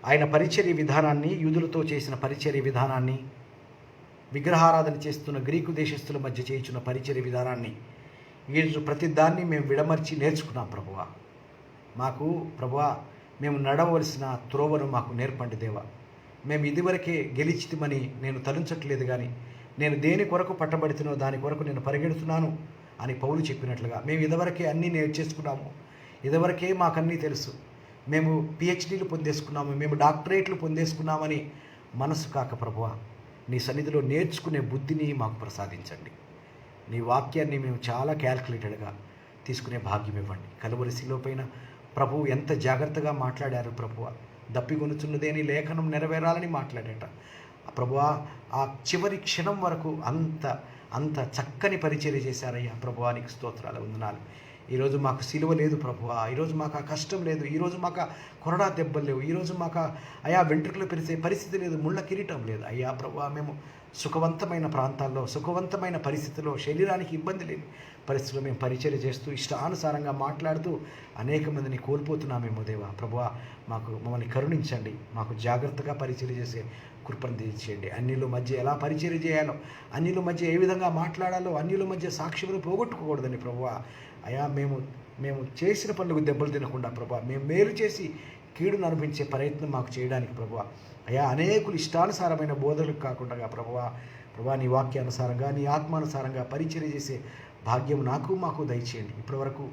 ఆయన పరిచర్య విధానాన్ని, యూదులతో చేసిన పరిచర్య విధానాన్ని, విగ్రహారాధన చేస్తున్న గ్రీకు దేశస్తుల మధ్య చేయించిన పరిచర్య విధానాన్ని, ఈరోజు ప్రతి దాన్ని మేము విడమర్చి నేర్చుకున్నాం. ప్రభువా మేము నడవలసిన త్రోవను మాకు నేర్పండి దేవా. మేము ఇదివరకే గెలిచితిమని నేను తలుంచట్లేదు, కానీ నేను దేని కొరకు పట్టబడుతున్నో దాని కొరకు నేను పరిగెడుతున్నాను అని పౌలు చెప్పినట్లుగా మేము ఇదివరకే అన్నీ నేర్చేసుకున్నాము. ఇదివరకే మాకన్నీ తెలుసు. మేము పిహెచ్డీలు పొందేసుకున్నాము, మేము డాక్టరేట్లు పొందేసుకున్నామని మనసు కాక ప్రభువా, నీ సన్నిధిలో నేర్చుకునే బుద్ధిని మాకు ప్రసాదించండి. నీ వాక్యాన్ని మేము చాలా క్యాల్కులేటెడ్గా తీసుకునే భాగ్యం ఇవ్వండి. కలువరి శిలువపైన ప్రభువు ఎంత జాగ్రత్తగా మాట్లాడారు ప్రభువా. దప్పిగొనుచున్నదేని లేఖనం నెరవేరాలని మాట్లాడేట ప్రభువా. ఆ చివరి క్షణం వరకు అంత చక్కని పరిచర్య చేశారయ్యా ప్రభువా. నీకు స్తోత్రాలు, వందనాలు. ఈరోజు మాకు సిలువ లేదు ప్రభువా, ఈరోజు మాకు ఆ కష్టం లేదు, ఈరోజు మాకు కొరడా దెబ్బలు లేవు, ఈరోజు మాకు అయా వెంట్రుకలు పెరిసే పరిస్థితి లేదు, ముళ్ళ కిరీటం లేదు అయ్యా ప్రభువా. మేము సుఖవంతమైన ప్రాంతాల్లో, సుఖవంతమైన పరిస్థితుల్లో, శరీరానికి ఇబ్బంది లేని పరిస్థితుల్లో మేము పరిచర్య చేస్తూ ఇష్టానుసారంగా మాట్లాడుతూ అనేక మందిని కోల్పోతున్నామేమో దేవా. ప్రభువా, మమ్మల్ని కరుణించండి. మాకు జాగ్రత్తగా పరిచర్య చేసే కృపను తెచ్చేయండి. అన్యుల మధ్య ఎలా పరిచర్య చేయాలో, అన్యుల మధ్య ఏ విధంగా మాట్లాడాలో, అన్యుల మధ్య సాక్ష్యములు పోగొట్టుకోకూడదని ప్రభువా. అయా మేము చేసిన పనులకు దెబ్బలు తినకుండా ప్రభువా, మేము మేలు చేసి కీడును అనిపించే ప్రయత్నం మాకు చేయడానికి ప్రభువా. అయా అనేకులు ఇష్టానుసారమైన బోధనలకు కాకుండా ప్రభువా నీ వాక్యానుసారంగా, నీ ఆత్మానుసారంగా పరిచర్య చేసే భాగ్యం నాకు మాకు దయచేయండి. ఇప్పటివరకు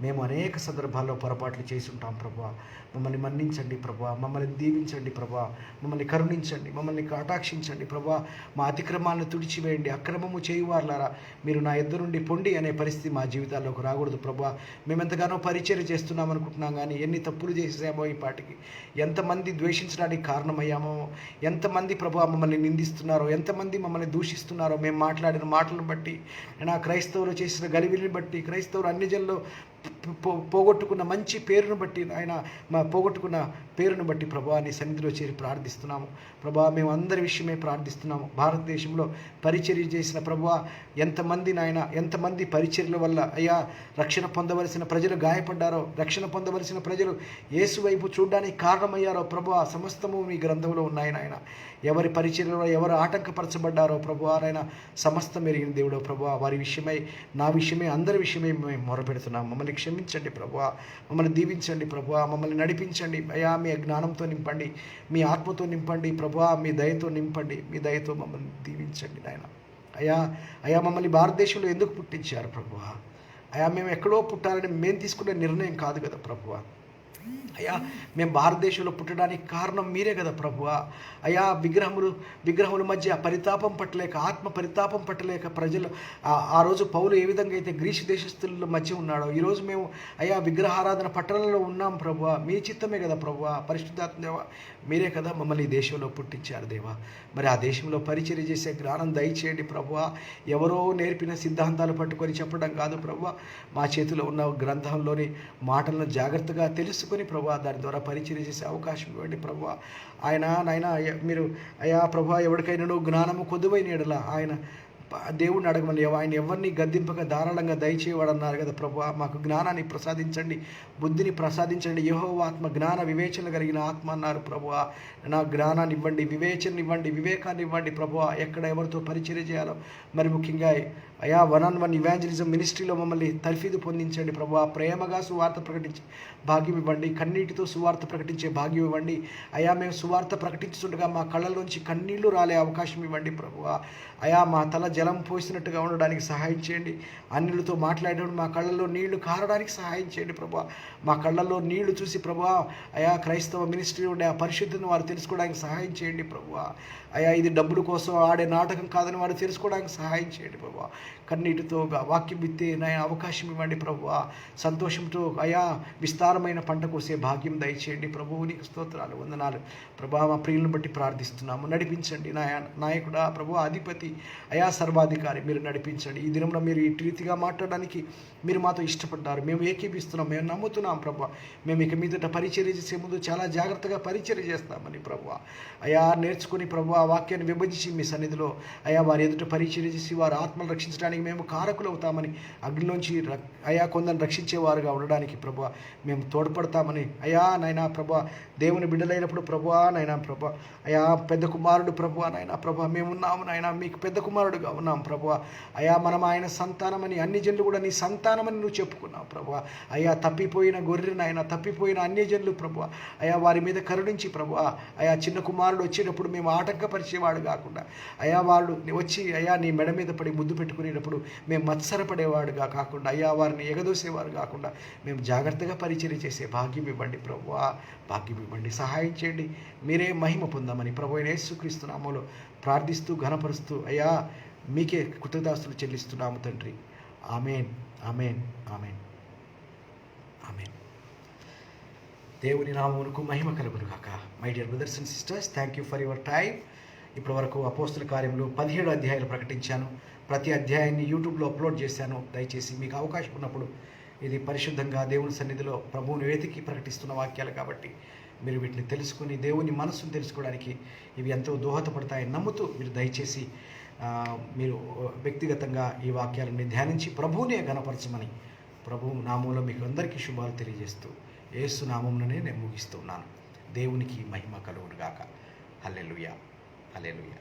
మేము అనేక సందర్భాల్లో పొరపాట్లు చేసి ఉంటాం ప్రభువా. మమ్మల్ని మన్నించండి ప్రభువా, మమ్మల్ని దీవించండి ప్రభువా, మమ్మల్ని కరుణించండి, మమ్మల్ని కటాక్షించండి ప్రభువా. మా అతిక్రమాలను తుడిచివేయండి. అక్రమము చేయువారులారా మీరు నా ఎదురు నుండి పొండి అనే పరిస్థితి మా జీవితాల్లోకి రాకూడదు ప్రభువా. మేము ఎంతగానో పరిచర్య చేస్తున్నాం అనుకుంటున్నాం, కానీ ఎన్ని తప్పులు చేసామో ఈ పాటికి, ఎంతమంది ద్వేషించడానికి కారణమయ్యామో, ఎంతమంది ప్రభువా మమ్మల్ని నిందిస్తున్నారో, ఎంతమంది మమ్మల్ని దూషిస్తున్నారో, మేము మాట్లాడిన మాటలను బట్టి, నా క్రైస్తవులు చేసిన గలిబిలిని బట్టి, క్రైస్తవులు అన్ని జన్లో పోగొట్టుకున్న మంచి పేరును బట్టి, ఆయన మా పోగొట్టుకున్న పేరును బట్టి ప్రభువా నీ సన్నిధిలో చేరి ప్రార్థిస్తున్నాము ప్రభువా. మేము అందరి విషయమే ప్రార్థిస్తున్నాము. భారతదేశంలో పరిచర్య చేసిన ప్రభువా ఎంతమంది నాయన, ఎంతమంది పరిచర్యల వల్ల అయ్యా రక్షణ పొందవలసిన ప్రజలు గాయపడ్డారో, రక్షణ పొందవలసిన ప్రజలు యేసు వైపు చూడడానికి కారణమయ్యారో ప్రభువా, సమస్తము మీ గ్రంథంలో ఉన్నాయి నాయన. ఎవరి పరిచర్యలో ఎవరు ఆటంకపరచబడ్డారో ప్రభువా నాయన, సమస్తం ఎరిగిన దేవుడో ప్రభువా. వారి విషయమై, నా విషయమై, అందరి విషయమై మేము మొరపెడుతున్నాం. మమ్మల్ని క్షమించండి ప్రభువా, మమ్మల్ని దీవించండి ప్రభువా, మమ్మల్ని నడిపించండి అయ్యా. మీ జ్ఞానంతో నింపండి, మీ ఆత్మతో నింపండి ప్రభువా, మీ దయతో నింపండి, మీ దయతో మమ్మల్ని దీవించండి నాయన. అయ్యా మమ్మల్ని భారతదేశంలో ఎందుకు పుట్టించారు ప్రభువా? అయ్యా మేము ఎక్కడో పుట్టాలని మేము తీసుకునే నిర్ణయం కాదు కదా ప్రభువా. అయ్యా మేము భారతదేశంలో పుట్టడానికి కారణం మీరే కదా ప్రభువా. అయ్యా విగ్రహముల మధ్య పరితాపం పట్టలేక, ఆత్మ పరితాపం పట్టలేక ప్రజలు ఆ రోజు పౌలు ఏ విధంగా అయితే గ్రీసు దేశస్తుల మధ్య ఉన్నాడో, ఈరోజు మేము అయ్యా విగ్రహారాధన పట్టణంలో ఉన్నాం ప్రభువా. మీ చిత్తమే కదా ప్రభువా. పరిశుద్ధాత్మ దేవా మీరే కదా మమ్మల్ని ఈ దేశంలో పుట్టించారు దేవా. మరి ఆ దేశంలో పరిచర్య చేసే జ్ఞానం దయచేయండి ప్రభువా. ఎవరో నేర్పిన సిద్ధాంతాలు పట్టుకొని చెప్పడం కాదు ప్రభువా, మా చేతిలో ఉన్న గ్రంథంలోని మాటలను జాగ్రత్తగా తెలుసుకొని ప్రభువా దాని ద్వారా పరిచర్య చేసే అవకాశం ఇవ్వండి ప్రభువా. నాయన మీరు అయ్యా ప్రభువా ఎవరికైనా జ్ఞానము కొద్దువైన ఎడల ఆయన దేవుడిని అడగమని, ఆయన ఎవరిని గద్దింపక ధారాళంగా దయచేయవాడన్నారు కదా ప్రభువా. మాకు జ్ఞానాన్ని ప్రసాదించండి, బుద్ధిని ప్రసాదించండి. యెహోవా ఆత్మ జ్ఞాన వివేచన కలిగిన ఆత్మ అన్నారు ప్రభువా. నా జ్ఞానాన్ని ఇవ్వండి, వివేచన ఇవ్వండి, వివేకాన్ని ఇవ్వండి ప్రభువా. ఎక్కడ ఎవరితో పరిచర్య చేయాలో, మరి ముఖ్యంగా అయా 1-on-1 ఇవాంజలిజం మినిస్ట్రీలో మమ్మల్ని తర్ఫీదు పొందించండి ప్రభువా. ప్రేమగా సువార్త ప్రకటించే భాగ్యం ఇవ్వండి, కన్నీటితో సువార్త ప్రకటించే భాగ్యం ఇవ్వండి అయా. మేము సువార్త ప్రకటించుండగా మా కళ్ళలోంచి కన్నీళ్లు రాలే అవకాశం ఇవ్వండి ప్రభువా. అయా మా తల జలం పోసినట్టుగా ఉండడానికి సహాయం చేయండి. అన్యులతో మాట్లాడేటప్పుడు మా కళ్ళల్లో నీళ్లు కారడానికి సహాయం చేయండి ప్రభువా. మా కళ్ళల్లో నీళ్లు చూసి ప్రభువా అయా క్రైస్తవ మినిస్ట్రీ ఉండే ఆ పరిశుద్ధిని వారు తెలుసుకోవడానికి సహాయం చేయండి ప్రభువా. అయా ఇది డబ్బుల కోసం ఆడే నాటకం కాదని వారు తెలుసుకోవడానికి సహాయం చేయండి ప్రభువా. కన్నీటితో వాక్యం విత్తే అవకాశం ఇవ్వండి ప్రభువా. సంతోషంతో అయా విస్తారమైన పంట కోసే భాగ్యం దయచేయండి ప్రభువు. నీకు స్తోత్రాలు, వందనాలు ప్రభా. మా ప్రియులను బట్టి ప్రార్థిస్తున్నాము. నడిపించండి నాయకుడా ప్రభువా, అధిపతి అయా సర్వాధికారి మీరు నడిపించండి. ఈ దినంలో మీరు ఇటు రీతిగా మాట్లాడడానికి మీరు మాతో ఇష్టపడ్డారు. మేము ఏకీపిస్తున్నాం, మేము నమ్ముతున్నాం ప్రభువా. మేము ఇక మీదట పరిచర్య చేసే ముందు చాలా జాగ్రత్తగా పరిచర్య చేస్తామని ప్రభువా. అయా నేర్చుకుని ప్రభువా వాక్యాన్ని విభజించి మీ సన్నిధిలో అయా వారి ఎదుట పరిచర్య చేసి వారి ఆత్మను రక్షించడానికి మేము కారకులు అవుతామని, అగ్నిలోంచి అయా కొందరిని రక్షించేవారుగా ఉండడానికి ప్రభువా మేము తోడ్పడతామని అయా నాయనా ప్రభువా. దేవుని బిడ్డలైనప్పుడు ప్రభువా నాయనా ప్రభువా అయా పెద్ద కుమారుడు ప్రభువా నాయనా ప్రభువా మేము ఉన్నాము నాయనా, మీకు పెద్ద కుమారుడుగా ఉన్నాం ప్రభువా. అయా మనం ఆయన సంతానమని, అన్ని జనులు కూడా నీ సంతానమని నువ్వు చెప్పుకున్నావు ప్రభువా. అయా తప్పిపోయిన గొర్రెను ఆయన, తప్పిపోయిన అన్ని జనులు ప్రభువా అయా వారి మీద కరుణించి ప్రభువా అయా చిన్న కుమారుడు వచ్చేటప్పుడు మేము ఆటంకపరిచేవాడు కాకుండా అయా వాళ్ళు వచ్చి అయా నీ మెడ మీద పడి ముద్దు పెట్టుకునేటప్పుడు మేము మత్సరపడేవాడుగా కాకుండా అయ్యా వారిని ఎగదోసేవారు కాకుండా మేము జాగ్రత్తగా పరిచర్య చేసే భాగ్యం ఇవ్వండి ప్రభువా. భాగ్యం ఇవ్వండి, సహాయం చేయండి. మీరే మహిమ పొందామని ప్రభు అయిన యేసుక్రీస్తు నామములో ప్రార్థిస్తూ ఘనపరుస్తూ అయ్యా మీకే కృతజ్ఞతాస్తులు చెల్లిస్తున్నాము తండ్రి. ఆమేన్, ఆమేన్, ఆమేన్, ఆమేన్. దేవుని నామమునకు మహిమ కలుగును గాక. My dear brothers and sisters, thank you for your time. ఇప్పటి వరకు అపోస్తుల కార్యములు 17 అధ్యాయాలు ప్రకటించాను. ప్రతి అధ్యాయాన్ని యూట్యూబ్లో అప్లోడ్ చేశాను. దయచేసి మీకు అవకాశం ఉన్నప్పుడు, ఇది పరిశుద్ధంగా దేవుని సన్నిధిలో ప్రభువుని వెతికి ప్రకటిస్తున్న వాక్యాలు కాబట్టి మీరు వీటిని తెలుసుకుని దేవుని మనస్సును తెలుసుకోవడానికి ఇవి ఎంతో దోహదపడతాయని నమ్ముతూ మీరు దయచేసి మీరు వ్యక్తిగతంగా ఈ వాక్యాలని ధ్యానించి ప్రభువునే ఘనపరచమని ప్రభువు నామంలో మీకు అందరికీ శుభాలు తెలియజేస్తూ యేసు నామంలోనే నేను ముగిస్తున్నాను. దేవునికి మహిమ కలుగును గాక. హల్లెలూయా, హల్లెలూయా.